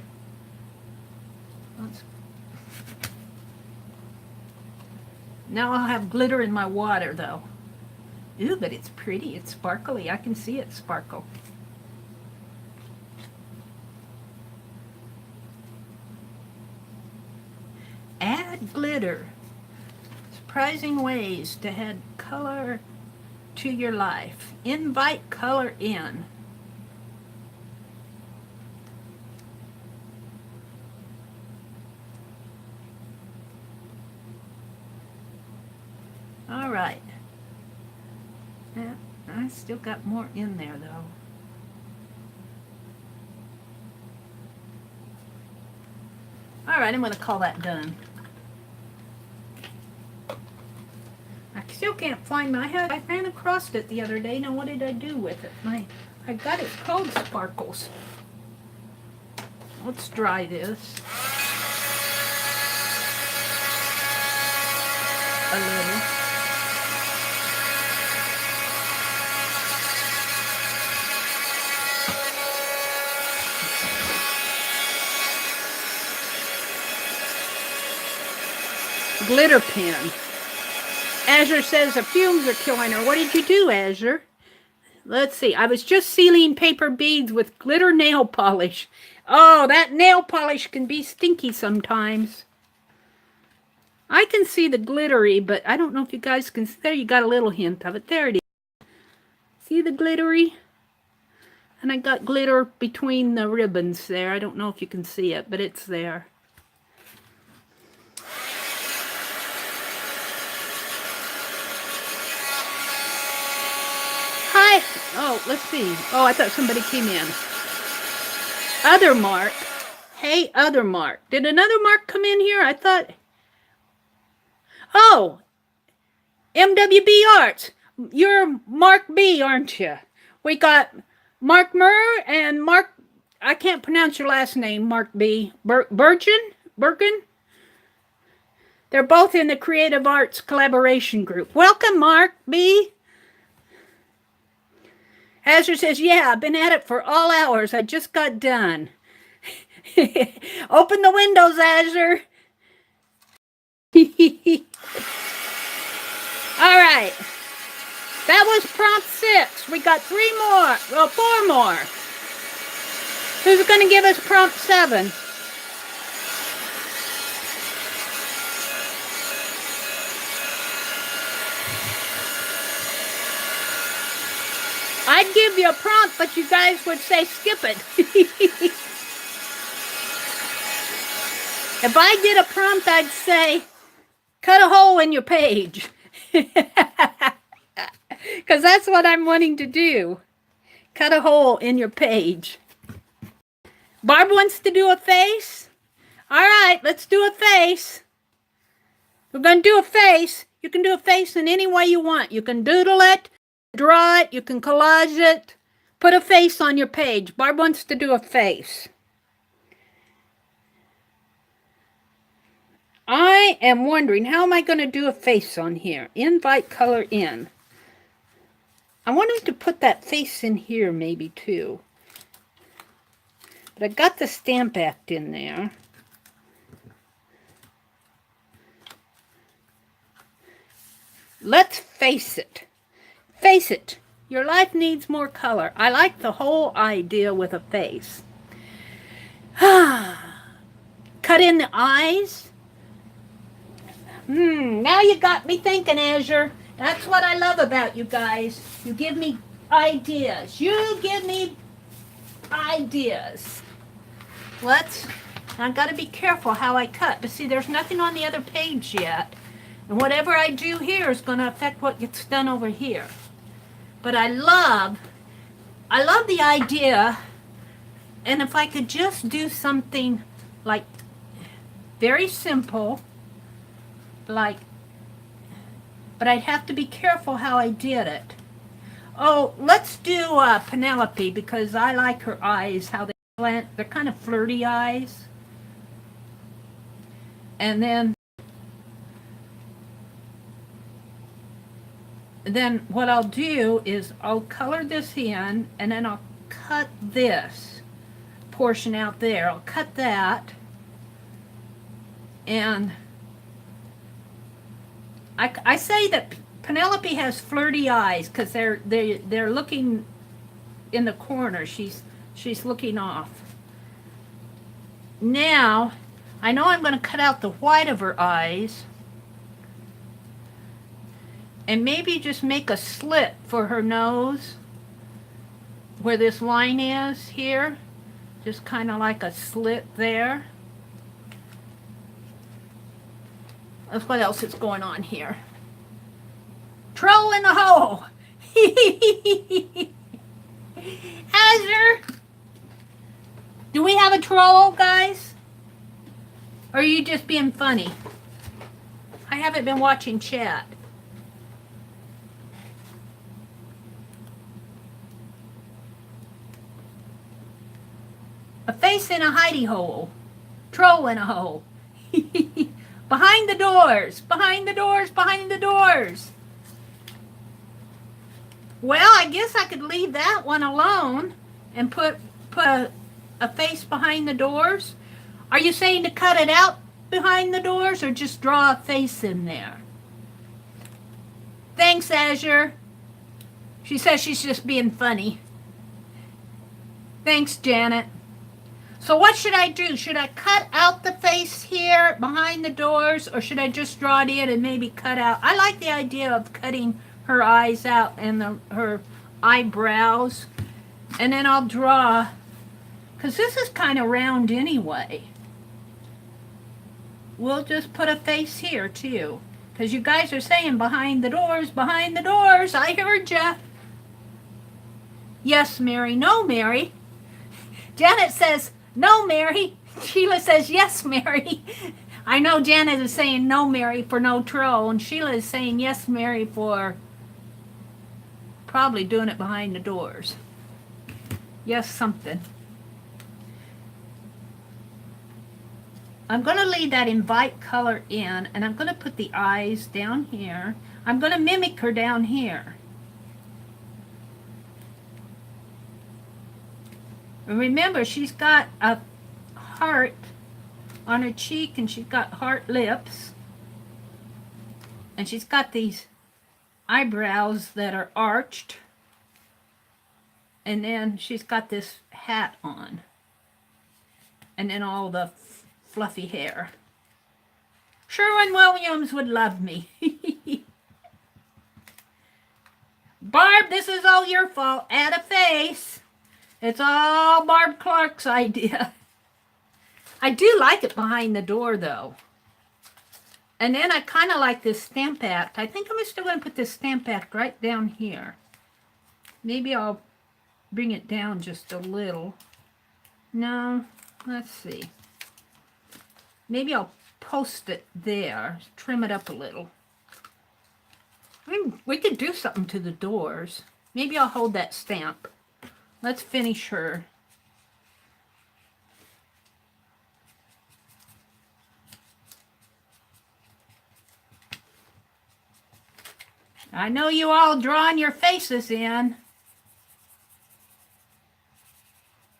Now I'll have glitter in my water, though. Ooh, but it's pretty. It's sparkly. I can see it sparkle. glitter. Surprising ways to add color to your life. Invite color in. All right. Yeah, I still got more in there though. All right, I'm going to call that done. I still can't find my head. I ran across it the other day. Now what did I do with it? I got it called Sparkles. Let's dry this a little. Glitter pen. Azure says the fumes are killing her. What did you do, Azure? Let's see. I was just sealing paper beads with glitter nail polish. Oh, that nail polish can be stinky sometimes. I can see the glittery, but I don't know if you guys can. There, you got a little hint of it. There it is. See the glittery? And I got glitter between the ribbons there. I don't know if you can see it, but it's there. Hi. Oh, let's see. Oh, I thought somebody came in. Other Mark. Hey, other Mark. Did another Mark come in here? I thought... Oh, MWB Arts. You're Mark B, aren't you? We got Mark Murr and Mark... I can't pronounce your last name, Mark B. Bergen? They're both in the Creative Arts Collaboration Group. Welcome, Mark B. Azure says, yeah, I've been at it for all hours. I just got done. Open the windows, Azure. All right. That was prompt 6. We got 3 more. Well, 4 more. Who's going to give us prompt 7? I'd give you a prompt, but you guys would say skip it. If I did a prompt, I'd say cut a hole in your page. Because that's what I'm wanting to do. Cut a hole in your page. Barb wants to do a face. All right, let's do a face. We're going to do a face. You can do a face in any way you want. You can doodle it, draw it, you can collage it. Put a face on your page. Barb wants to do a face. I am wondering, how am I going to do a face on here? Invite color in. I wanted to put that face in here maybe too. But I got the Stamp Act in there. Let's face it. Face it. Your life needs more color. I like the whole idea with a face. Cut in the eyes. Now you got me thinking, Azure. That's what I love about you guys. You give me ideas. You give me ideas. I've got to be careful how I cut. But see, there's nothing on the other page yet. And whatever I do here is going to affect what gets done over here. But I love the idea. And if I could just do something like very simple, like, but I'd have to be careful how I did it. Oh, let's do Penelope, because I like her eyes, how they slant. They're kind of flirty eyes. And then what I'll do is I'll color this in, and then I'll cut this portion out there. I'll cut that, and I say that Penelope has flirty eyes because they're looking in the corner. She's looking off. Now I know I'm going to cut out the white of her eyes. And maybe just make a slit for her nose where this line is here. Just kind of like a slit there. That's what else is going on here. Troll in the hole. Azure. Do we have a troll, guys? Or are you just being funny? I haven't been watching chat. A face in a hidey hole. Troll in a hole. Behind the doors. Behind the doors. Behind the doors. Well, I guess I could leave that one alone and put a face behind the doors. Are you saying to cut it out behind the doors or just draw a face in there? Thanks, Azure. She says she's just being funny. Thanks, Janet. So what should I do? Should I cut out the face here behind the doors, or should I just draw it in and maybe cut out? I like the idea of cutting her eyes out and her eyebrows. And then I'll draw, because this is kind of round anyway. We'll just put a face here too. Because you guys are saying behind the doors, behind the doors. I heard ya. Yes, Mary. No, Mary. Janet says, no, Mary. Sheila says, yes, Mary. I know Janet is saying no, Mary, for no troll. And Sheila is saying yes, Mary, for probably doing it behind the doors. Yes, something. I'm going to leave that invite color in, and I'm going to put the eyes down here. I'm going to mimic her down here. And remember, she's got a heart on her cheek, and she's got heart lips. And she's got these eyebrows that are arched. And then she's got this hat on. And then all the fluffy hair. Sherwin-Williams would love me. Barb, this is all your fault. Add a face. It's all Barb Clark's idea. I do like it behind the door, though. And then I kind of like this Stamp Act. I think I'm still going to put this Stamp Act right down here. Maybe I'll bring it down just a little. No, let's see. Maybe I'll post it there, trim it up a little. We could do something to the doors. Maybe I'll hold that stamp. Let's finish her. I know you all drawing your faces in.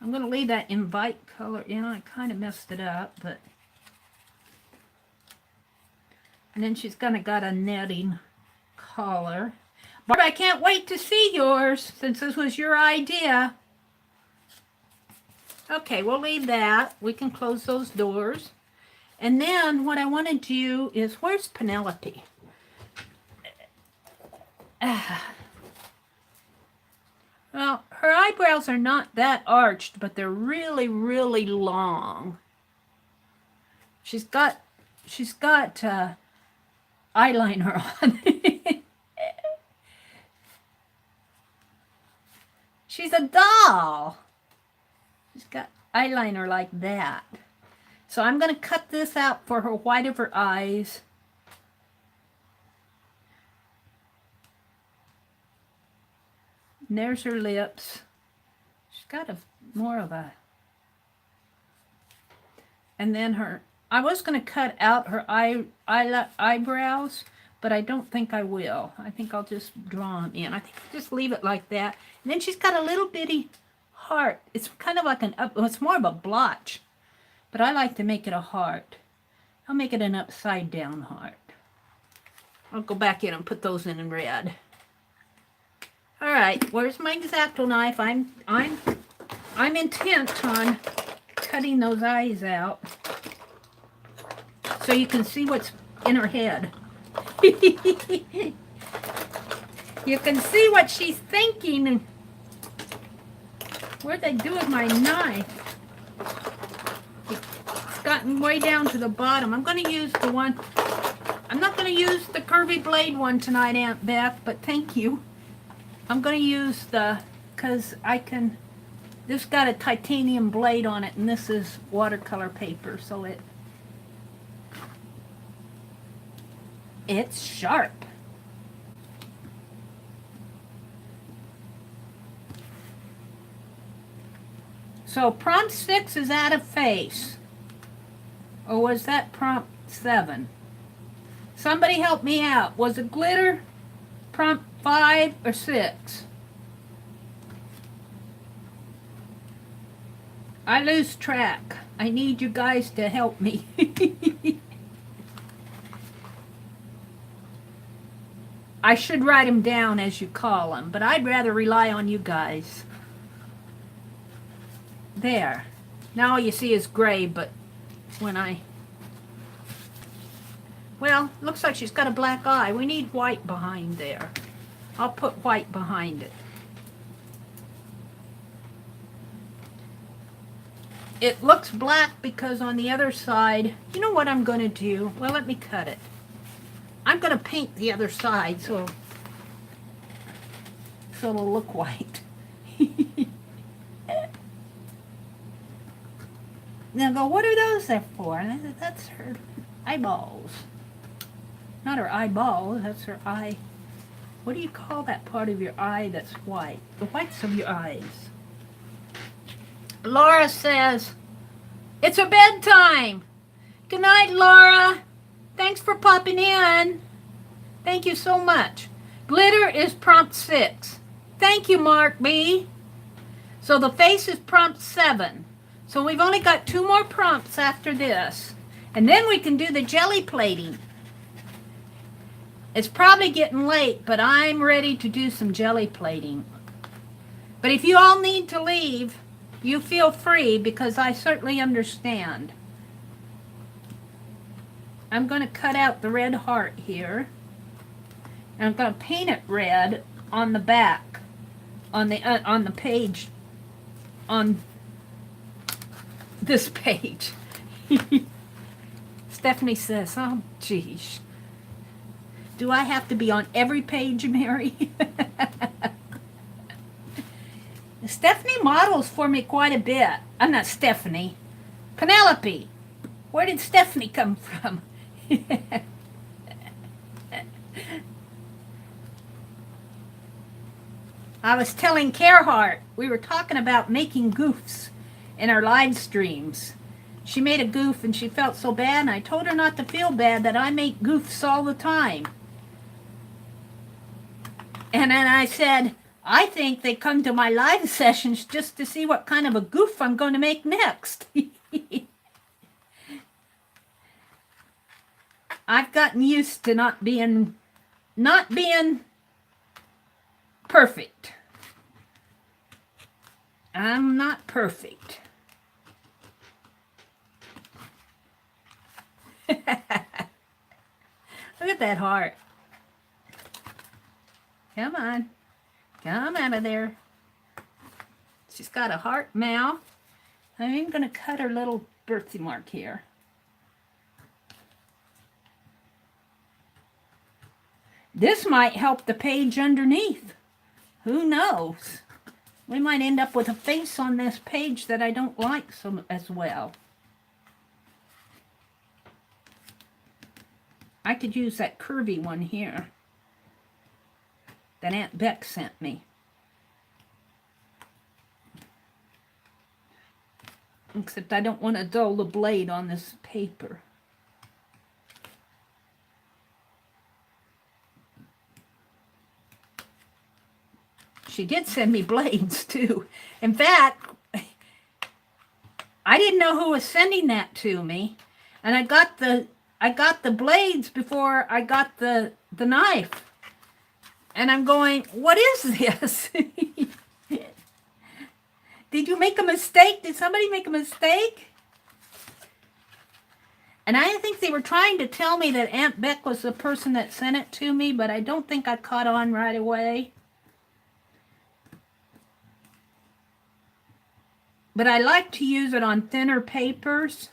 I'm going to leave that invite color in. I kind of messed it up, but... And then she's kind of got a netting collar. Barb, I can't wait to see yours, since this was your idea. Okay, we'll leave that. We can close those doors. And then what I want to do is, where's Penelope? Well, her eyebrows are not that arched, but they're really, really long. She's got eyeliner on. She's a doll. She's got eyeliner like that. So I'm going to cut this out for her white of her eyes. And there's her lips. She's got more of a... And then her... I was going to cut out her eyebrows, but I don't think I will. I think I'll just draw them in. I think I'll just leave it like that. And then she's got a little bitty heart. It's kind of like it's more of a blotch, but I like to make it a heart. I'll make it an upside down heart. I'll go back in and put those in red. All right, where's my X-Acto knife? I'm intent on cutting those eyes out. so you can see what's in her head. You can see what she's thinking. And what'd they do with my knife? It's gotten way down to the bottom. I'm going to use the one. I'm not going to use the curvy blade one tonight, Aunt Beth, but thank you. I'm going to use because I can, this got a titanium blade on it, and this is watercolor paper, so it's sharp. So prompt 6 is add a face. Or was that prompt 7? Somebody help me out. Was it glitter prompt 5 or 6? I lose track. I need you guys to help me. I should write them down as you call them, but I'd rather rely on you guys. There. Now all you see is gray, but when well, looks like she's got a black eye. We need white behind there. I'll put white behind it. It looks black because on the other side, you know what I'm going to do? Well, let me cut it. I'm going to paint the other side so it'll look white. Now go, what are those there for? And that's her eyeballs. Not her eyeball, that's her eye. What do you call that part of your eye that's white? The whites of your eyes. Laura says, it's her bedtime. Good night, Laura. Thanks for popping in. Thank you so much. Glitter is prompt 6. Thank you, Mark B. So the face is prompt 7. So we've only got 2 more prompts after this. And then we can do the jelly plating. It's probably getting late, but I'm ready to do some jelly plating. But if you all need to leave, you feel free because I certainly understand. I'm going to cut out the red heart here. And I'm going to paint it red on the back, on the page, on this page. Stephanie says, oh, geez. Do I have to be on every page, Mary? Stephanie models for me quite a bit. I'm not Stephanie. Penelope. Where did Stephanie come from? I was telling Carehart, we were talking about making goofs in our live streams. She made a goof and she felt so bad, and I told her not to feel bad, that I make goofs all the time. And then I said, I think they come to my live sessions just to see what kind of a goof I'm going to make next. I've gotten used to not being perfect. I'm not perfect. Look at that heart. Come on. Come out of there. She's got a heart mouth. I'm going to cut her little birthmark here. This might help the page underneath. Who knows? We might end up with a face on this page that I don't like so as well. I could use that curvy one here that Aunt Beck sent me. Except I don't want to dull the blade on this paper. She did send me blades too. In fact, I didn't know who was sending that to me, and I got the blades before I got the knife. And I'm going, what is this? Did you make a mistake? Did somebody make a mistake? And I think they were trying to tell me that Aunt Beck was the person that sent it to me, but I don't think I caught on right away. But I like to use it on thinner papers.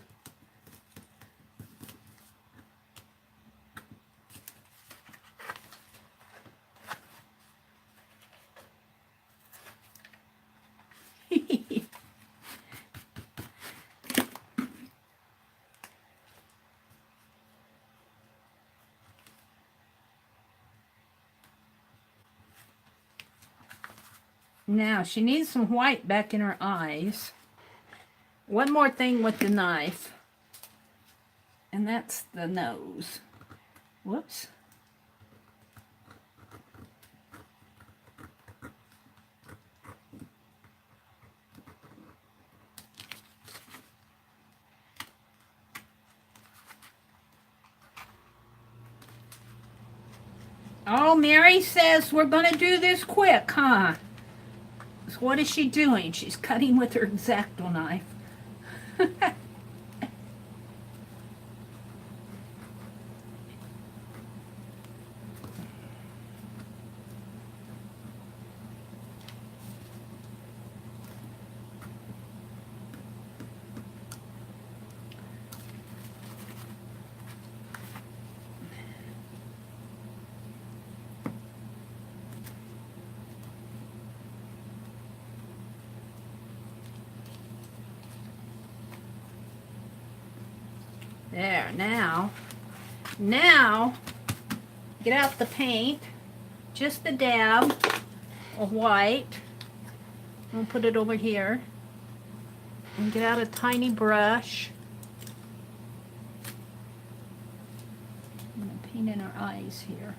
Now, she needs some white back in her eyes. One more thing with the knife, and that's the nose. Whoops. Oh, Mary says we're going to do this quick, huh? So what is she doing? She's cutting with her X-Acto knife. There, now, get out the paint, just a dab of white. I'll put it over here. And get out a tiny brush. I'm going to paint in her eyes here.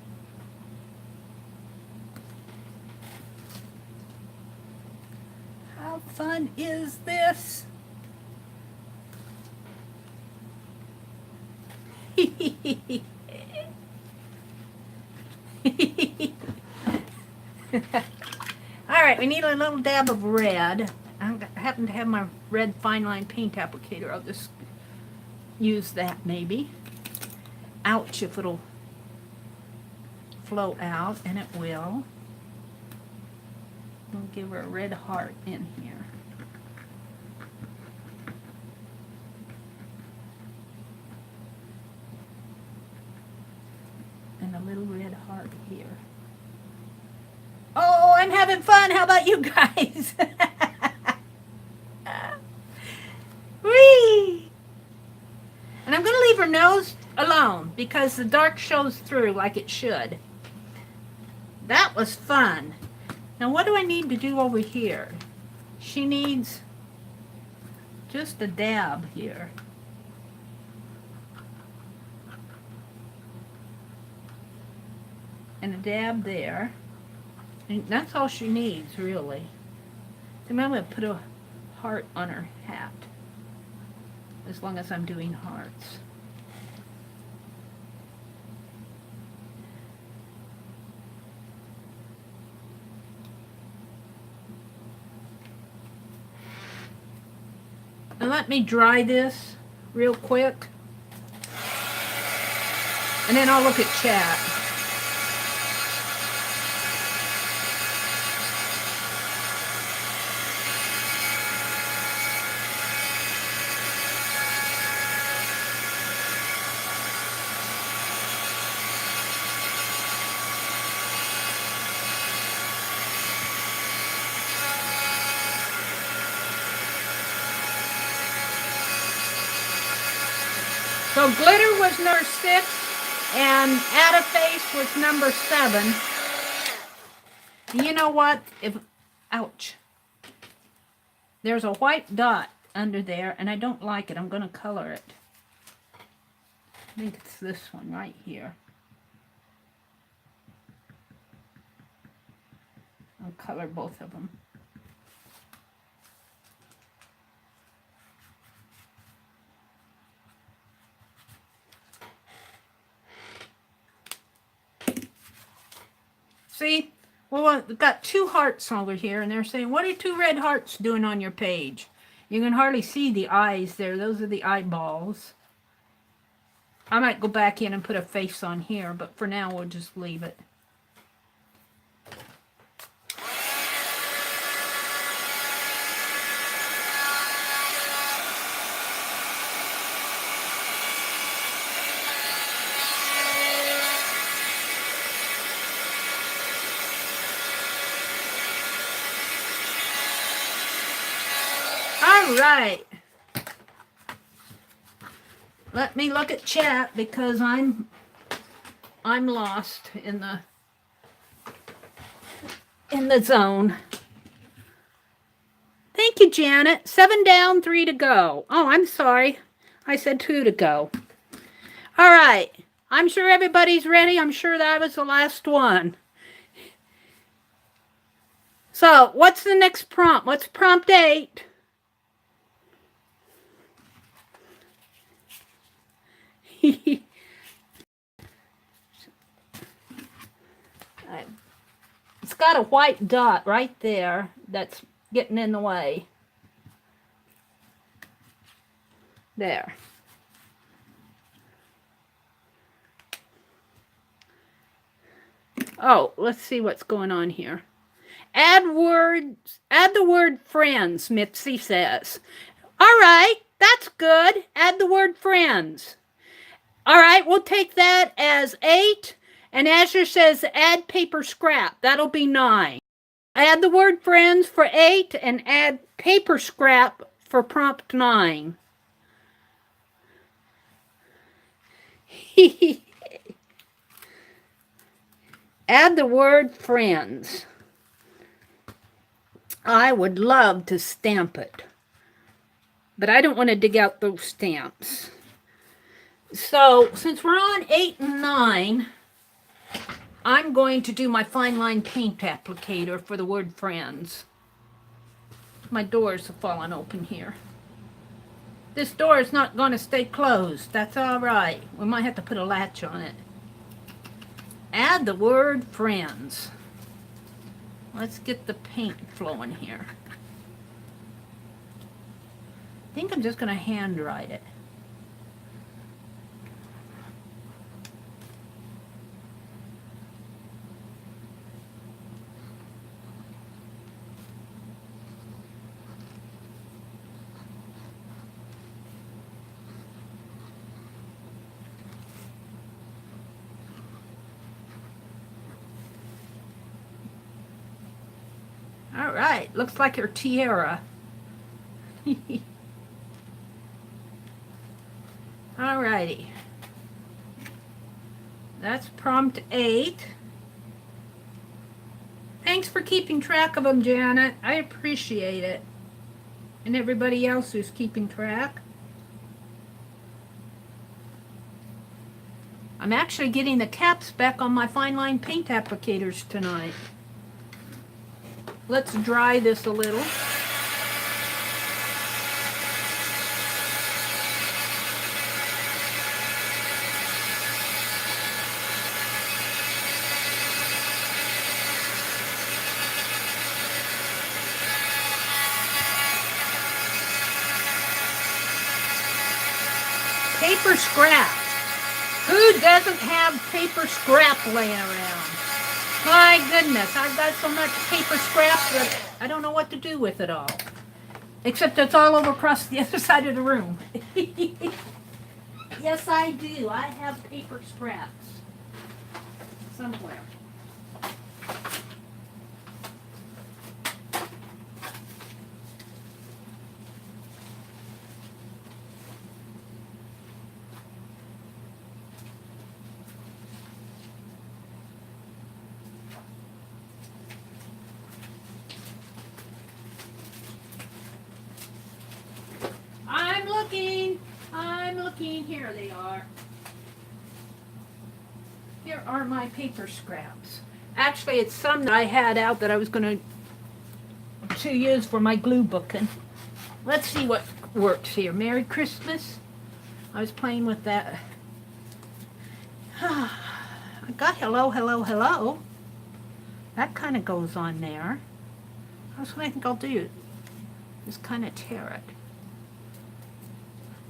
How fun is this? Alright, we need a little dab of red. I happen to have my red fine line paint applicator. I'll just use that maybe. Ouch, if it'll flow out, and it will. We'll give her a red heart in here. And a little red heart here. Oh, I'm having fun. How about you guys? Whee! And I'm going to leave her nose alone because the dark shows through like it should. That was fun. Now what do I need to do over here? She needs just a dab here. And a dab there. And that's all she needs, really. Then I'm going to put a heart on her hat. As long as I'm doing hearts. And let me dry this real quick. And then I'll look at chat. So glitter was number 6, and add a face was number 7. You know what? Ouch. There's a white dot under there, and I don't like it. I'm going to color it. I think it's this one right here. I'll color both of them. See, well, we've got 2 hearts over here, and they're saying, what are 2 red hearts doing on your page? You can hardly see the eyes there. Those are the eyeballs. I might go back in and put a face on here, but for now we'll just leave it. All right. Let me look at chat because I'm lost in the zone. Thank you, Janet. 7 down, 3 to go. Oh, I'm sorry. I said 2 to go. All right. I'm sure everybody's ready. I'm sure that was the last one. So, what's the next prompt? What's prompt 8? It's got a white dot right there that's getting in the way. There. Oh, let's see what's going on here. Add the word friends, Mitzi says. All right, that's good. Add the word friends. All right, we'll take that as 8. And Asher says add paper scrap. That'll be 9. Add the word friends for 8 and add paper scrap for prompt 9. Add the word friends. I would love to stamp it, but I don't want to dig out those stamps. So since we're on 8 and 9, I'm going to do my fine line paint applicator for the word friends. My doors have fallen open here. This door is not going to stay closed. That's all right. We might have to put a latch on it. Add the word friends. Let's get the paint flowing here. I think I'm just going to hand write it. All right, looks like her tiara. All righty. That's prompt 8. Thanks for keeping track of them, Janet. I appreciate it. And everybody else who's keeping track. I'm actually getting the caps back on my fine line paint applicators tonight. Let's dry this a little. Paper scrap. Who doesn't have paper scrap laying around? My goodness, I've got so much paper scrap that I don't know what to do with it all. Except it's all over across the other side of the room. Yes, I do. I have paper scraps somewhere. I'm looking. Here they are. Here are my paper scraps. Actually, it's some that I had out that I was going to use for my glue booking. Let's see what works here. Merry Christmas. I was playing with that. I got hello, hello, hello. That kind of goes on there. That's what I think I'll do. Just kind of tear it.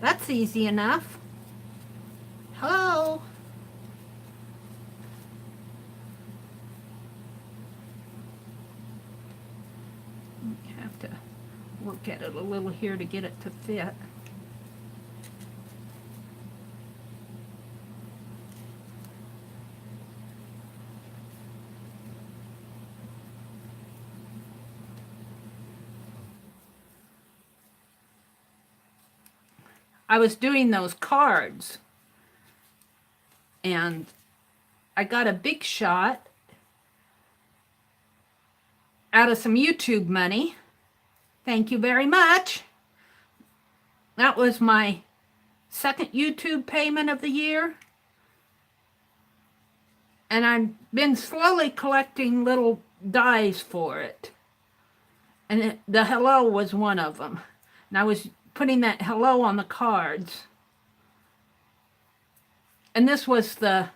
That's easy enough. Hello? Have to work at it a little here to get it to fit. I was doing those cards and I got a big shot out of some YouTube money. Thank you very much. That was my second YouTube payment of the year. And I've been slowly collecting little dies for it. And the hello was one of them. And I was putting that hello on the cards. And this was the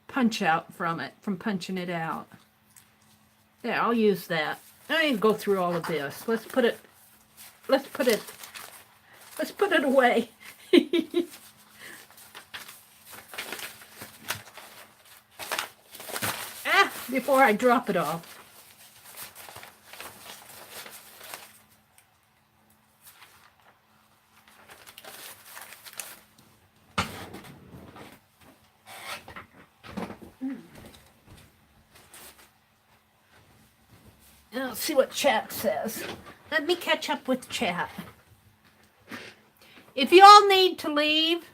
punch out from it, from punching it out. There, I'll use that. I didn't go through all of this. Let's put it away. Before I drop it off. Let's see what chat says. Let me catch up with chat. If you all need to leave,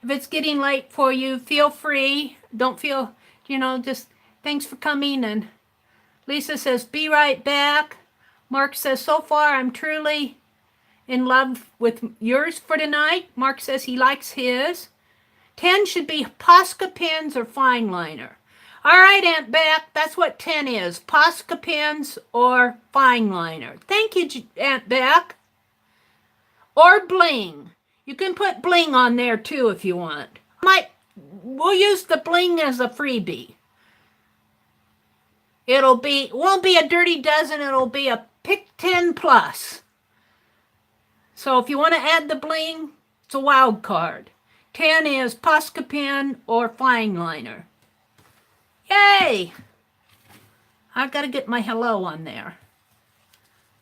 if it's getting late for you, feel free. Don't feel, just thanks for coming. And Lisa says, be right back. Mark says, so far I'm truly in love with yours for tonight. Mark says he likes his. 10 should be Posca pens or fine liner. All right, Aunt Beck, that's what 10 is. Posca pens or fine liner. Thank you, Aunt Beck. Or bling. You can put bling on there too if you want. We'll use the bling as a freebie. Won't be a dirty dozen, it'll be a pick 10 plus. So if you want to add the bling, it's a wild card. 10 is Posca pen or fine liner. Yay! I've got to get my hello on there.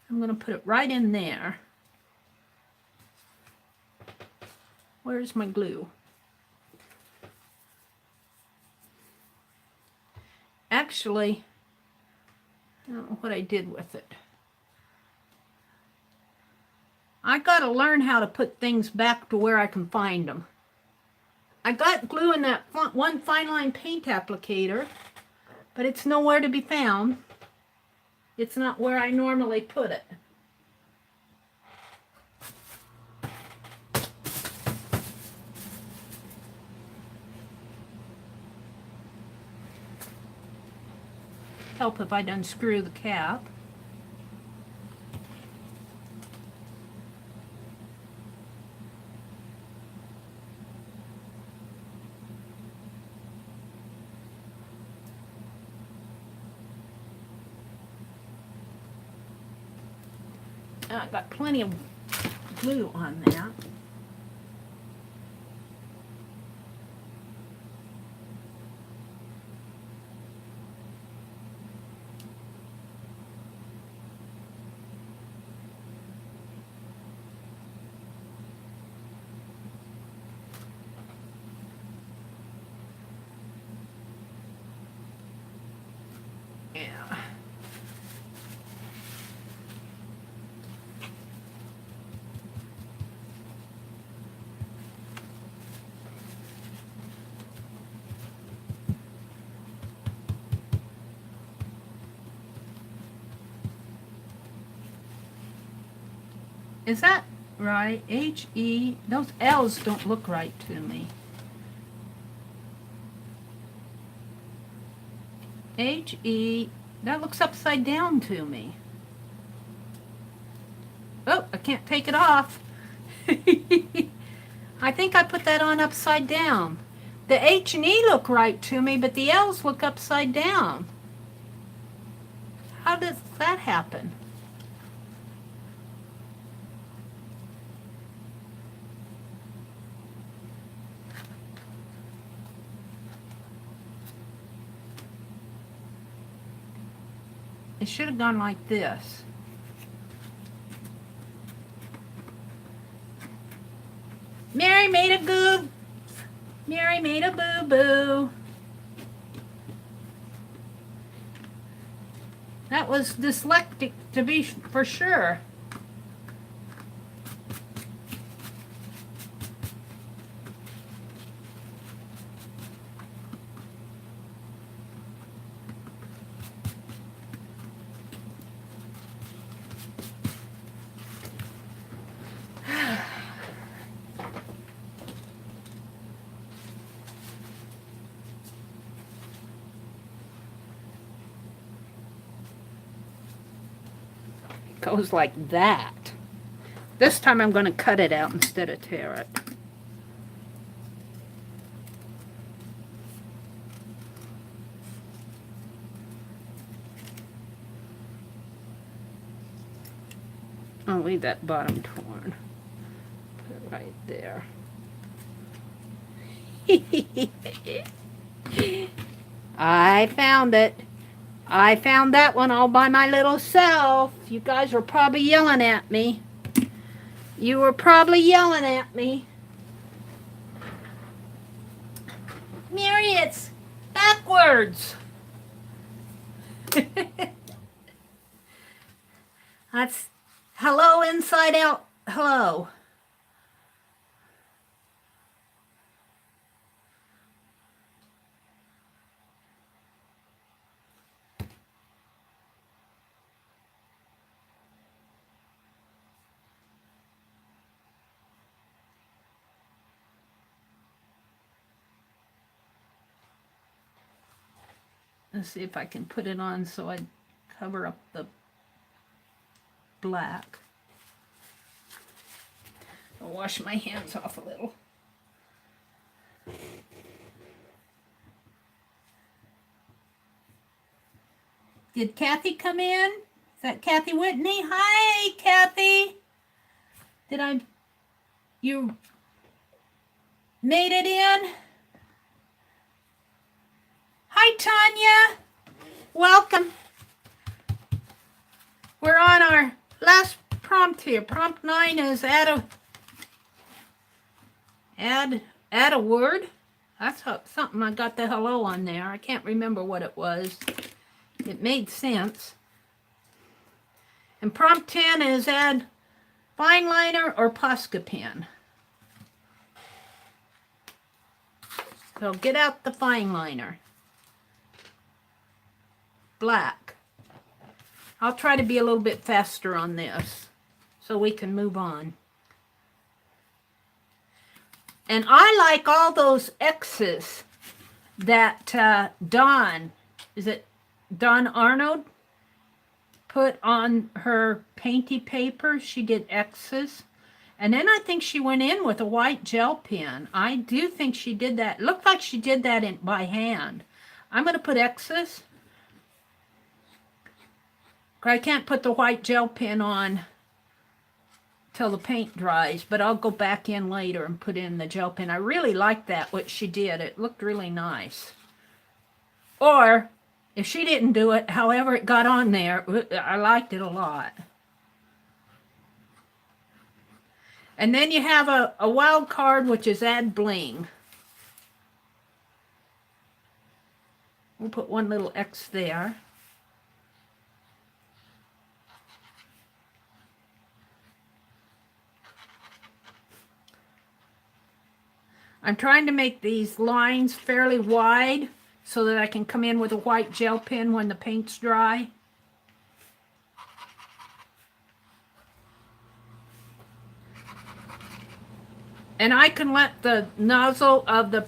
I'm going to put it right in there. Where's my glue? Actually, I don't know what I did with it. I got to learn how to put things back to where I can find them. I got glue in that one fine line paint applicator, but it's nowhere to be found. It's not where I normally put it. Help if I'd unscrew the cap. I've got plenty of glue on that. Yeah. Is that right? H-E, those L's don't look right to me. H-E, that looks upside down to me. Oh, I can't take it off. I think I put that on upside down. The H and E look right to me, but the L's look upside down. How does that happen? It should have gone like this. Mary made a goof. Mary made a boo-boo. That was dyslexic to be for sure. Goes like that. This time I'm going to cut it out instead of tear it. I'll leave that bottom torn. Put it right there. I found it. I found that one all by my little self. You guys were probably yelling at me. You were probably yelling at me. Mary, it's backwards. That's hello inside out. Hello. Let's see if I can put it on so I cover up the black. I'll wash my hands off a little. Did Kathy come in? Is that Kathy Whitney? Hi, Kathy. You made it in? Hi, Tanya. Welcome. We're on our last prompt here. Prompt 9 is add a word. That's something I got the hello on there. I can't remember what it was. It made sense. And prompt 10 is add fine liner or Posca pen. So get out the fine liner. Black. I'll try to be a little bit faster on this so we can move on. And I like all those X's that Dawn Arnold put on her painty paper. She did X's. And then I think she went in with a white gel pen. I do think she did that. It looked like she did that by hand. I'm going to put X's. I can't put the white gel pen on till the paint dries, but I'll go back in later and put in the gel pen. I really like that, what she did. It looked really nice. Or, if she didn't do it, however it got on there, I liked it a lot. And then you have a wild card, which is add bling. We'll put one little X there. I'm trying to make these lines fairly wide so that I can come in with a white gel pen when the paint's dry. And I can let the nozzle of the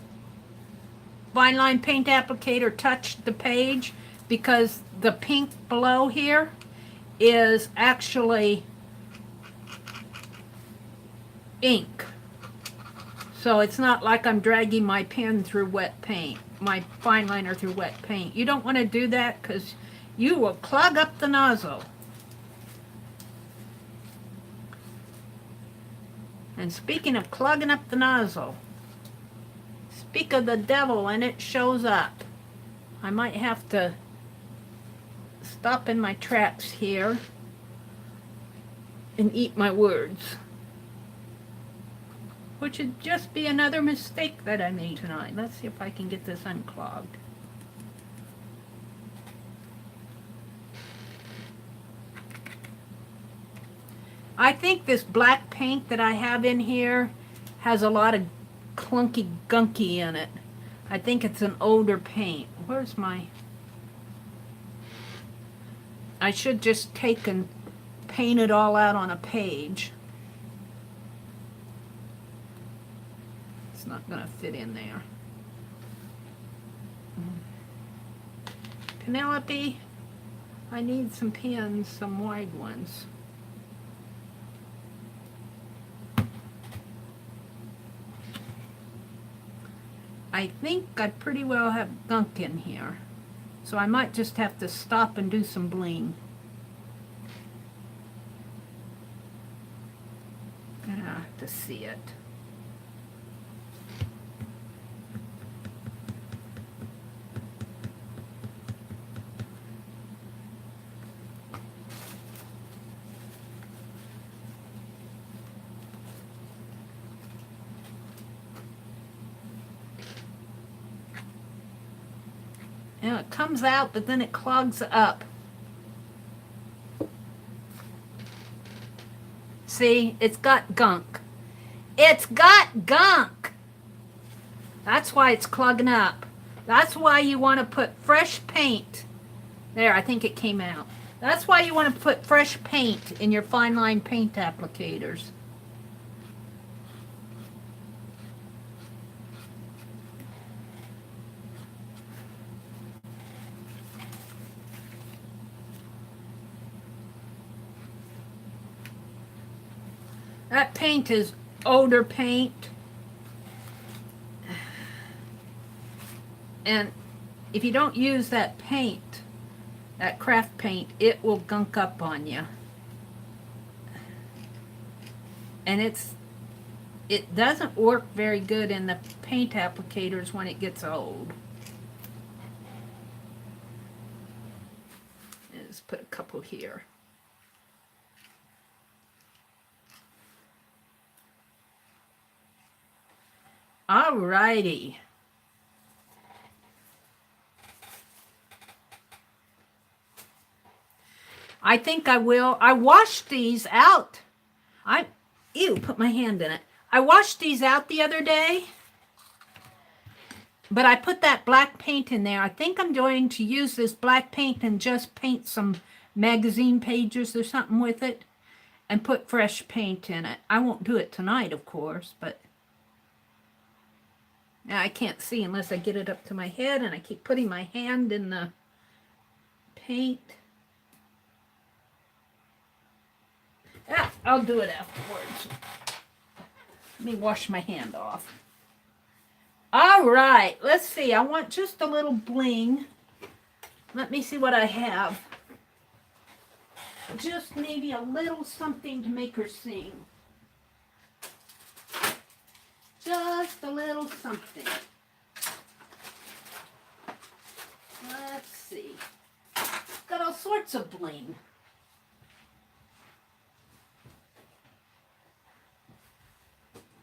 fine line paint applicator touch the page because the pink below here is actually ink. So it's not like I'm dragging my pen through wet paint, my fine liner through wet paint. You don't want to do that because you will clog up the nozzle. And speaking of clogging up the nozzle, speak of the devil and it shows up. I might have to stop in my tracks here and eat my words, which would just be another mistake that I made tonight. Let's see if I can get this unclogged. I think this black paint that I have in here has a lot of clunky gunky in it. I think it's an older paint. Where's my... I should just take and paint it all out on a page. It's not going to fit in there. Penelope, I need some pins, some wide ones. I think I pretty well have gunk in here, so I might just have to stop and do some bling. I have to see it. And it comes out, but then it clogs up. See, it's got gunk. It's got gunk! That's why it's clogging up. That's why you want to put fresh paint. There, I think it came out. That's why you want to put fresh paint in your fine line paint applicators. That paint is older paint. And if you don't use that paint, that craft paint, it will gunk up on you. And it doesn't work very good in the paint applicators when it gets old. Let's put a couple here. Alrighty. I think I will. I washed these out. Put my hand in it. I washed these out the other day, but I put that black paint in there. I think I'm going to use this black paint and just paint some magazine pages or something with it and put fresh paint in it. I won't do it tonight, of course, but I can't see unless I get it up to my head, and I keep putting my hand in the paint. Yeah, I'll do it afterwards. Let me wash my hand off. All right, let's see. I want just a little bling. Let me see what I have. Just maybe a little something to make her sing. Just a little something. Let's see. Got all sorts of bling.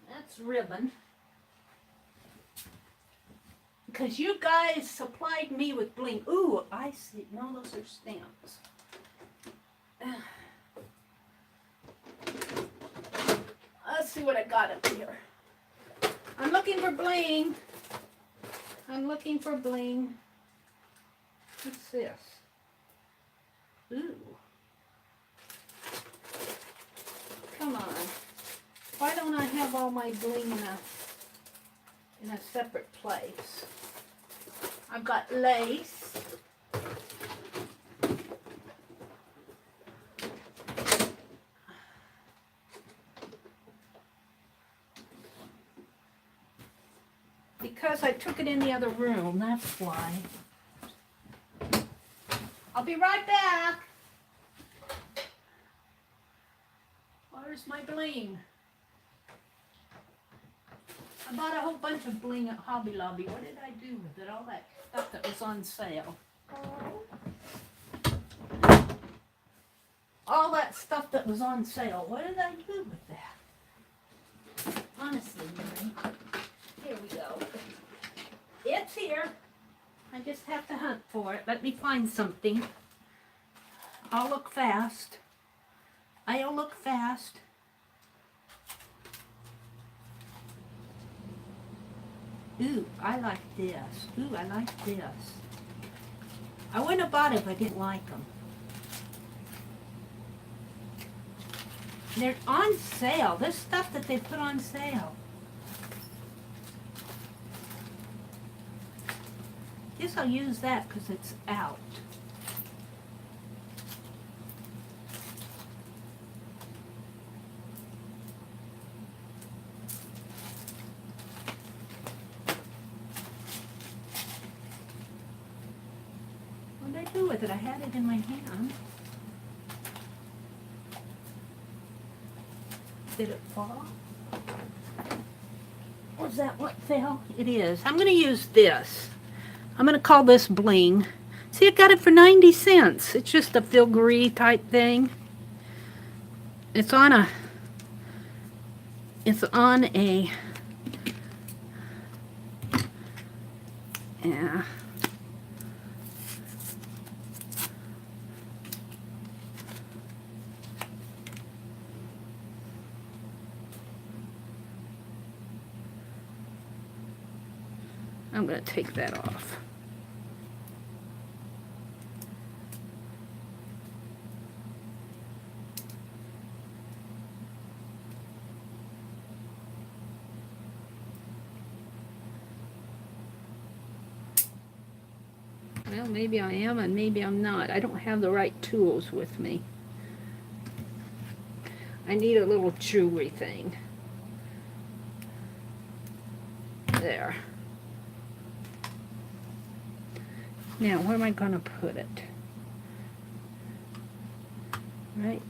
That's ribbon. Because you guys supplied me with bling. Ooh, I see. No, those are stamps. Let's see what I got up here. I'm looking for bling. I'm looking for bling. What's this? Ooh. Come on. Why don't I have all my bling in a separate place? I've got lace. Because I took it in the other room, that's why. I'll be right back. Where's my bling? I bought a whole bunch of bling at Hobby Lobby. What did I do with it? All that stuff that was on sale. that stuff that was on sale. What did I do with that? Honestly, Mary. Here we go. It's here. I just have to hunt for it. Let me find something. I'll look fast. I'll look fast. Ooh, I like this. Ooh, I like this. I wouldn't have bought it if I didn't like them. They're on sale. This stuff that they put on sale. Guess I'll use that because it's out. What did I do with it? I had it in my hand. Did it fall? Was that what fell? It is. I'm going to use this. I'm going to call this bling. See, I got it for 90 cents. It's just a filigree type thing. It's on a, yeah. I'm going to take that off. Well, maybe I am and maybe I'm not. I don't have the right tools with me. I need a little jewelry thing. There. Now, where am I going to put it? Right.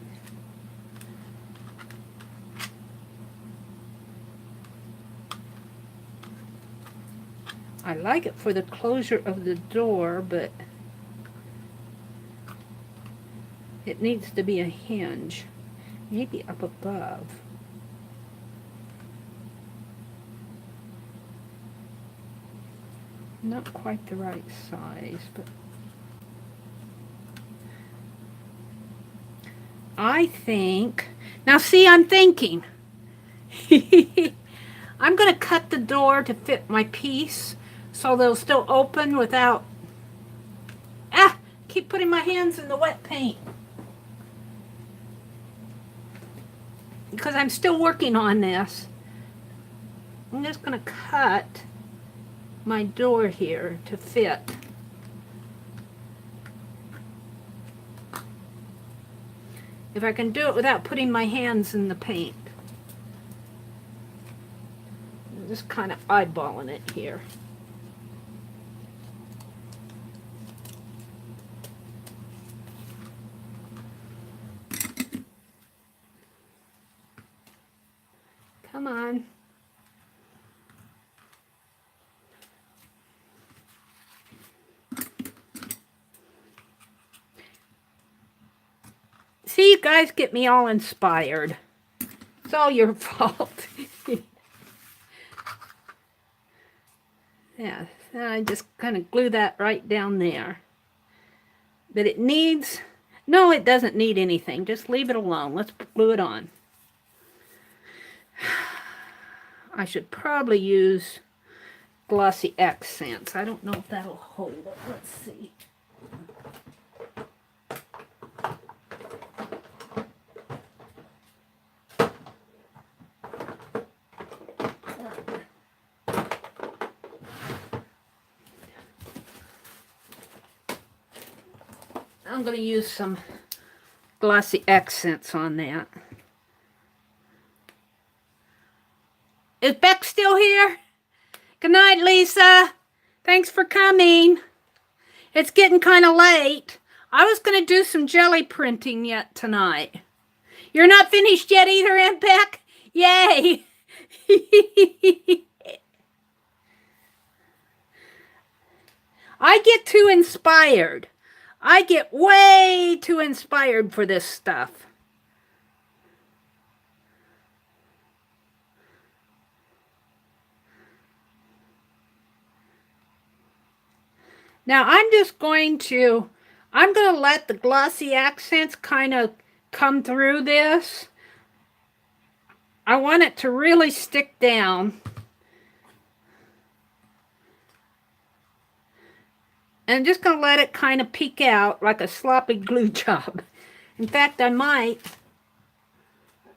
I like it for the closure of the door, but it needs to be a hinge. Maybe up above. Not quite the right size, but I think, now see, I'm thinking. I'm going to cut the door to fit my piece so they'll still open without, keep putting my hands in the wet paint. Because I'm still working on this. I'm just going to cut my door here to fit. If I can do it without putting my hands in the paint. I'm just kind of eyeballing it here. Come on. See, you guys get me all inspired. It's all your fault. Yeah, I just kind of glue that right down there. But it needs, no, it doesn't need anything. Just leave it alone. Let's glue it on. I should probably use glossy accents. I don't know if that'll hold it. Let's see. I'm going to use some glossy accents on that. Is Beck still here? Good night, Lisa. Thanks for coming. It's getting kind of late. I was going to do some jelly printing yet tonight. You're not finished yet either, Aunt Beck? Yay. I get too inspired. I get way too inspired for this stuff. Now I'm going to let the glossy accents kind of come through this. I want it to really stick down. And I'm just going to let it kind of peek out like a sloppy glue job. In fact, I might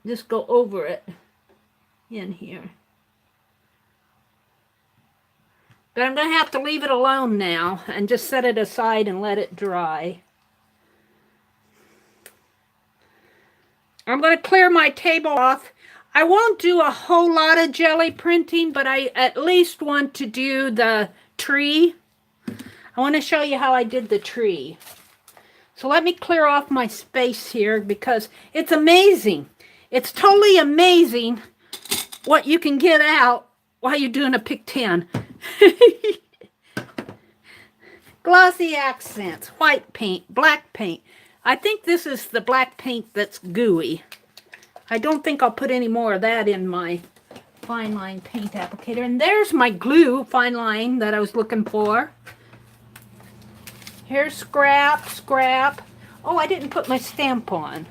just go over it in here. But I'm going to have to leave it alone now and just set it aside and let it dry. I'm going to clear my table off. I won't do a whole lot of jelly printing, but I at least want to do the tree. I want to show you how I did the tree. So let me clear off my space here because it's amazing. It's totally amazing what you can get out while you're doing a Pick 10. Glossy accents, white paint, black paint. I think this is the black paint that's gooey. I don't think I'll put any more of that in my fine line paint applicator. And there's my glue fine line that I was looking for. Here's scrap, scrap. Oh, I didn't put my stamp on.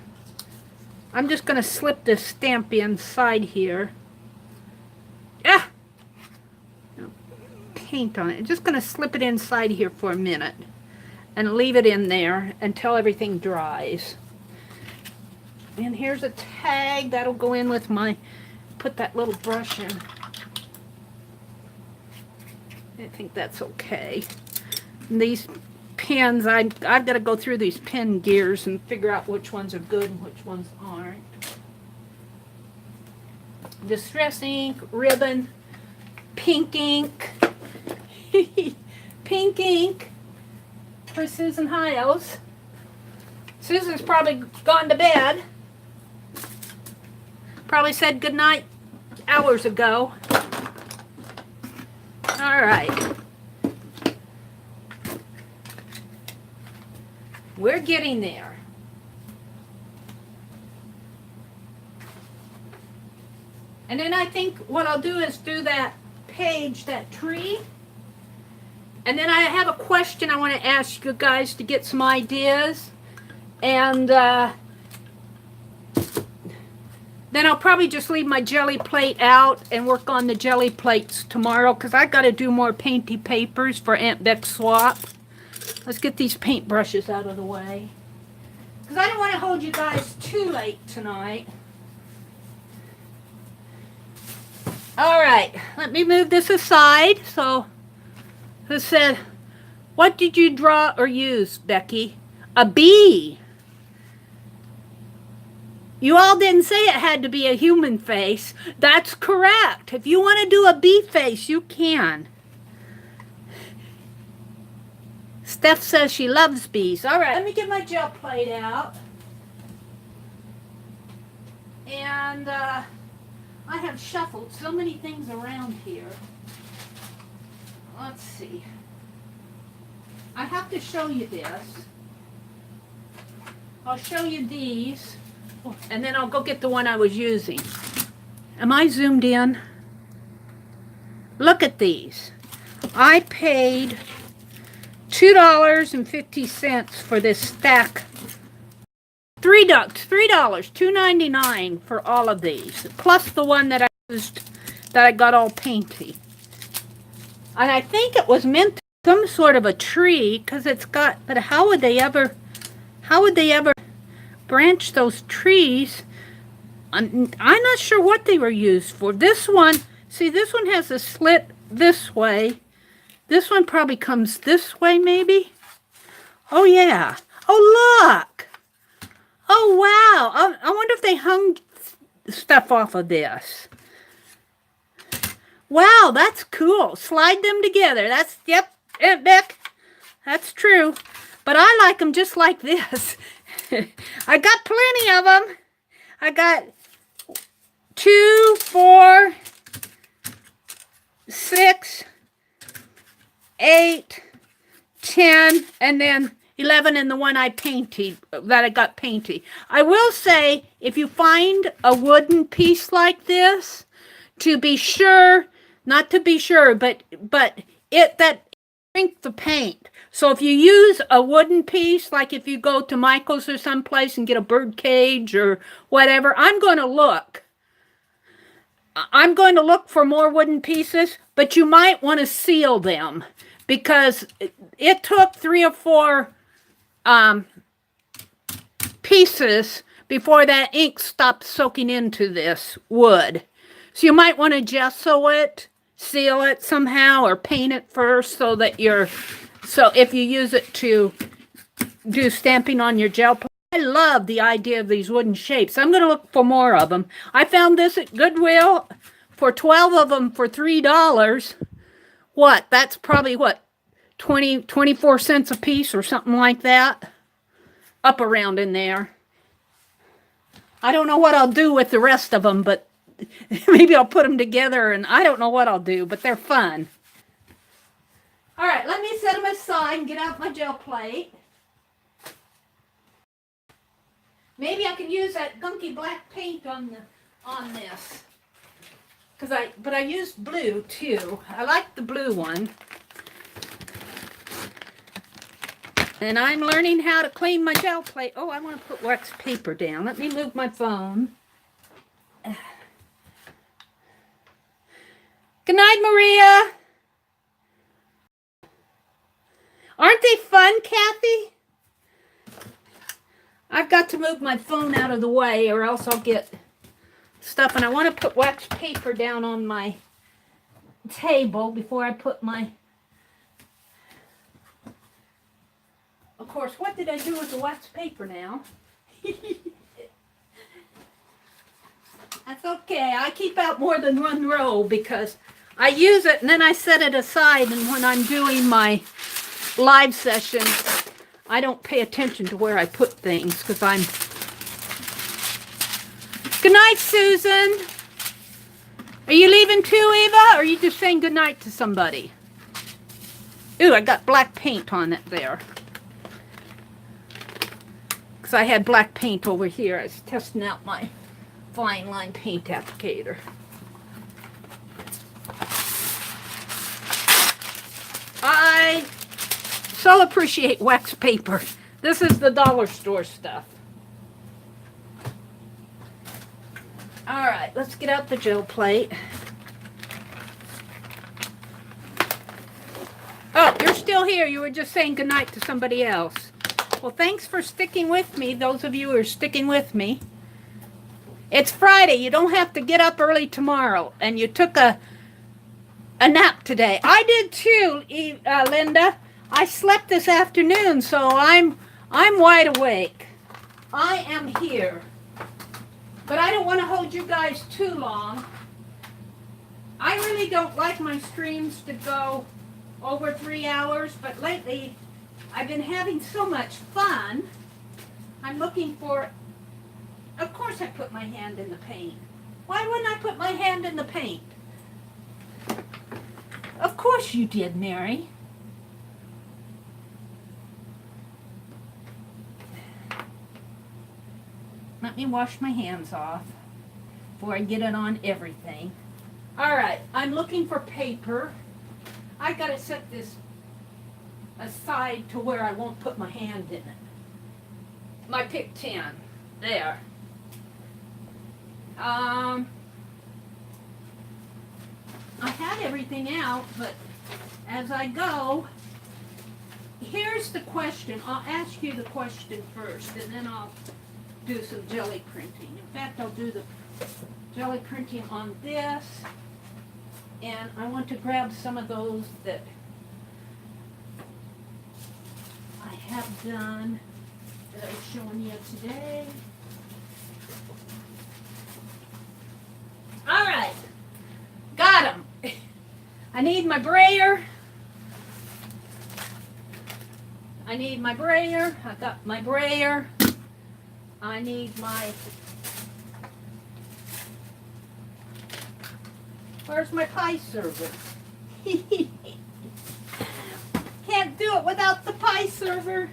I'm just going to slip this stamp inside here. Ah! Paint on it. I'm just going to slip it inside here for a minute and leave it in there until everything dries. And here's a tag that'll go in with my, put that little brush in. I think that's okay. And these pins, I've got to go through these pin gears and figure out which ones are good and which ones aren't. Distress ink, ribbon, pink ink. Pink ink for Susan Hiles. Susan's probably gone to bed. Probably said goodnight hours ago. All right. We're getting there. And then I think what I'll do is do that page, that tree. And then I have a question I want to ask you guys to get some ideas. And then I'll probably just leave my jelly plate out and work on the jelly plates tomorrow because I got to do more painty papers for Aunt Beck's swap. Let's get these paint brushes out of the way. Because I don't want to hold you guys too late tonight. All right, let me move this aside. So, who said, what did you draw or use, Becky? A bee. You all didn't say it had to be a human face. That's correct. If you want to do a bee face, you can. Steph says she loves bees. All right, let me get my gel plate out. And I have shuffled so many things around here. Let's see. I have to show you this. I'll show you these, and then I'll go get the one I was using. Am I zoomed in? Look at these. I paid $2.50 for this stack. $3, $2.99 for all of these, plus the one that I used that I got all painty. And I think it was meant to be some sort of a tree because it's got, but how would they ever branch those trees? I'm not sure what they were used for. This one, see, this one has a slit this way. This one probably comes this way, maybe. Oh, yeah. Oh, look. Oh, wow. I wonder if they hung stuff off of this. Wow, that's cool. Slide them together. That's, yep, Aunt Beck. That's true. But I like them just like this. I got plenty of them. I got 2, 4, 6, 8, 10, and then 11 in the one I painted, that I got painted. I will say, if you find a wooden piece like this, to be sure, not to be sure, but it that shrink the paint. So if you use a wooden piece, like if you go to Michael's or someplace and get a bird cage or whatever, I'm going to look. I'm going to look for more wooden pieces, but you might want to seal them because it took 3 or 4 pieces before that ink stopped soaking into this wood. So you might want to gesso it, seal it somehow, or paint it first so that so if you use it to do stamping on your gel plate. I love the idea of these wooden shapes. I'm going to look for more of them. I found this at Goodwill for 12 of them for $3. What? That's probably what? 24 cents a piece or something like that. Up around in there. I don't know what I'll do with the rest of them, but maybe I'll put them together, and I don't know what I'll do, but they're fun. All right, let me set them aside and get out my gel plate. Maybe I can use that gunky black paint on this. But I used blue too. I like the blue one. And I'm learning how to clean my gel plate. Oh, I want to put wax paper down. Let me move my phone. Good night, Maria. Aren't they fun, Kathy? I've got to move my phone out of the way or else I'll get stuff. And I want to put wax paper down on my table before I put my... Of course, what did I do with the wax paper now? That's okay. I keep out more than one row because I use it and then I set it aside. And when I'm doing my live session, I don't pay attention to where I put things because I'm... Good night, Susan. Are you leaving too, Eva? Or are you just saying good night to somebody? Ooh, I got black paint on it there. Because I had black paint over here. I was testing out my fine line paint applicator. I so appreciate wax paper. This is the dollar store stuff. All right, let's get out the gel plate. Oh, you're still here. You were just saying goodnight to somebody else. Well, thanks for sticking with me, those of you who are sticking with me. It's Friday. You don't have to get up early tomorrow. And you took a nap today. I did too, Linda. I slept this afternoon, so I'm wide awake. I am here. But I don't want to hold you guys too long. I really don't like my streams to go over 3 hours, but lately I've been having so much fun. I'm looking for... Of course I put my hand in the paint. Why wouldn't I put my hand in the paint? Of course you did, Mary. Let me wash my hands off before I get it on everything. All right, I'm looking for paper. I gotta set this aside to where I won't put my hand in it. My Pick 10, there. I had everything out, but as I go, here's the question. I'll ask you the question first, and then I'll do some jelly printing. In fact, I'll do the jelly printing on this, and I want to grab some of those that I have done that I'm showing you today. All right, got them. I need my brayer. I got my brayer. I need my... Where's my pie server? Can't do it without the pie server.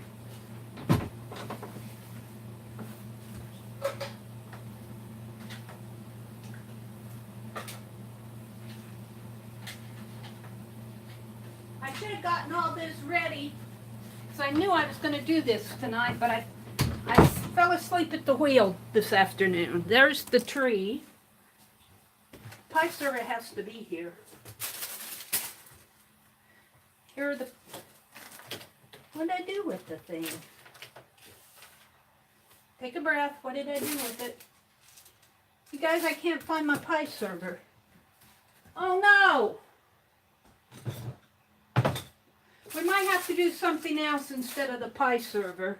I should have gotten all this ready because I knew I was going to do this tonight, but I fell asleep at the wheel this afternoon. There's the tree. Pie server has to be here. Here are the... What did I do with the thing? Take a breath. What did I do with it? You guys, I can't find my pie server. Oh no! We might have to do something else instead of the pie server.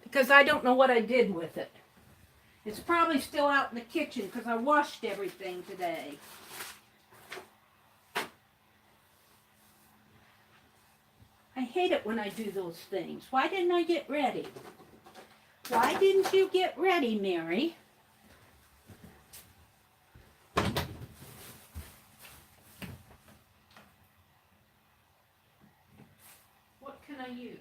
Because I don't know what I did with it. It's probably still out in the kitchen because I washed everything today. I hate it when I do those things. Why didn't I get ready? Why didn't you get ready, Mary? What can I use?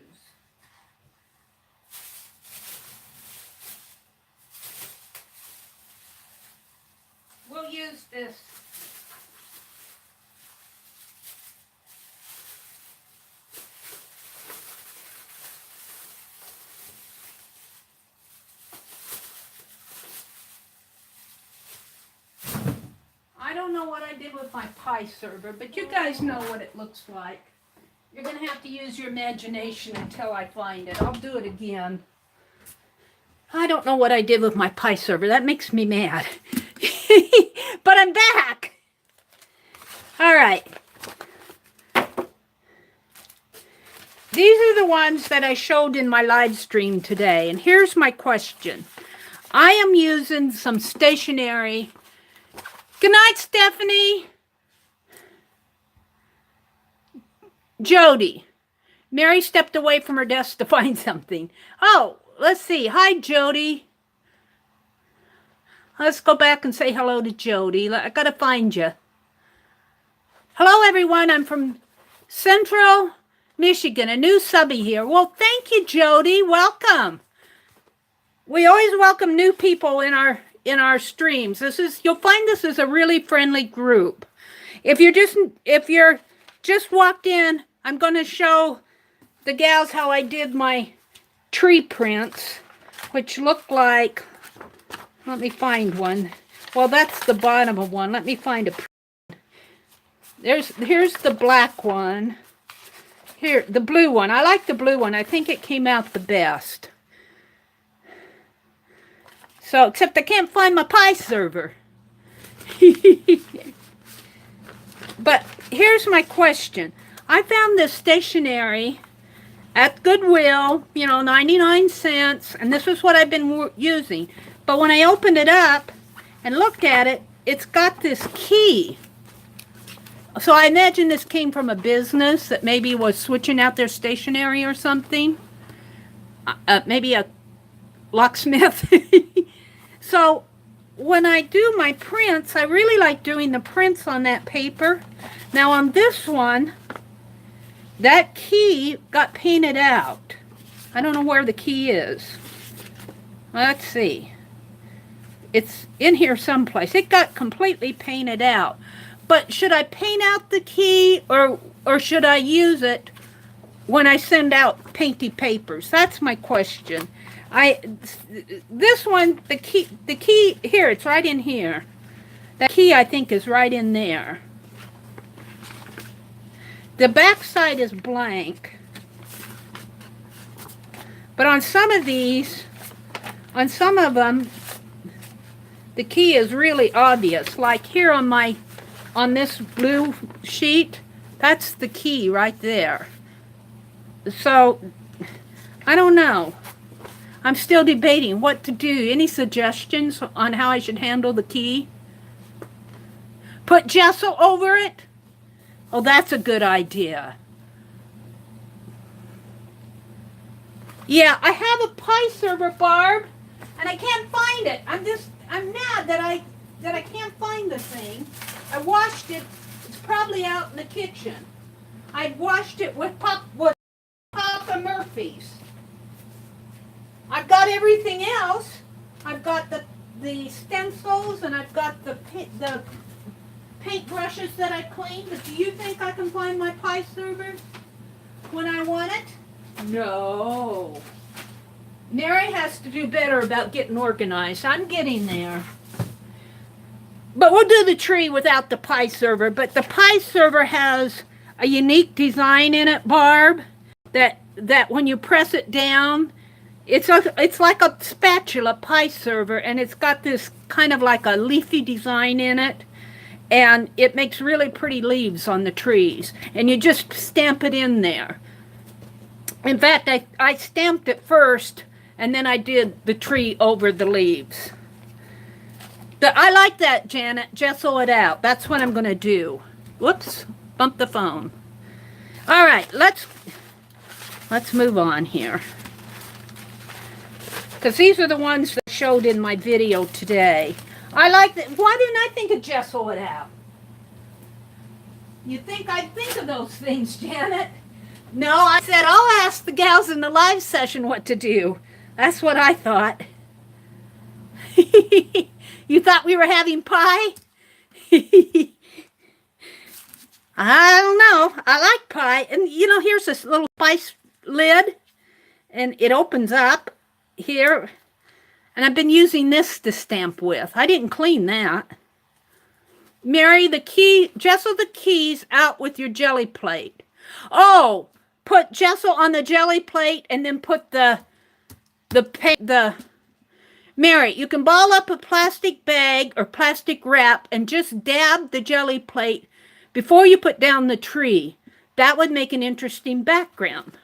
We'll use this. I don't know what I did with my pie server, but you guys know what it looks like. You're going to have to use your imagination until I find it. I'll do it again. I don't know what I did with my pie server. That makes me mad. But I'm back. All right. These are the ones that I showed in my live stream today. And here's my question. I am using some stationery. Good night, Stephanie. Jody. Mary stepped away from her desk to find something. Oh, let's see. Hi, Jody. Let's go back and say hello to Jody. I gotta find you. Hello, everyone. I'm from Central Michigan. A new subby here. Well, thank you, Jody. Welcome. We always welcome new people in our streams. You'll find this is a really friendly group. If you're just walked in, I'm going to show the gals how I did my tree prints, which look like, let me find one. Well, that's the bottom of one. Let me find a. Here's the black one. Here, the blue one. I like the blue one. I think it came out the best. So, except I can't find my pie server. But here's my question. I found this stationery at Goodwill, 99 cents, and this is what I've been using. But when I opened it up and looked at it, it's got this key. So I imagine this came from a business that maybe was switching out their stationery or something. Maybe a locksmith. So when I do my prints, I really like doing the prints on that paper. Now on this one, that key got painted out. I don't know where the key is. Let's see. It's in here someplace. It got completely painted out. But should I paint out the key or should I use it when I send out painty papers? That's my question. This one, the key here, it's right in here. The key I think is right in there. The back side is blank. But on some of these, on some of them, the key is really obvious. Like here on this blue sheet, that's the key right there. So, I don't know. I'm still debating what to do. Any suggestions on how I should handle the key? Put gesso over it? Oh, that's a good idea. Yeah, I have a pie server, Barb, and I can't find it. I'm mad that I can't find the thing. I washed it. It's probably out in the kitchen. I washed it with Papa Murphy's. I've got everything else. I've got the stencils and I've got the paintbrushes that I cleaned, but do you think I can find my pie server when I want it? No. Meri has to do better about getting organized. I'm getting there. But we'll do the tree without the pie server. But the pie server has a unique design in it, Barb, that when you press it down, it's like a spatula pie server, and it's got this kind of like a leafy design in it, and it makes really pretty leaves on the trees, and you just stamp it in there. In fact, I stamped it first, and then I did the tree over the leaves. I like that, Janet. Gesso it out. That's what I'm going to do. Whoops, bumped the phone. All right, let's move on here. Because these are the ones that I showed in my video today. I like that. Why didn't I think of gesso it out? You think I'd think of those things, Janet? No, I said, I'll ask the gals in the live session what to do. That's what I thought. You thought we were having pie? I don't know. I like pie. And, you know, here's this little spice lid. And it opens up here. And I've been using this to stamp with. I didn't clean that. Meri, gesso the keys out with your jelly plate. Oh, put gesso on the jelly plate and then put Meri, you can ball up a plastic bag or plastic wrap and just dab the jelly plate before you put down the tree. That would make an interesting background.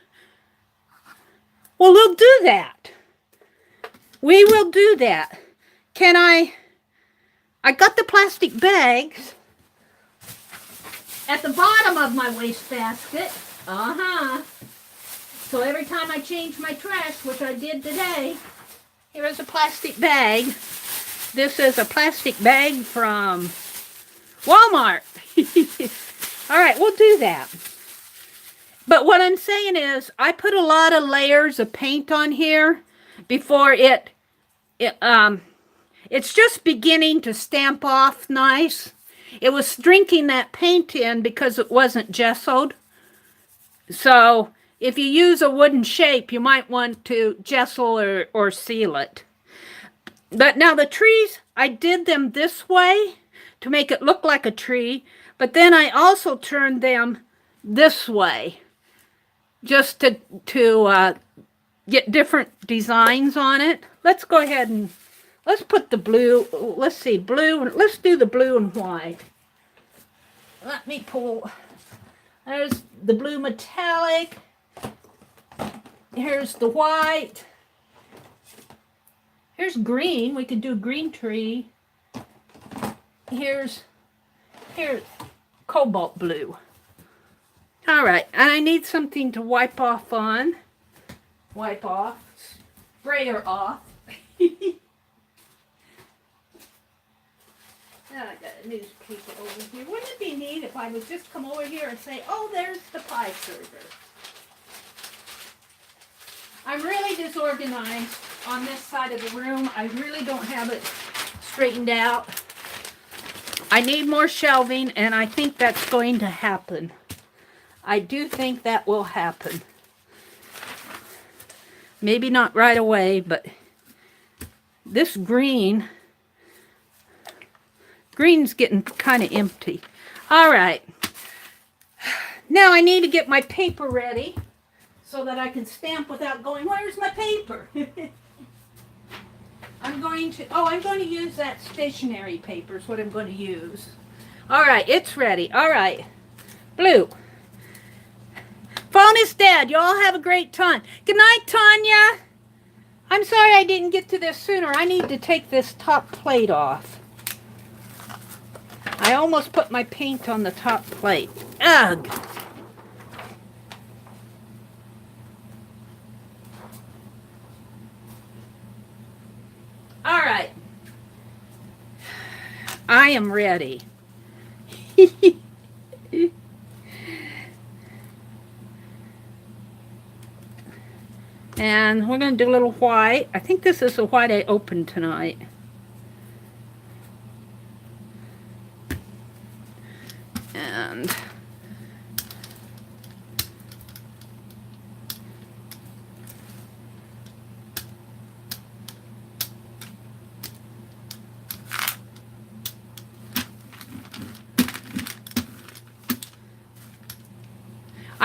Well, we'll do that. We will do that. Can I got the plastic bags at the bottom of my wastebasket. So every time I change my trash, which I did today, here is a plastic bag. This is a plastic bag from Walmart. All right, we'll do that. But what I'm saying is, I put a lot of layers of paint on here before it's just beginning to stamp off nice. It was drinking that paint in because it wasn't gessoed. So if you use a wooden shape, you might want to gesso or seal it. But now the trees, I did them this way to make it look like a tree. But then I also turned them this way just to get different designs on it. Let's go ahead and let's put the blue. Let's see, blue. Let's do the blue and white. Let me pull. There's the blue metallic. Here's the white. Here's green. We could do a green tree. Here's cobalt blue. All right, and I need something to wipe off on. Wipe off. Sprayer off. Now I got a newspaper over here. Wouldn't it be neat if I would just come over here and say, oh, there's the pie server. I'm really disorganized on this side of the room. I really don't have it straightened out. I need more shelving, and I think that's going to happen. I do think that will happen. Maybe not right away, but this green's getting kind of empty. All right. Now I need to get my paper ready so that I can stamp without going, where's my paper? I'm going to use that stationery paper is what I'm going to use. All right, it's ready. All right. Blue. Phone is dead. You all have a great time. Good night, Tanya. I'm sorry I didn't get to this sooner. I need to take this top plate off. I almost put my paint on the top plate. Ugh. All right. I am ready. And we're going to do a little white. I think this is the white I opened tonight.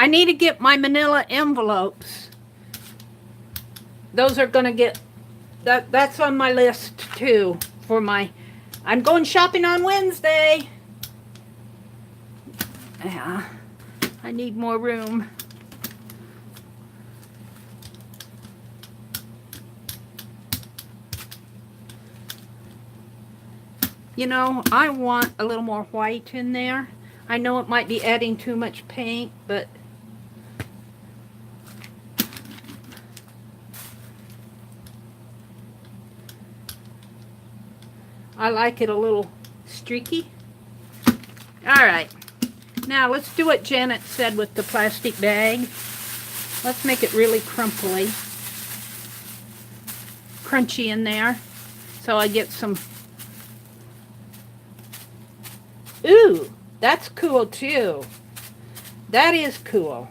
I need to get my manila envelopes. Those are going to get, that's on my list too for my, I'm going shopping on Wednesday. Yeah, I need more room. You know, I want a little more white in there. I know it might be adding too much paint, but I like it a little streaky. All right, now let's do what Janet said with the plastic bag. Let's make it really crunchy in there, so I get some. Ooh, that's cool too. That is cool.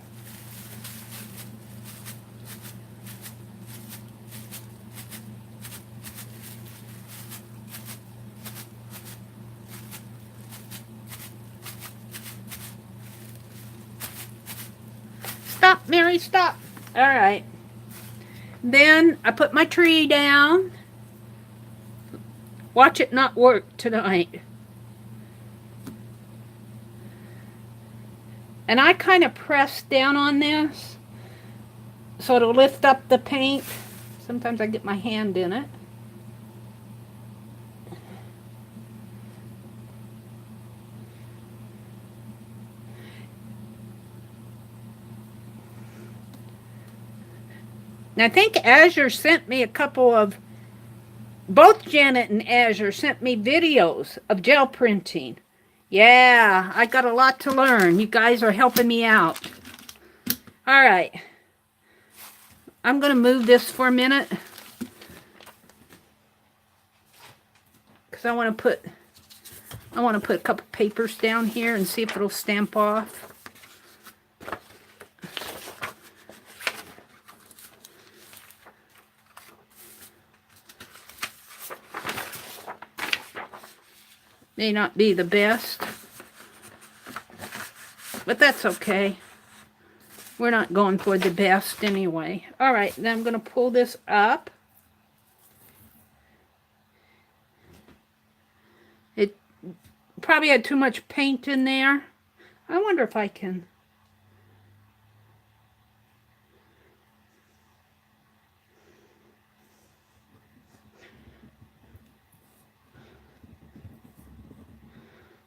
Stop, Mary, stop. All right. Then I put my tree down. Watch it not work tonight. And I kind of press down on this so it'll lift up the paint. Sometimes I get my hand in it. Now I think Azure sent me a couple of, both Janet and Azure sent me videos of gel printing. Yeah, I got a lot to learn. You guys are helping me out. All right. I'm going to move this for a minute, because I want to put a couple papers down here and see if it'll stamp off. May not be the best, but that's okay. We're not going for the best anyway. All right, then I'm going to pull this up. It probably had too much paint in there. I wonder if I can.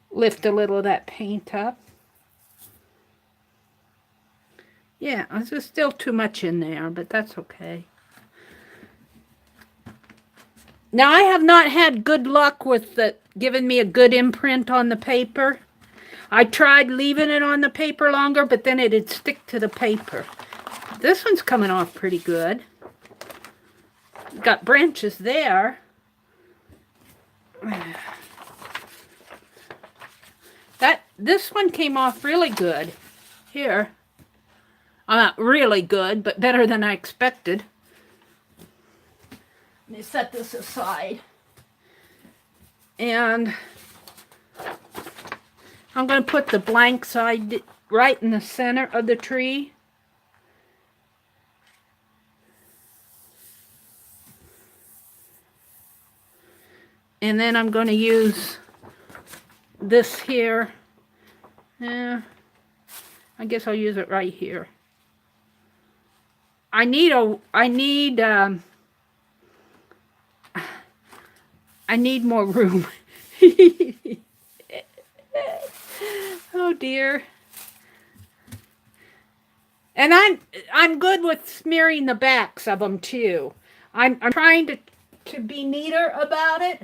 Lift a little of that paint up. Yeah, there's still too much in there, but that's okay. Now, I have not had good luck with giving me a good imprint on the paper. I tried leaving it on the paper longer, but then it'd stick to the paper. This one's coming off pretty good. Got branches there. This one came off really good. Here. Not really good, but better than I expected. Let me set this aside. And I'm going to put the blank side right in the center of the tree. And then I'm going to use this here. I guess I'll use it right here. I need more room. Oh dear. And I'm good with smearing the backs of them too. I'm trying to be neater about it.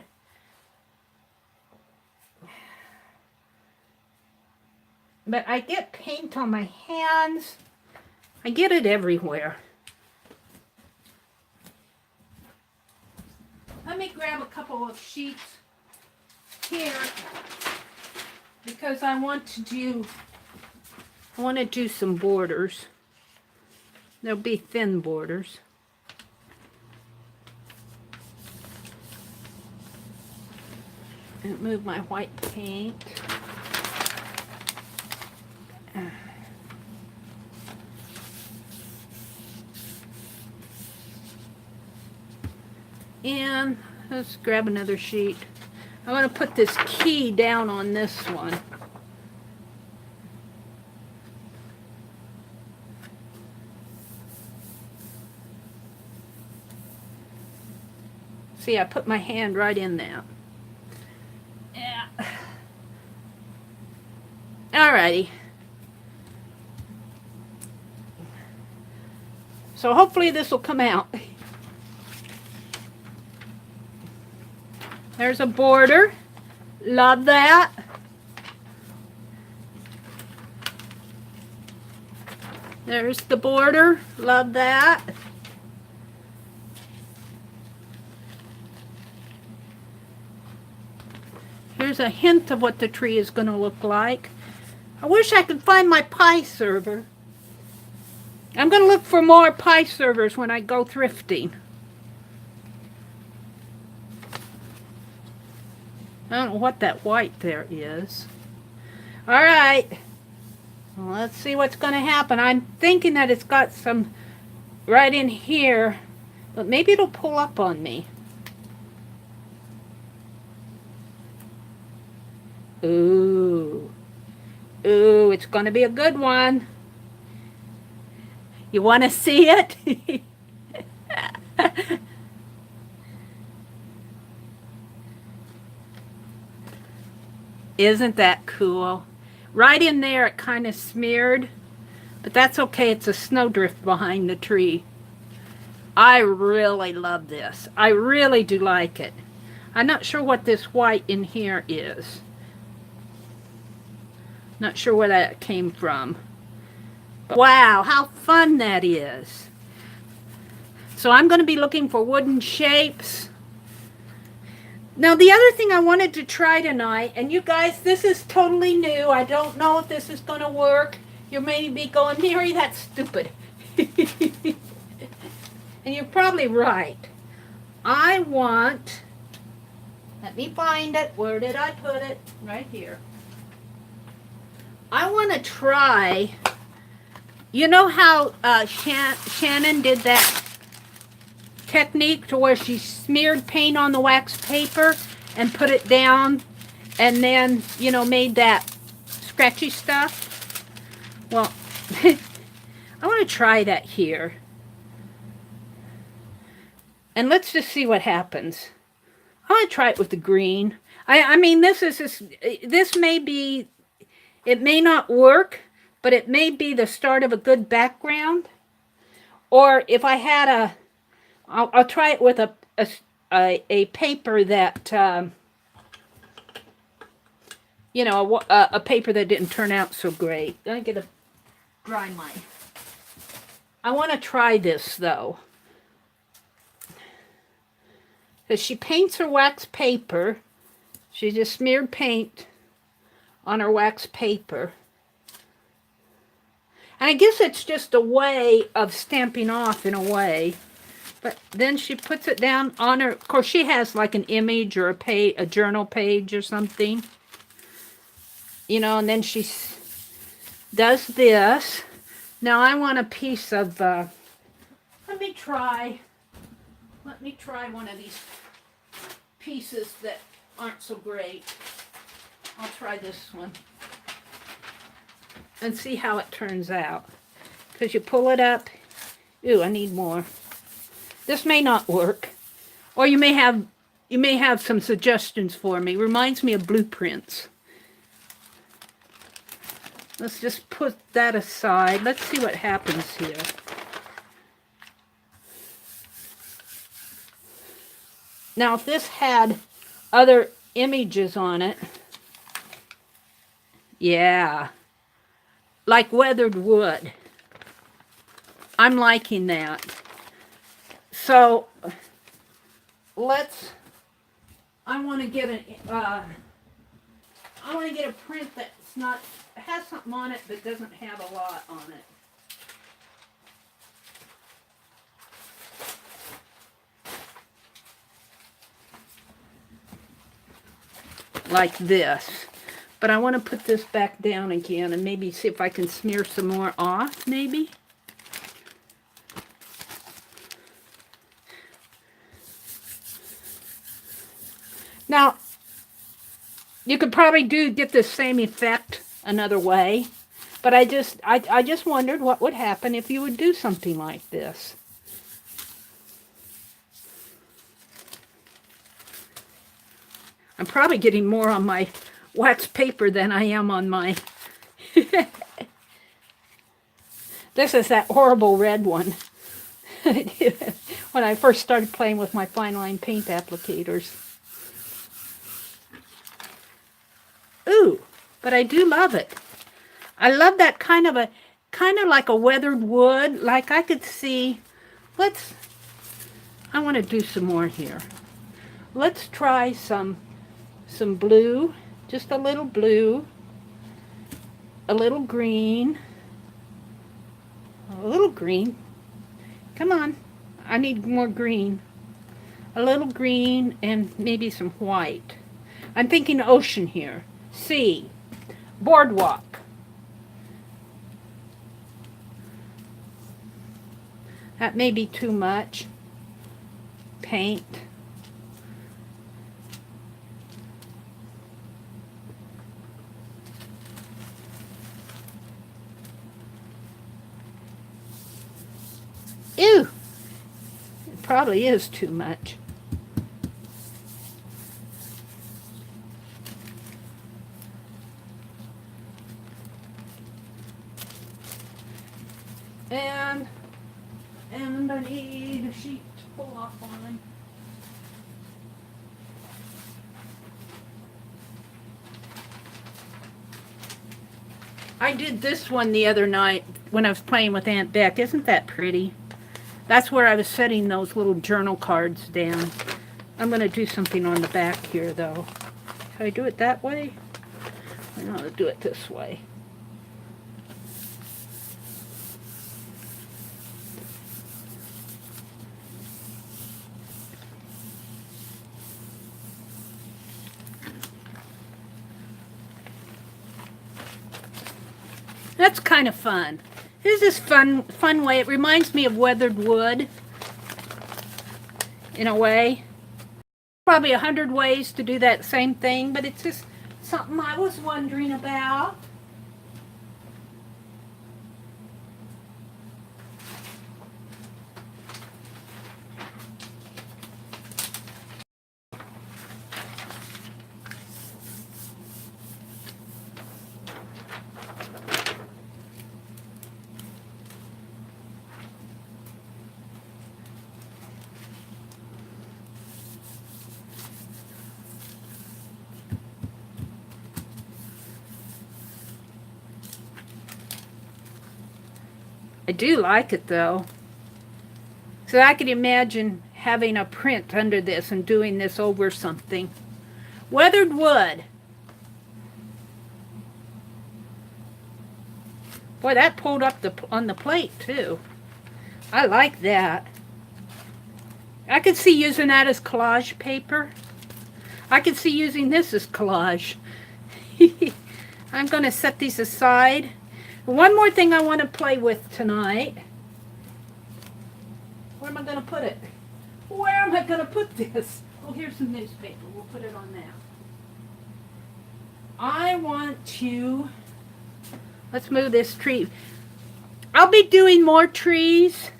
But I get paint on my hands. I get it everywhere. Let me grab a couple of sheets here, because I want to do some borders. There'll be thin borders. And move my white paint. And let's grab another sheet. I'm going to put this key down on this one. See, I put my hand right in there. Yeah. Alrighty. So hopefully this will come out. There's a border. Love that. There's the border. Love that. Here's a hint of what the tree is going to look like. I wish I could find my pie server. I'm going to look for more pie servers when I go thrifting. I don't know what that white there is. All right. Well, let's see what's going to happen. I'm thinking that it's got some right in here, but maybe it'll pull up on me. Ooh. Ooh, it's going to be a good one. You want to see it? Isn't that cool? Right in there it kind of smeared, but that's okay. It's a snowdrift behind the tree. I really love this. I really do like it. I'm not sure what this white in here is. Not sure where that came from. But wow, how fun that is. So I'm going to be looking for wooden shapes. Now the other thing I wanted to try tonight, and you guys, this is totally new. I don't know if this is going to work. You may be going, Meri, that's stupid. And you're probably right. I want, let me find it. Where did I put it? Right here. I want to try, you know how Shannon did that technique to where she smeared paint on the wax paper and put it down and then, you know, made that scratchy stuff? Well, I want to try that here. And let's just see what happens. I want to try it with the green. I mean, this may be, it may not work, but it may be the start of a good background. Or if I had a, I'll try it with a paper that, you know, a paper that didn't turn out so great. Let me get a dry line. I want to try this, though. Because she paints her wax paper. She just smeared paint on her wax paper. And I guess it's just a way of stamping off in a way. But then she puts it down on her. Of course, she has like an image or a journal page or something. You know, and then she does this. Now I want a piece of, let me try one of these pieces that aren't so great. I'll try this one and see how it turns out. Because you pull it up. Ooh, I need more. This may not work. Or you may have some suggestions for me. Reminds me of blueprints. Let's just put that aside. Let's see what happens here. Now, if this had other images on it, yeah, like weathered wood. I'm liking that. So, I want to get a print that's not, has something on it but doesn't have a lot on it. Like this. But I want to put this back down again and maybe see if I can smear some more off, maybe. Now, you could probably get the same effect another way, but I just wondered what would happen if you would do something like this. I'm probably getting more on my wax paper than I am on my... This is that horrible red one. When I first started playing with my fine line paint applicators. Ooh, but I do love it. I love that kind of like a weathered wood. Like I could see, I want to do some more here. Let's try some blue, just a little blue, a little green, a little green. Come on, I need more green. A little green and maybe some white. I'm thinking ocean here. Sea, boardwalk. That may be too much. Paint. Ew! It probably is too much. And I need a sheet to pull off on. I did this one the other night when I was playing with Aunt Beck. Isn't that pretty? That's where I was setting those little journal cards down. I'm going to do something on the back here, though. Can I do it that way? I'm going to do it this way. That's kind of fun. This is fun way. It reminds me of weathered wood, in a way. Probably 100 ways to do that same thing, but it's just something I was wondering about. I do like it, though. So I could imagine having a print under this and doing this over something. Weathered wood. Boy, that pulled up on the plate, too. I like that. I could see using that as collage paper. I could see using this as collage. I'm going to set these aside. One more thing I want to play with tonight. Where am I going to put it? Where am I going to put this? Oh, here's some newspaper. We'll put it on there. I want to... Let's move this tree. I'll be doing more trees.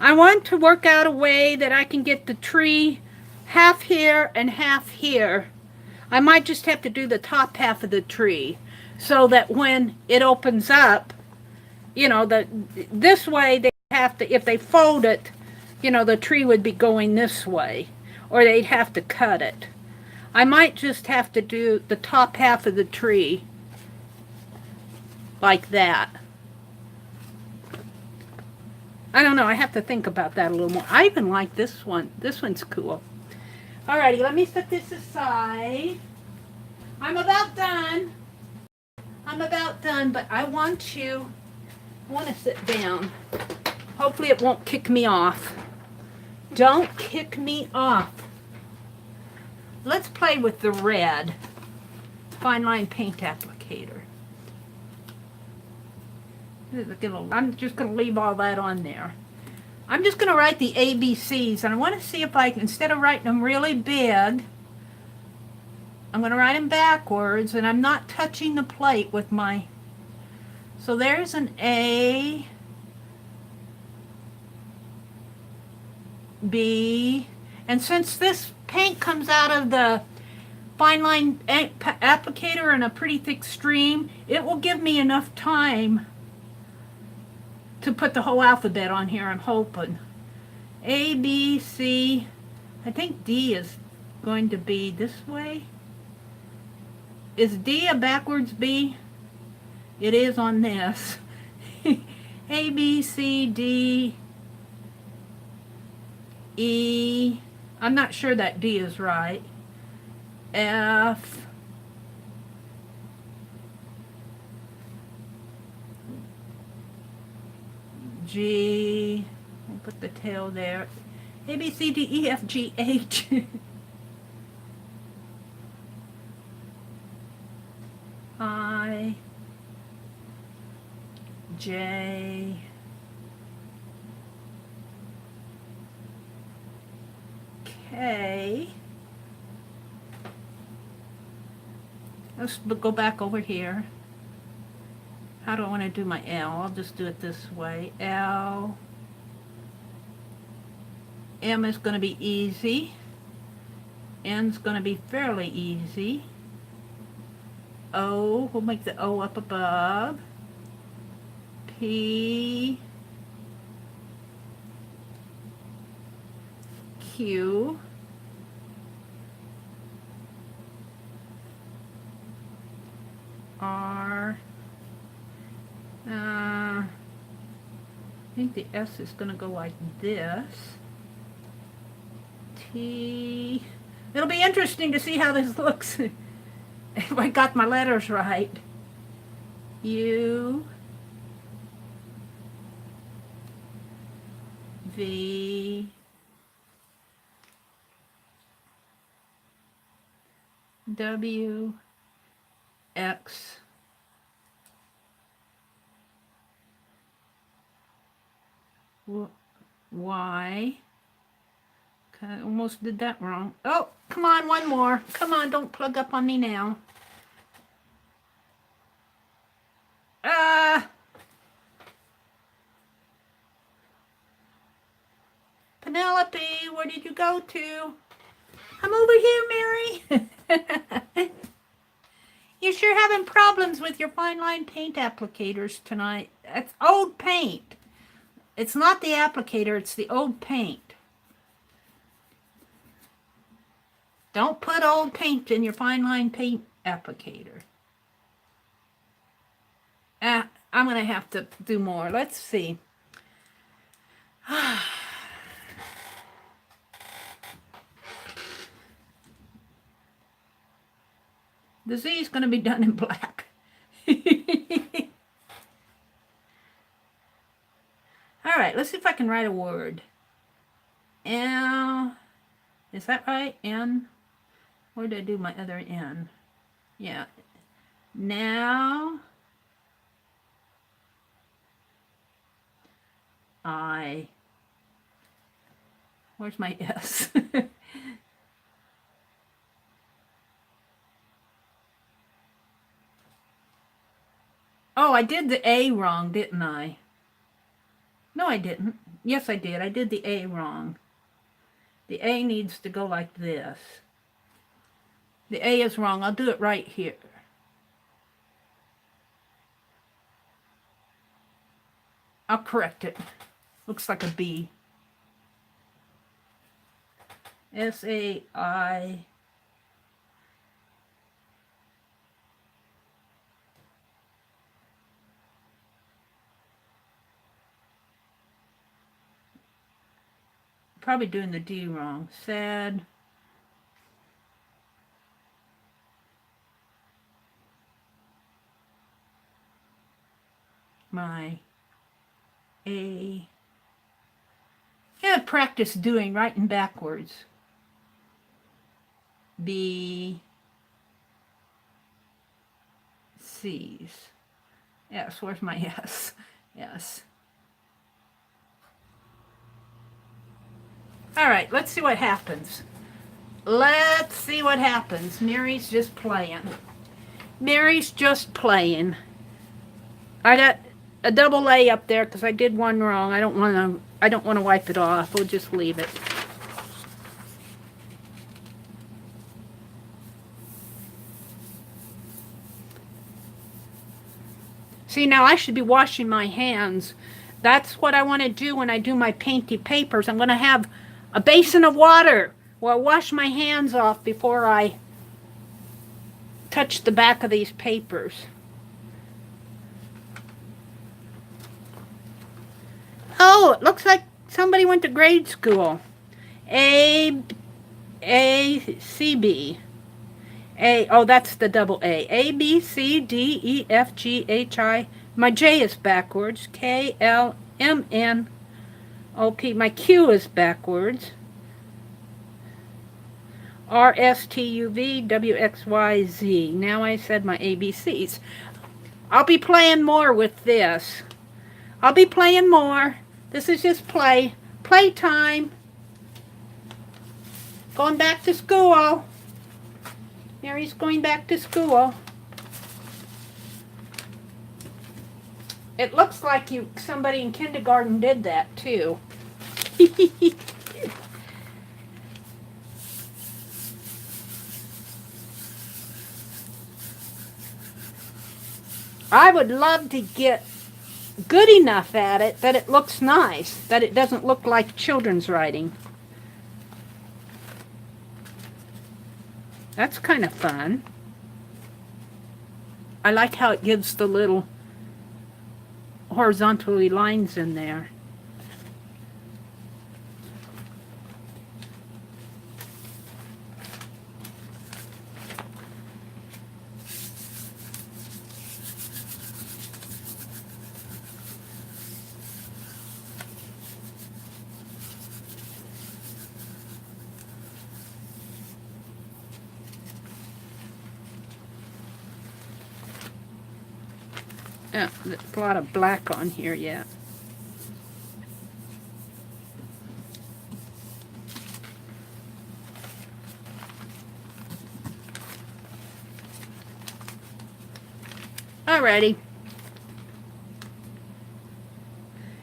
I want to work out a way that I can get the tree half here and half here. I might just have to do the top half of the tree, so that when it opens up, you know, this way they have to, if they fold it, you know, the tree would be going this way, or they'd have to cut it. I might just have to do the top half of the tree like that. I don't know, I have to think about that a little more. I even like this one. This one's cool. Alrighty, let me set this aside. I'm about done. But I want to sit down. Hopefully it won't kick me off. Don't kick me off. Let's play with the red fine line paint applicator. I'm just going to leave all that on there. I'm just going to write the ABCs, and I want to see if I can, instead of writing them really big, I'm going to write them backwards, and I'm not touching the plate with my... So there's an A, B, and since this paint comes out of the fine line applicator in a pretty thick stream, it will give me enough time to put the whole alphabet on here, I'm hoping. A, B, C, I think D is going to be this way. Is D a backwards B? It is on this. A, B, C, D, E. I'm not sure that D is right. F. G. I'll put the tail there. A, B, C, D, E, F, G, H. I, J, K. Let's go back over here. How do I want to do my L? I'll just do it this way. L. M is going to be easy. N is going to be fairly easy. O, we'll make the O up above. P, Q, R, I think the S is going to go like this. T, it'll be interesting to see how this looks if I got my letters right. U, V, W, X, Y. Okay, I almost did that wrong. Oh, come on, one more. Come on, don't plug up on me now. Penelope, where did you go to? I'm over here, Mary. You're sure having problems with your fine line paint applicators tonight. It's old paint. It's not the applicator, it's the old paint. Don't put old paint in your fine line paint applicator. I'm going to have to do more. Let's see. The Z is going to be done in black. All right, let's see if I can write a word. L, is that right? N? Where did I do my other N? Yeah. Now, I. Where's my S? Oh, I did the A wrong, didn't I? No, I didn't. Yes, I did. I did the A wrong. The A needs to go like this. The A is wrong. I'll do it right here. I'll correct it. Looks like a B. S-A-I. Probably doing the D wrong. Sad. My A. Yeah, practice doing writing backwards. B. C's. Yes, where's my S? Yes. All right, let's see what happens. Let's see what happens. Mary's just playing. Mary's just playing. I got a double A up there because I did one wrong. I don't want to. I don't want to wipe it off. We'll just leave it. See, now I should be washing my hands. That's what I want to do when I do my painty papers. I'm going to have a basin of water where I wash my hands off before I touch the back of these papers. Oh, it looks like somebody went to grade school. A C B. Oh, that's the double A. A, B, C, D, E, F, G, H, I. My J is backwards. K, L, M, N, O, P. My Q is backwards. R, S, T, U, V, W, X, Y, Z. Now I said my ABCs. I'll be playing more with this. I'll be playing more. This is just playtime. Going back to school. Mary's going back to school. It looks like somebody in kindergarten did that too. I would love to get good enough at it that it looks nice, that it doesn't look like children's writing. That's kind of fun. I like how it gives the little horizontally lines in there. Oh, there's a lot of black on here yet. Alrighty.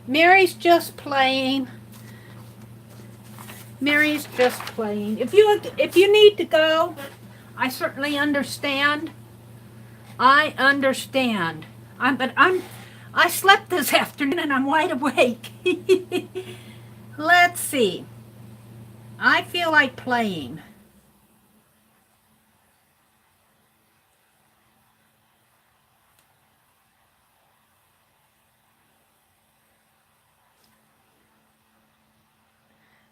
Mary's just playing. Mary's just playing. If you need to go, I certainly understand. I understand. I slept this afternoon and I'm wide awake. Let's see. I feel like playing.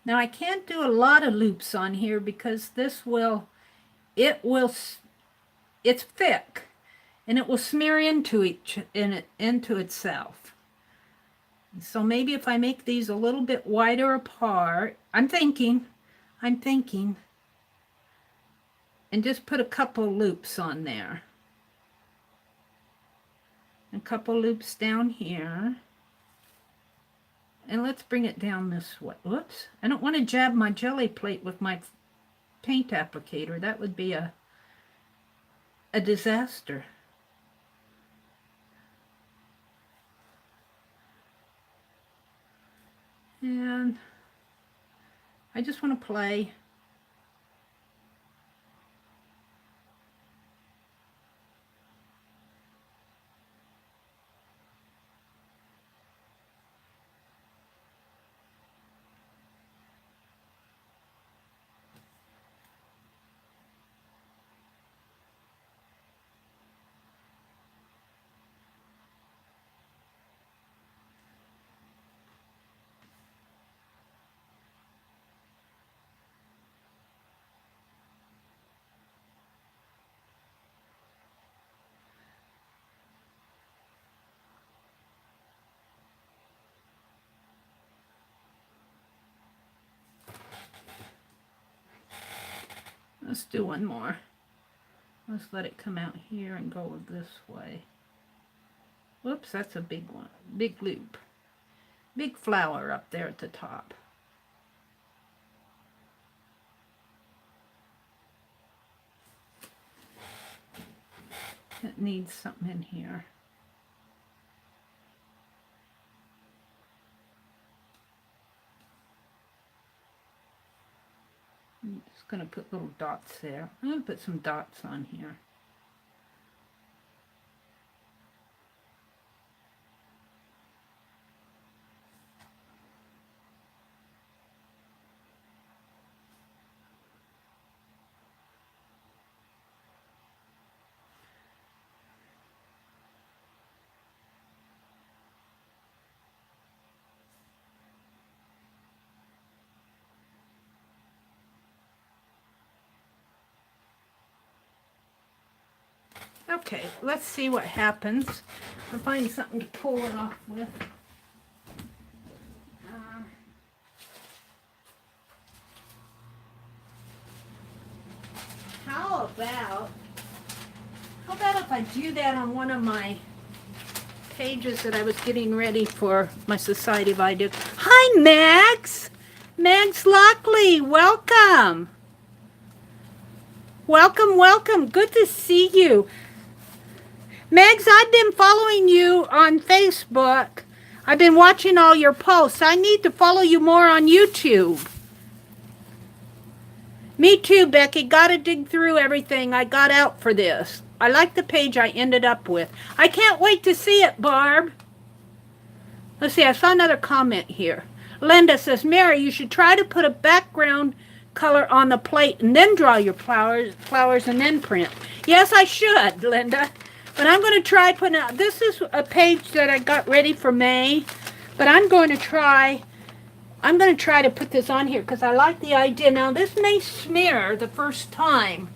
Now I can't do a lot of loops on here because it's thick and it will smear into itself. So maybe if I make these a little bit wider apart, I'm thinking, and just put a couple loops on there. A couple loops down here. And let's bring it down this way. Whoops. I don't want to jab my jelly plate with my paint applicator. That would be a disaster. And I just want to play. Let's do one more. Let's let it come out here and go this way. Whoops, that's a big one. Big loop. Big flower up there at the top. It needs something in here. I'm just going to put little dots there. I'm going to put some dots on here. Okay, let's see what happens. I'll find something to pull it off with. How about if I do that on one of my pages that I was getting ready for my Society of I Do. Hi, Mags! Mags Lockley, welcome! Welcome, welcome. Good to see you. Mags, I've been following you on Facebook. I've been watching all your posts. I need to follow you more on YouTube. Me too, Becky. Gotta dig through everything I got out for this. I like the page I ended up with. I can't wait to see it, Barb. Let's see, I saw another comment here. Linda says, Mary, you should try to put a background color on the plate and then draw your flowers and then print. Yes, I should, Linda. But I'm going to try putting out, this is a page that I got ready for May, but I'm going to try to put this on here because I like the idea. Now, this may smear the first time.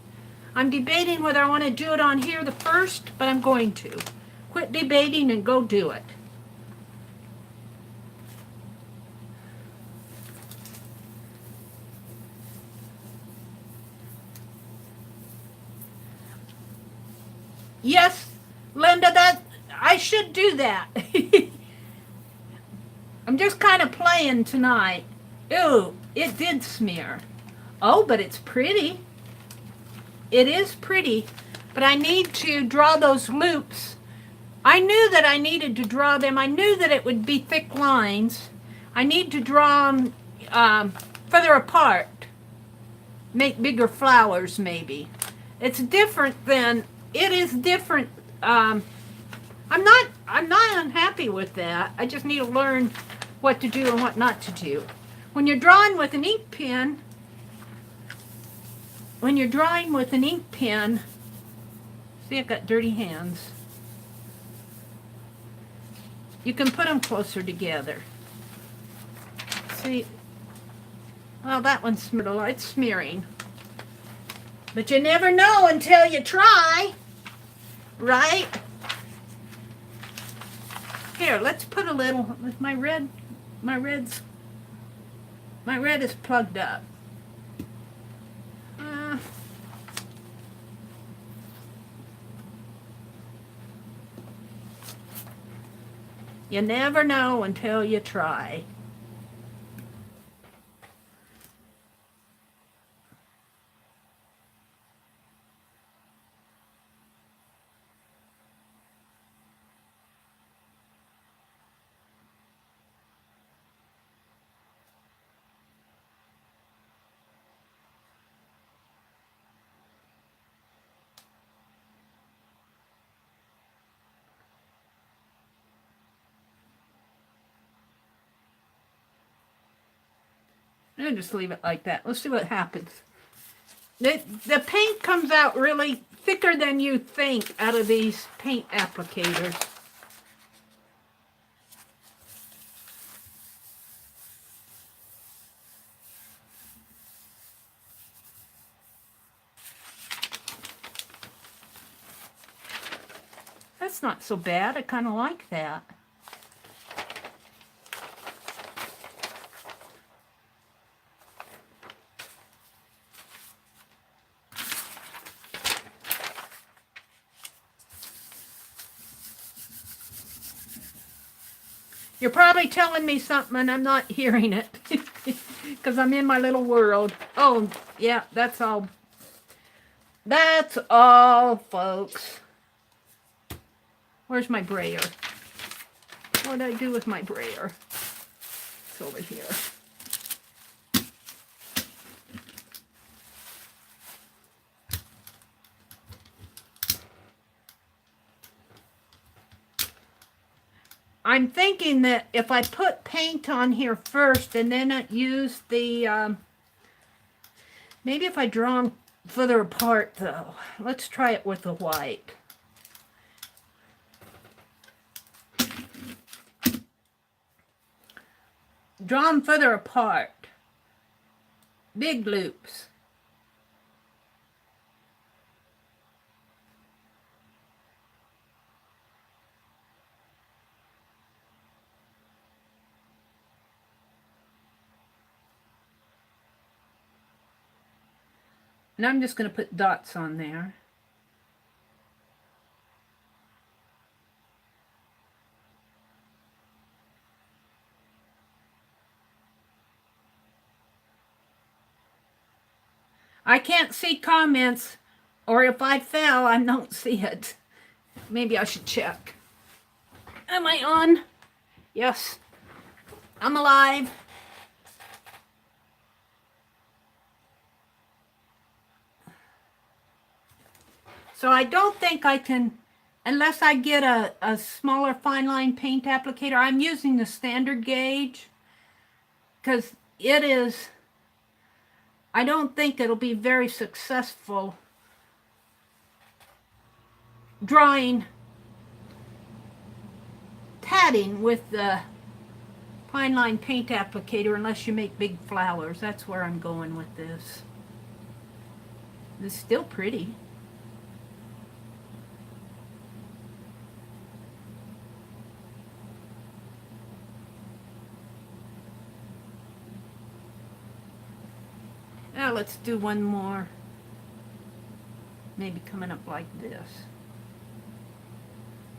I'm debating whether I want to do it on here the first, but I'm going to. Quit debating and go do it. Yes, Linda, that I should do that. I'm just kind of playing tonight. Ooh, it did smear. Oh, but it's pretty. It is pretty, but I need to draw those loops. I knew that I needed to draw them. I knew that it would be thick lines. I need to draw them further apart. Make bigger flowers, maybe. It's different than, it is different. I'm not unhappy with that. I just need to learn what to do and what not to do. When you're drawing with an ink pen, see, I've got dirty hands. You can put them closer together. See, well, that one's smeared a lot. It's smearing. But you never know until you try, right? Here, let's put a little, my red is plugged up. You never know until you try. I'll just leave it like that. Let's see what happens. The paint comes out really thicker than you think out of these paint applicators. That's not so bad. I kind of like that. You're probably telling me something and I'm not hearing it because I'm in my little world. Oh, yeah, that's all. That's all, folks. Where's my brayer? What did I do with my brayer? It's over here. I'm thinking that if I put paint on here first and then I use the, maybe if I draw them further apart though. Let's try it with the white. Draw them further apart. Big loops. And I'm just going to put dots on there. I can't see comments, or if I fell, I don't see it. Maybe I should check. Am I on? Yes. I'm alive. So I don't think I can, unless I get a smaller fine line paint applicator. I'm using the standard gauge because it is, I don't think it'll be very successful drawing tatting with the fine line paint applicator unless you make big flowers. That's where I'm going with this. It's still pretty. Now let's do one more. Maybe coming up like this.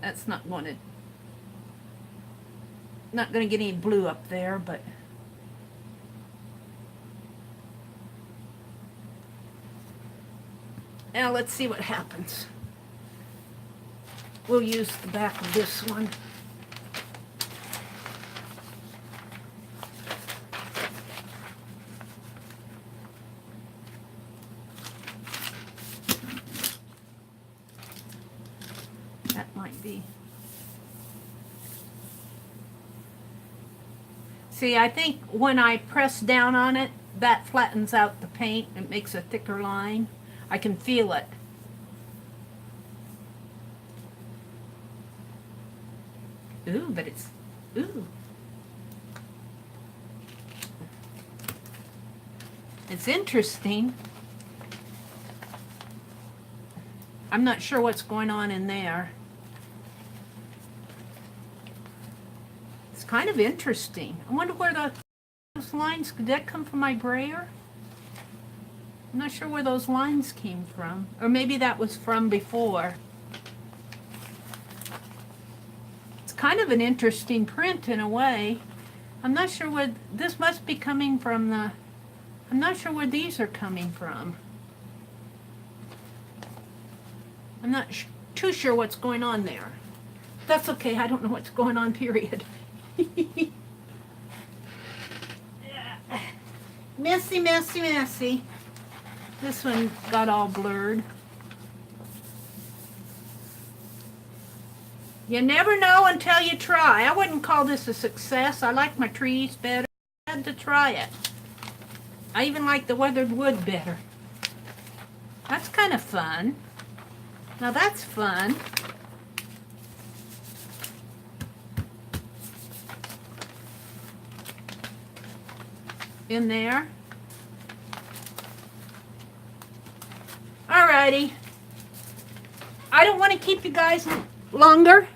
That's not going to get any blue up there, but now let's see what happens. We'll use the back of this one. That might be. See, I think when I press down on it, that flattens out the paint. It makes a thicker line. I can feel it. Ooh, but it's, ooh. It's interesting. I'm not sure what's going on in there. It's kind of interesting. I wonder where those lines, did that come from my brayer? I'm not sure where those lines came from. Or maybe that was from before. It's kind of an interesting print in a way. I'm not sure where, this must be coming from the, I'm not sure where these are coming from. I'm not too sure what's going on there. That's okay, I don't know what's going on, period. Messy, messy, messy. This one got all blurred. You never know until you try. I wouldn't call this a success. I like my trees better. I had to try it. I even like the weathered wood better. That's kind of fun. Now that's fun. In there. Alrighty. I don't want to keep you guys longer.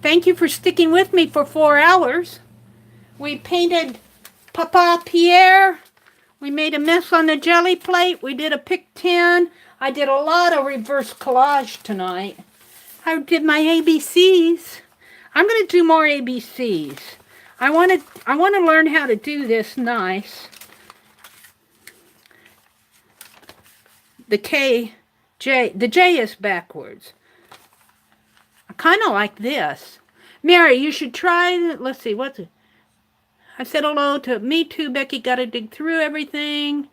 Thank you for sticking with me for 4 hours. We painted Papa Pierre. We made a mess on the jelly plate. We did a pick 10. I did a lot of reverse collage tonight. I did my ABCs. I'm going to do more ABCs. I want to learn how to do this nice. The J is backwards. I kind of like this. Mary, you should try, let's see, what's it? I said hello to me too, Becky. Got to dig through everything.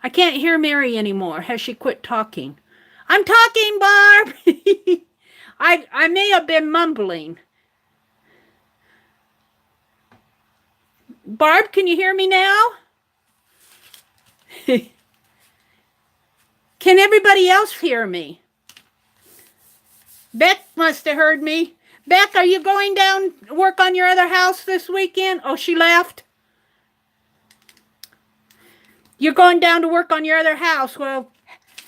I can't hear Mary anymore. Has she quit talking? I'm talking, Barb. I may have been mumbling. Barb, can you hear me now? Can everybody else hear me? Beck must have heard me. Beck, are you going down to work on your other house this weekend? Oh, she left. You're going down to work on your other house. Well,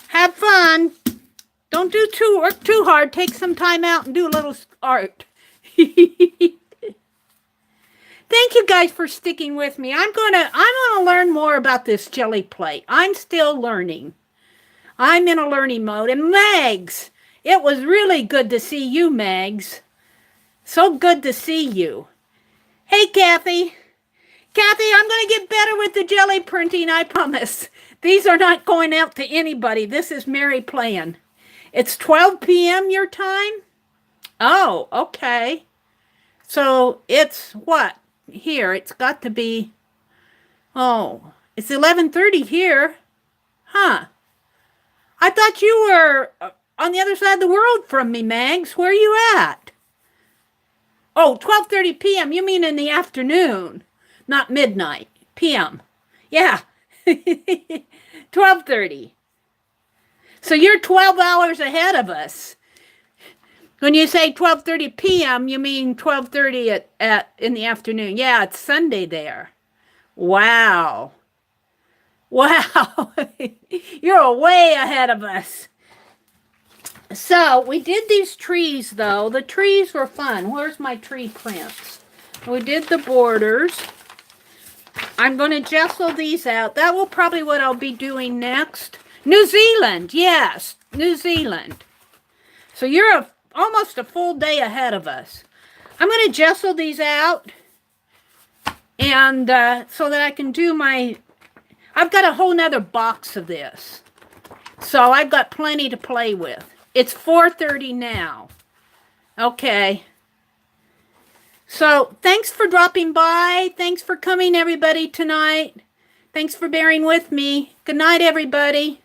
have fun. Don't do work too hard. Take some time out and do a little art. Thank you guys for sticking with me. I'm gonna learn more about this jelly plate. I'm still learning. I'm in a learning mode. And Megs, it was really good to see you, Megs. So good to see you. Hey, Kathy. Kathy, I'm going to get better with the jelly printing, I promise. These are not going out to anybody. This is Meri playing. It's 12 p.m. your time? Oh, okay. So it's what? Here, it's got to be, oh, it's 11:30 here. Huh. I thought you were on the other side of the world from me, Mags. Where are you at? Oh, 12:30 p.m. You mean in the afternoon, not midnight, p.m. Yeah, 12:30. So you're 12 hours ahead of us. When you say 12:30 p.m., you mean 12:30 in the afternoon. Yeah, it's Sunday there. Wow. Wow. You're way ahead of us. So we did these trees, though. The trees were fun. Where's my tree prints? We did the borders. I'm going to gesso these out. That will probably what I'll be doing next. New Zealand. Yes, New Zealand. So you're almost a full day ahead of us. I'm going to gesso these out. And so that I can do my... I've got a whole nother box of this. So I've got plenty to play with. It's 4:30 now. Okay. So thanks for dropping by. Thanks for coming, everybody, tonight. Thanks for bearing with me. Good night, everybody.